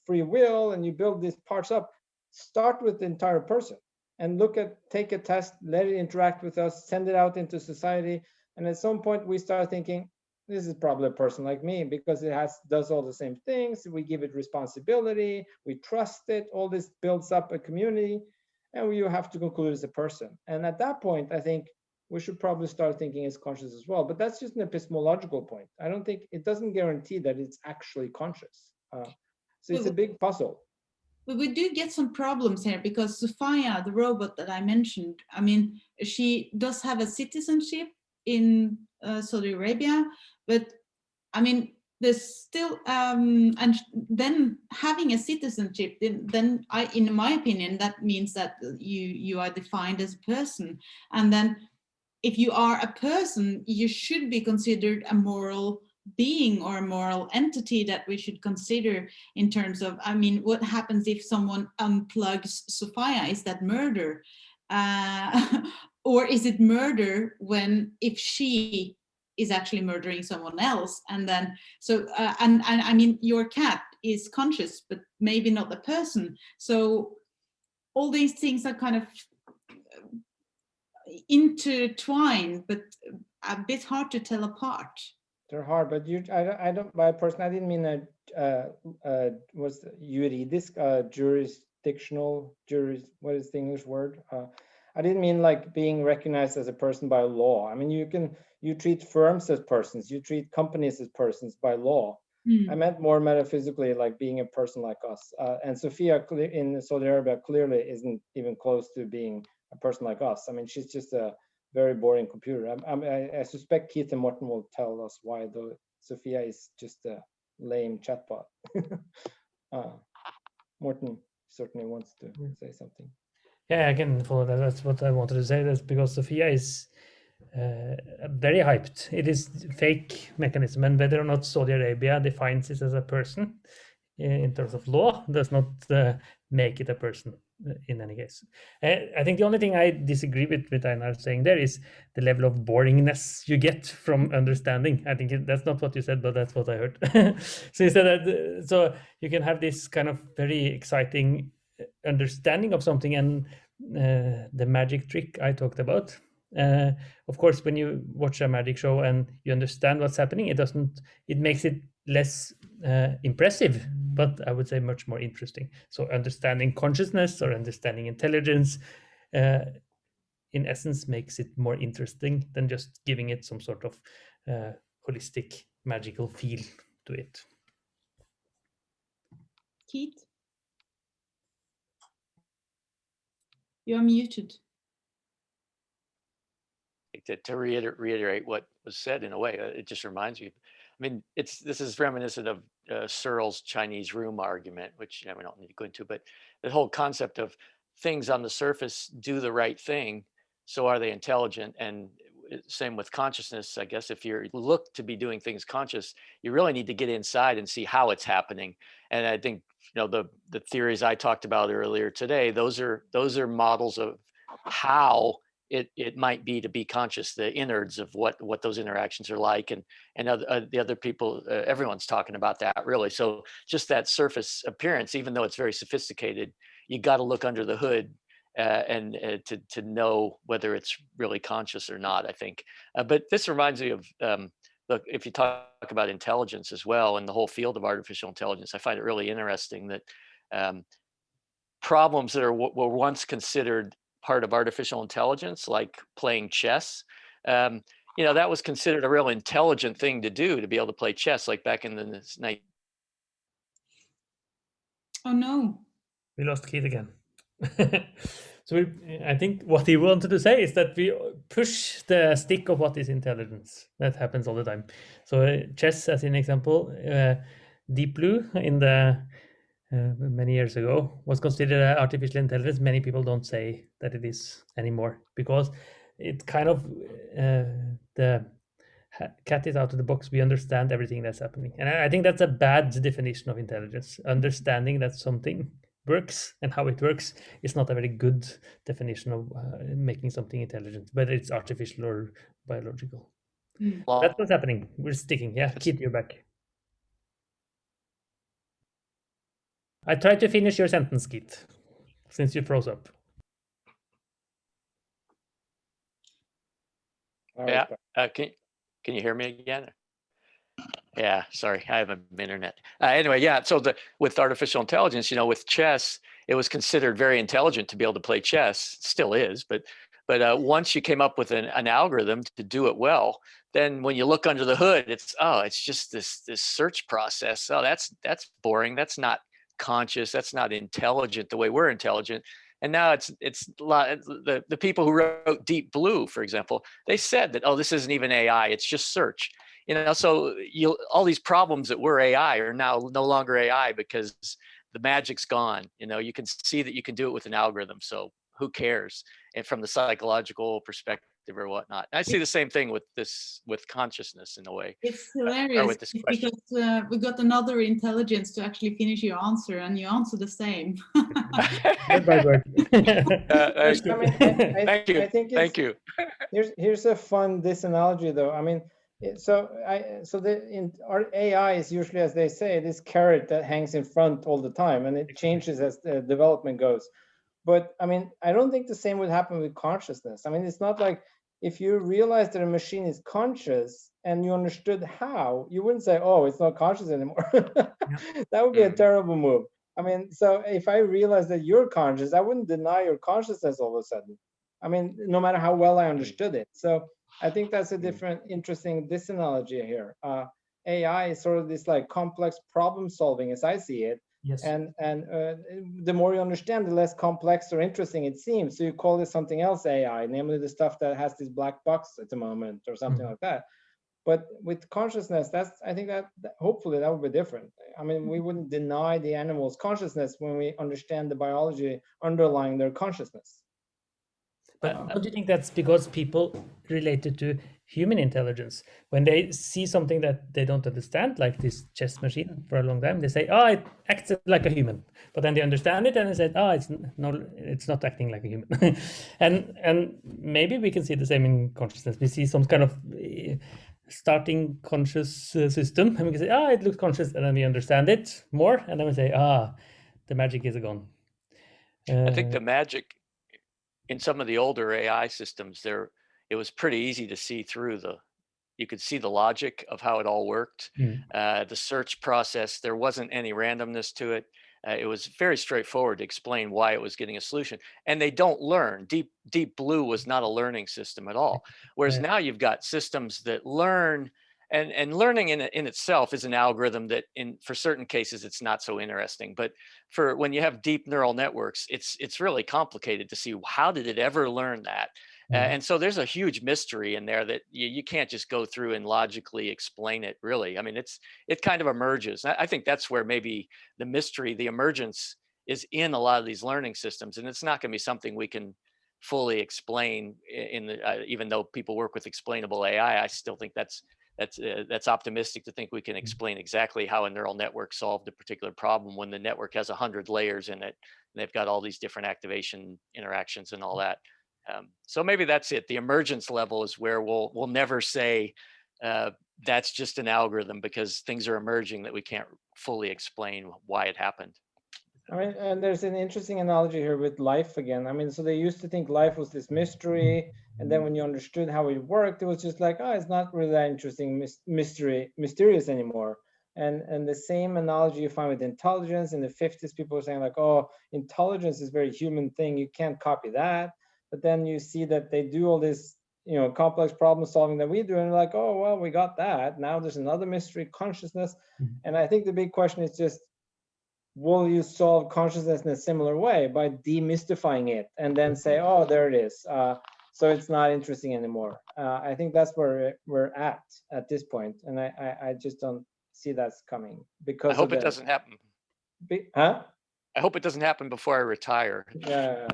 free will, and you build these parts up, start with the entire person and take a test, let it interact with us, send it out into society. And at some point we start thinking, this is probably a person like me, because it does all the same things. We give it responsibility, we trust it, all this builds up a community, and you have to conclude as a person. And at that point, I think we should probably start thinking as conscious as well. But that's just an epistemological point. I don't think, it doesn't guarantee that it's actually conscious. So it's a big puzzle. But we do get some problems here, because Sophia, the robot that I mentioned, I mean, she does have a citizenship in Saudi Arabia, but I mean, there's still, and then having a citizenship, then in my opinion, that means that you are defined as a person. And then if you are a person, you should be considered a moral being or a moral entity that we should consider in terms of, I mean, what happens if someone unplugs Sophia? Is that murder? Or is it murder if she is actually murdering someone else? And then, so, and I mean, your cat is conscious, but maybe not the person. So all these things are kind of intertwined, but a bit hard to tell apart. They're hard, but I don't, by person, I didn't mean was juridisk, jurisdictional, what is the English word? I didn't mean like being recognized as a person by law. I mean, you treat firms as persons, you treat companies as persons by law. I meant more metaphysically, like being a person like us. And Sophia in Saudi Arabia clearly isn't even close to being a person like us. I mean, she's just a very boring computer. I suspect Keith and Morten will tell us why, though. Sophia is just a lame chatbot. Morten certainly wants to say something. Yeah, I can follow that. That's what I wanted to say. That's because Sophia is very hyped. It is fake mechanism, and whether or not Saudi Arabia defines it as a person in terms of law does not make it a person in any case. I think the only thing I disagree with Einar saying there is the level of boringness you get from understanding. I think that's not what you said, but that's what I heard. So instead that, so you can have this kind of very exciting understanding of something, and the magic trick I talked about. Of course, when you watch a magic show and you understand what's happening, it makes it less impressive but I would say much more interesting. So understanding consciousness or understanding intelligence, in essence, makes it more interesting than just giving it some sort of holistic, magical feel to it. Keith? You're muted. To reiterate what was said in a way, it just reminds me. I mean, this is reminiscent of Searle's Chinese room argument, which we don't need to go into, but the whole concept of things on the surface do the right thing, so are they intelligent? And same with consciousness, I guess. If you look to be doing things conscious, you really need to get inside and see how it's happening. And I think the theories I talked about earlier today, those are models of how it might be to be conscious, the innards of what those interactions are like, and the other people, everyone's talking about that really. So just that surface appearance, even though it's very sophisticated, you got to look under the hood and to know whether it's really conscious or not, I think. But this reminds me of look, if you talk about intelligence as well, and the whole field of artificial intelligence, I find it really interesting that problems that were once considered part of artificial intelligence, like playing chess, that was considered a real intelligent thing to do, to be able to play chess, like back in the night. Oh no. We lost Keith again. So I think what he wanted to say is that we push the stick of what is intelligence. That happens all the time. So chess, as an example, Deep Blue in the many years ago was considered artificial intelligence. Many people don't say that it is anymore, because it kind of the cat is out of the box. We understand everything that's happening, and I think that's a bad definition of intelligence. Understanding that something works and how it works is not a very good definition of making something intelligent, whether it's artificial or biological. That's what's happening. We're sticking. Yeah, Keith, you're back. I tried to finish your sentence, Keith, since you froze up. Yeah, can you hear me again? Yeah, sorry, I have an internet. Anyway, yeah, so with artificial intelligence, with chess, it was considered very intelligent to be able to play chess. It still is, but once you came up with an algorithm to do it well, then when you look under the hood, it's just this search process. Oh, that's boring. That's not conscious. That's not intelligent the way we're intelligent. And now it's the people who wrote Deep Blue, for example, they said that, this isn't even AI, it's just search. So all these problems that were AI are now no longer AI, because the magic's gone. You can see that you can do it with an algorithm. So who cares? And from the psychological perspective or whatnot, I see the same thing with consciousness in a way. It's hilarious because we got another intelligence to actually finish your answer, and you answer the same. Thank you. Here's a fun analogy though. I mean, our AI is usually, as they say, this carrot that hangs in front all the time, and it changes as the development goes. But I mean, I don't think the same would happen with consciousness. I mean, it's not like if you realize that a machine is conscious and you understood how, you wouldn't say, oh, it's not conscious anymore. That would be a terrible move. I mean, so if I realize that you're conscious, I wouldn't deny your consciousness all of a sudden. I mean, no matter how well I understood it. So I think that's a different, interesting disanalogy here. AI is sort of this like complex problem solving, as I see it. Yes. And the more you understand, the less complex or interesting it seems. So you call this something else AI, namely the stuff that has this black box at the moment or something like that. But with consciousness, I think that hopefully that would be different. I mean, we wouldn't deny the animal's consciousness when we understand the biology underlying their consciousness. But don't you think that's because people related to human intelligence, when they see something that they don't understand, like this chess machine for a long time, they say, oh, it acts like a human. But then they understand it and they say, oh, it's not acting like a human. and maybe we can see the same in consciousness. We see some kind of starting conscious system, and we can say, it looks conscious, and then we understand it more, and then we say, the magic is gone. I think the magic in some of the older AI systems, it was pretty easy to see through You could see the logic of how it all worked. The search process, there wasn't any randomness to it. It was very straightforward to explain why it was getting a solution. And they don't learn. Deep Blue was not a learning system at all. Whereas now you've got systems that learn, and learning in itself is an algorithm that for certain cases, it's not so interesting. But for when you have deep neural networks, it's really complicated to see how did it ever learn that? And so there's a huge mystery in there that you can't just go through and logically explain it, really. I mean, it kind of emerges. I think that's where maybe the mystery, the emergence is in a lot of these learning systems. And it's not going to be something we can fully explain even though people work with explainable AI, I still think that's optimistic to think we can explain exactly how a neural network solved a particular problem when the network has 100 layers in it. And they've got all these different activation interactions and all that. So maybe that's it. The emergence level is where we'll never say that's just an algorithm, because things are emerging that we can't fully explain why it happened. I mean, and there's an interesting analogy here with life again. I mean, so they used to think life was this mystery, and then when you understood how it worked, it was just like, oh, it's not really that interesting, mysterious anymore. And the same analogy you find with intelligence. In the 50s, people were saying like, oh, intelligence is a very human thing, you can't copy that. But then you see that they do all this, complex problem solving that we do, and like, oh, well, we got that. Now there's another mystery, consciousness. And I think the big question is just, will you solve consciousness in a similar way by demystifying it and then say, oh, there it is. So it's not interesting anymore. I think that's where we're at this point. And I just don't see that's coming, because I hope it doesn't happen. I hope it doesn't happen before I retire. Yeah.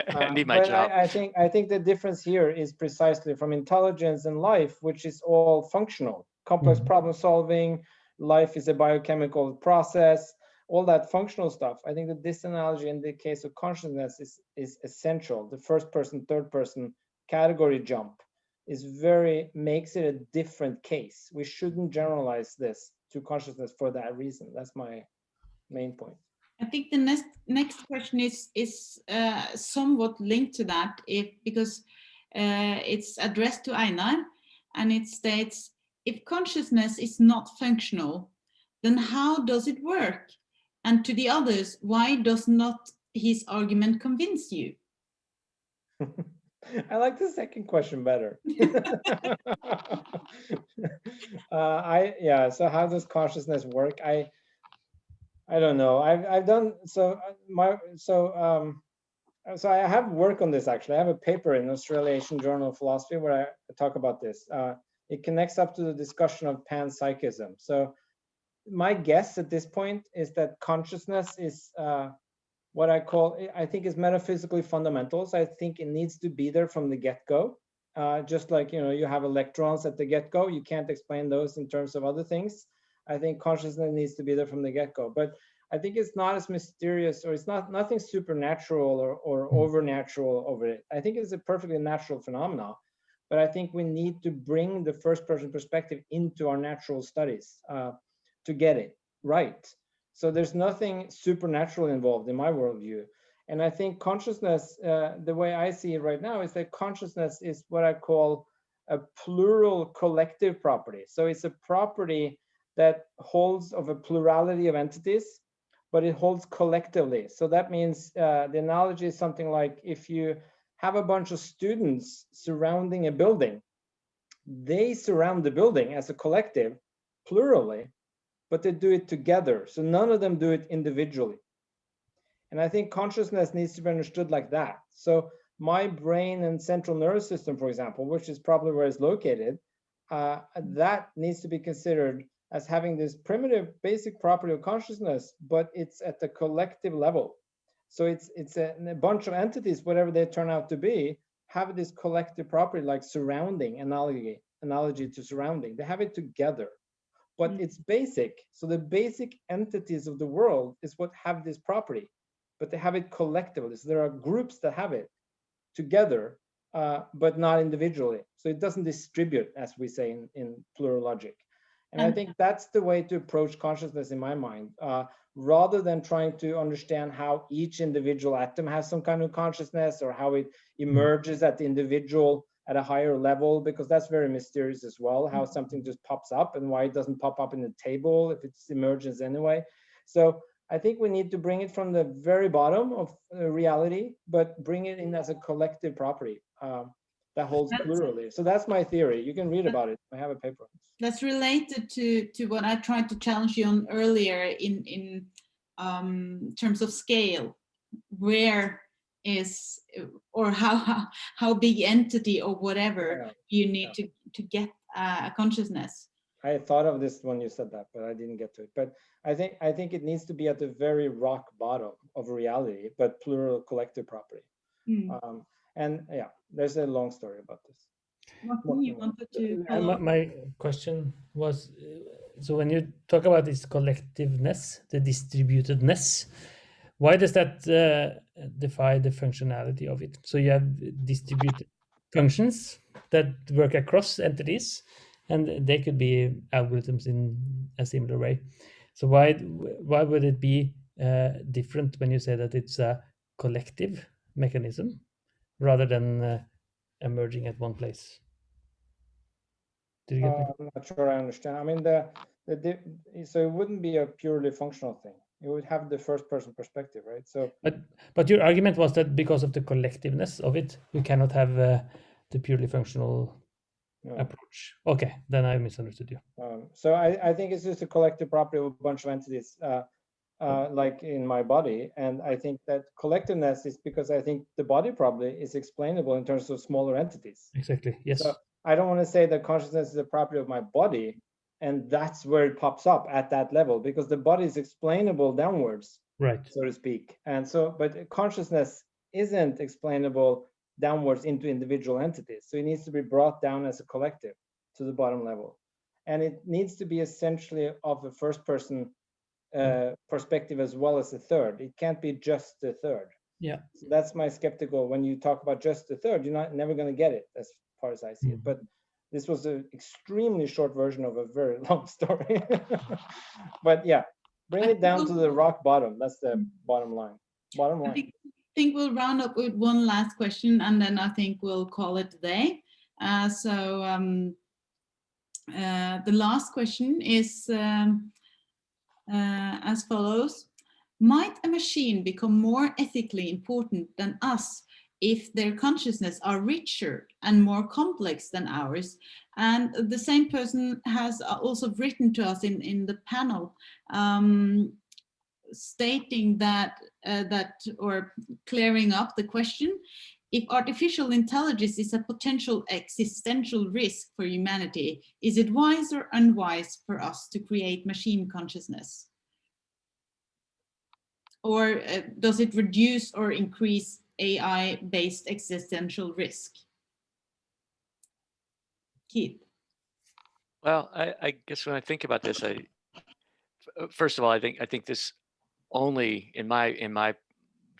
I need my job. I think the difference here is precisely from intelligence and life, which is all functional, complex problem solving. Life is a biochemical process, all that functional stuff. I think that this analogy in the case of consciousness is essential. The first person, third person category jump makes it a different case. We shouldn't generalize this to consciousness for that reason. That's my main point. I think the next question is somewhat linked to that, because it's addressed to Einar, and it states, if consciousness is not functional, then how does it work? And to the others, why does not his argument convince you? I like the second question better. So how does consciousness work? I don't know. I've done so I have work on this actually. I have a paper in Australian Journal of Philosophy where I talk about this. It connects up to the discussion of panpsychism. So my guess at this point is that consciousness is what I think is metaphysically fundamental. So I think it needs to be there from the get-go. Just like you have electrons at the get-go, you can't explain those in terms of other things. I think consciousness needs to be there from the get-go, but I think it's not as mysterious, or it's nothing supernatural or overnatural over it. I think it's a perfectly natural phenomenon, but I think we need to bring the first-person perspective into our natural studies to get it right. So there's nothing supernatural involved in my worldview. And I think consciousness, the way I see it right now, is that consciousness is what I call a plural collective property. So it's a property that holds of a plurality of entities, but it holds collectively. So that means the analogy is something like, if you have a bunch of students surrounding a building, they surround the building as a collective, plurally, but they do it together. So none of them do it individually. And I think consciousness needs to be understood like that. So my brain and central nervous system, for example, which is probably where it's located, that needs to be considered as having this primitive basic property of consciousness, but it's at the collective level. So it's a bunch of entities, whatever they turn out to be, have this collective property, like surrounding, analogy to surrounding. They have it together, but it's basic. So the basic entities of the world is what have this property, but they have it collectively. So there are groups that have it together, but not individually. So it doesn't distribute, as we say in plural logic. And I think that's the way to approach consciousness in my mind, rather than trying to understand how each individual atom has some kind of consciousness, or how it emerges at the individual at a higher level, because that's very mysterious as well, how something just pops up and why it doesn't pop up in the table if it's emergence anyway. So I think we need to bring it from the very bottom of reality, but bring it in as a collective property that holds plurally. So that's my theory. You can read about it. I have a paper. That's related to what I tried to challenge you on earlier in terms of scale. Where is, or how big entity or whatever you need to get a consciousness. I thought of this when you said that, but I didn't get to it. But I think it needs to be at the very rock bottom of reality, but plural collective property. And yeah, there's a long story about this. Morten, you wanted to follow up? My question was, so when you talk about this collectiveness, the distributedness, why does that defy the functionality of it? So you have distributed functions that work across entities, and they could be algorithms in a similar way. So why would it be different when you say that it's a collective mechanism rather than emerging at one place? Did you get me? I'm not sure I understand. I mean, so it wouldn't be a purely functional thing. It would have the first person perspective, right? So, but your argument was that because of the collectiveness of it, we cannot have the purely functional approach. Okay, then I misunderstood you. So I think it's just a collective property of a bunch of entities, like in my body. And I think that collectiveness is because I think the body probably is explainable in terms of smaller entities. Exactly, yes. So I don't want to say that consciousness is a property of my body, and that's where it pops up at that level, because the body is explainable downwards, right, so to speak. And so, but consciousness isn't explainable downwards into individual entities. So it needs to be brought down as a collective to the bottom level. And it needs to be essentially of a first person perspective as well as the third. It can't be just the third. Yeah. So that's my skeptical. When you talk about just the third, you're never going to get it as far as I see it. But this was an extremely short version of a very long story. But yeah, bring it down to the rock bottom. That's the bottom line. Bottom line. I think we'll round up with one last question, and then I think we'll call it a day. The last question is as follows. Might a machine become more ethically important than us if their consciousness are richer and more complex than ours? And the same person has also written to us in the panel, stating that, or clearing up the question, if artificial intelligence is a potential existential risk for humanity, is it wise or unwise for us to create machine consciousness? Or does it reduce or increase AI-based existential risk? Keith. Well, I guess when I think about this, first of all, I think this only, in my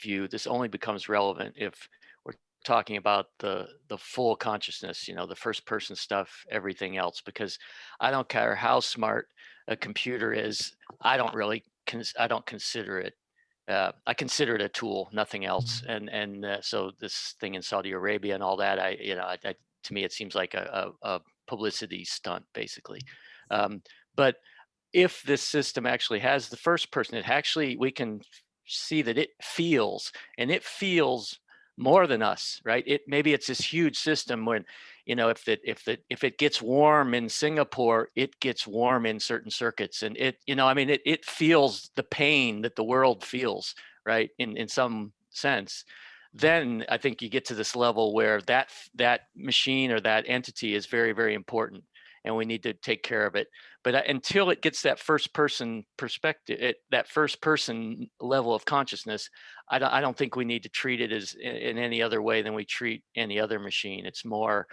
view, this only becomes relevant if we're talking about the full consciousness, the first person stuff, everything else, because I don't care how smart a computer is, I don't consider it. I consider it a tool, nothing else. And so this thing in Saudi Arabia and all that, to me, it seems like a publicity stunt, basically. But if this system actually has the first person, we can see that it feels, and it feels more than us, right? Maybe it's this huge system when, if it gets warm in Singapore, it gets warm in certain circuits, and it feels the pain that the world feels, right? In some sense. Then I think you get to this level where that machine or that entity is very, very important, and we need to take care of it. But until it gets that first person perspective, that first person level of consciousness, I don't think we need to treat it as in any other way than we treat any other machine. It's more,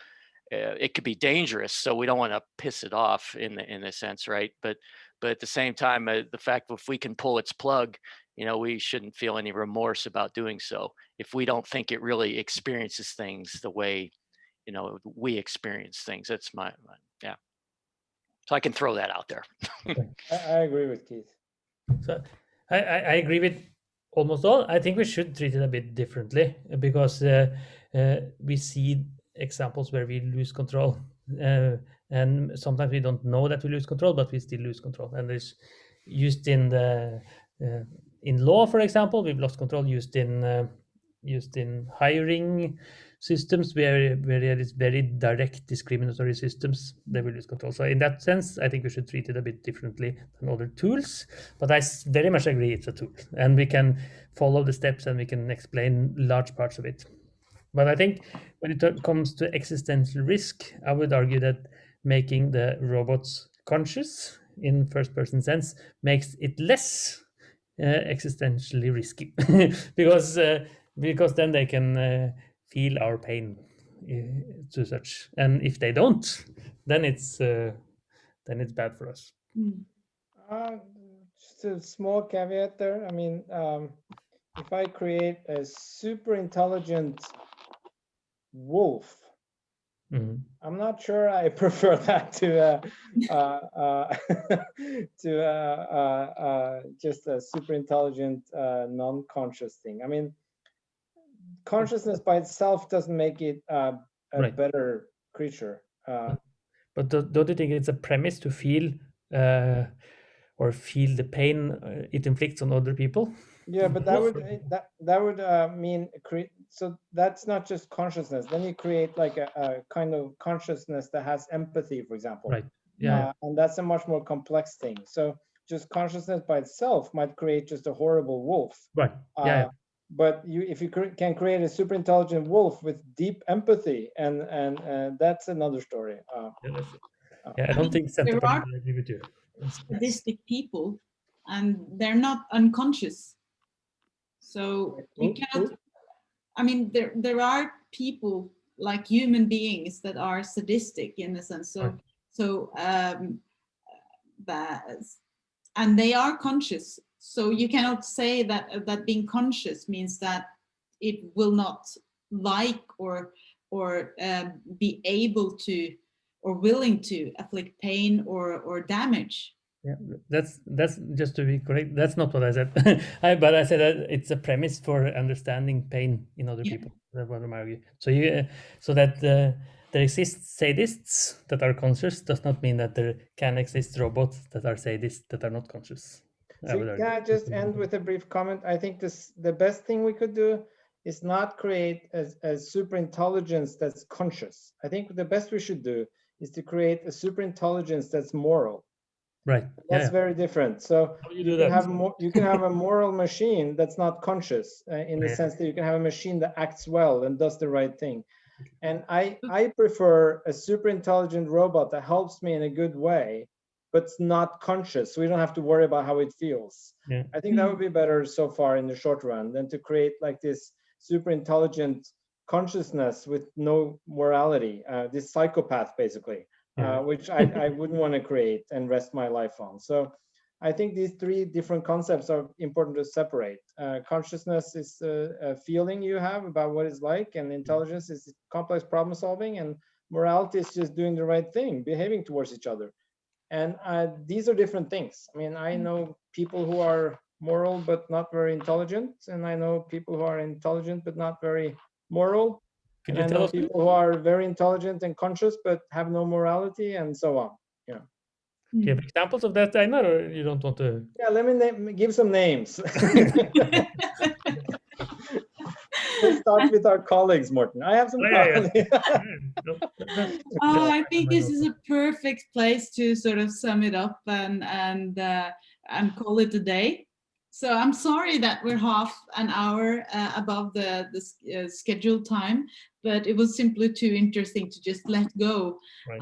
it could be dangerous, so we don't want to piss it off in a sense, right? But at the same time, the fact that if we can pull its plug, we shouldn't feel any remorse about doing so if we don't think it really experiences things the way we experience things. That's my yeah. So I can throw that out there. I agree with Keith. So I agree with almost all. I think we should treat it a bit differently, because we see examples where we lose control, and sometimes we don't know that we lose control, but we still lose control. And it's used in the in law, for example, we've lost control. Used in hiring systems where there is very direct discriminatory systems, they will lose control. So in that sense, I think we should treat it a bit differently than other tools. But I very much agree it's a tool, and we can follow the steps and we can explain large parts of it. But I think when it comes to existential risk, I would argue that making the robots conscious in first-person sense makes it less existentially risky, because then they can feel our pain to such. And if they don't, then it's bad for us. Just a small caveat there. I mean, if I create a super intelligent wolf, I'm not sure I prefer that to just a super intelligent non-conscious thing. I mean, consciousness by itself doesn't make it a better creature. But don't you think it's a premise to feel or feel the pain it inflicts on other people? Yeah, but that would mean create. So that's not just consciousness. Then you create like a kind of consciousness that has empathy, for example. Right. Yeah. And that's a much more complex thing. So just consciousness by itself might create just a horrible wolf. Right. Yeah. But if you can create a super intelligent wolf with deep empathy, and that's another story. I don't think there are I agree with you. sadistic people, and they're not unconscious. So you cannot. I mean, there are people like human beings that are sadistic in a sense. And they are conscious. So you cannot say that being conscious means that it will not like or be able to or willing to afflict pain or damage. Yeah, that's just to be correct. That's not what I said. But I said that it's a premise for understanding pain in other people. That's what I'm arguing. So that there exists sadists that are conscious does not mean that there can exist robots that are sadists that are not conscious. Can I just end with a brief comment? I think the best thing we could do is not create a super intelligence that's conscious. I think the best we should do is to create a super intelligence that's moral. Right. That's very different. So you can have a moral machine that's not conscious in the sense that you can have a machine that acts well and does the right thing. And I prefer a super intelligent robot that helps me in a good way, but it's not conscious. So we don't have to worry about how it feels. Yeah. I think that would be better so far in the short run than to create like this super intelligent consciousness with no morality, this psychopath basically. Which I wouldn't want to create and rest my life on. So I think these three different concepts are important to separate. Consciousness is a feeling you have about what it's like, and intelligence is complex problem solving, and morality is just doing the right thing, behaving towards each other. And these are different things. I mean, I know people who are moral but not very intelligent, and I know people who are intelligent but not very moral. And I know people who are very intelligent and conscious but have no morality, and so on. Yeah. Do you have examples of that, Einar, or you don't want to? Yeah, let me give some names. Let's start with our colleagues, Morten. I have some colleagues. I think this is a perfect place to sort of sum it up and call it a day. So I'm sorry that we're half an hour above the scheduled time, but it was simply too interesting to just let go. Right.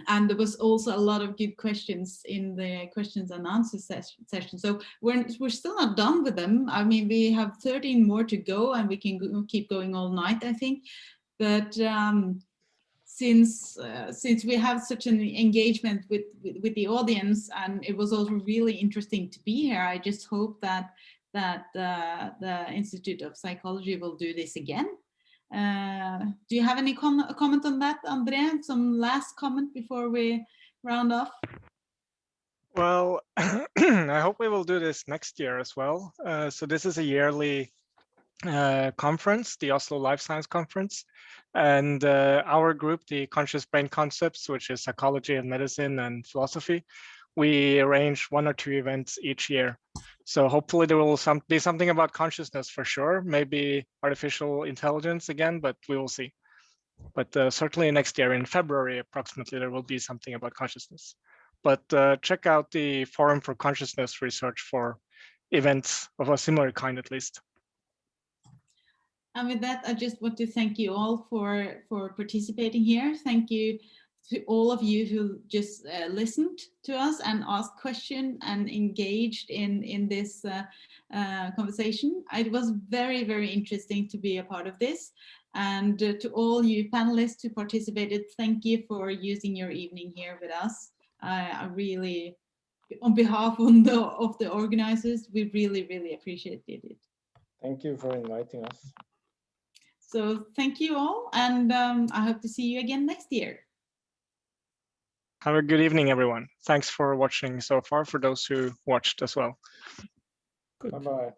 And there was also a lot of good questions in the questions and answers session. So we're still not done with them. I mean, we have 13 more to go, and we can keep going all night, I think. But since we have such an engagement with the audience, and it was also really interesting to be here, I just hope that the Institute of Psychology will do this again. Do you have any comment on that, André? Some last comment before we round off? Well, I hope we will do this next year as well. So this is a yearly conference, the Oslo Life Science conference. And our group, the Conscious Brain Concepts, which is psychology and medicine and philosophy, we arrange 1 or 2 events each year. So hopefully there will be something about consciousness for sure, maybe artificial intelligence again, but we will see. But certainly next year in February, approximately, there will be something about consciousness. But check out the Forum for Consciousness Research for events of a similar kind, at least. And with that, I just want to thank you all for participating here. Thank you to all of you who just listened to us and asked questions and engaged in this conversation. It was very, very interesting to be a part of this. And to all you panelists who participated, thank you for using your evening here with us. I really, on behalf of the organizers, we really, really appreciated it. Thank you for inviting us. So thank you all, and I hope to see you again next year. Have a good evening, everyone. Thanks for watching so far, for those who watched as well. Good. Bye-bye.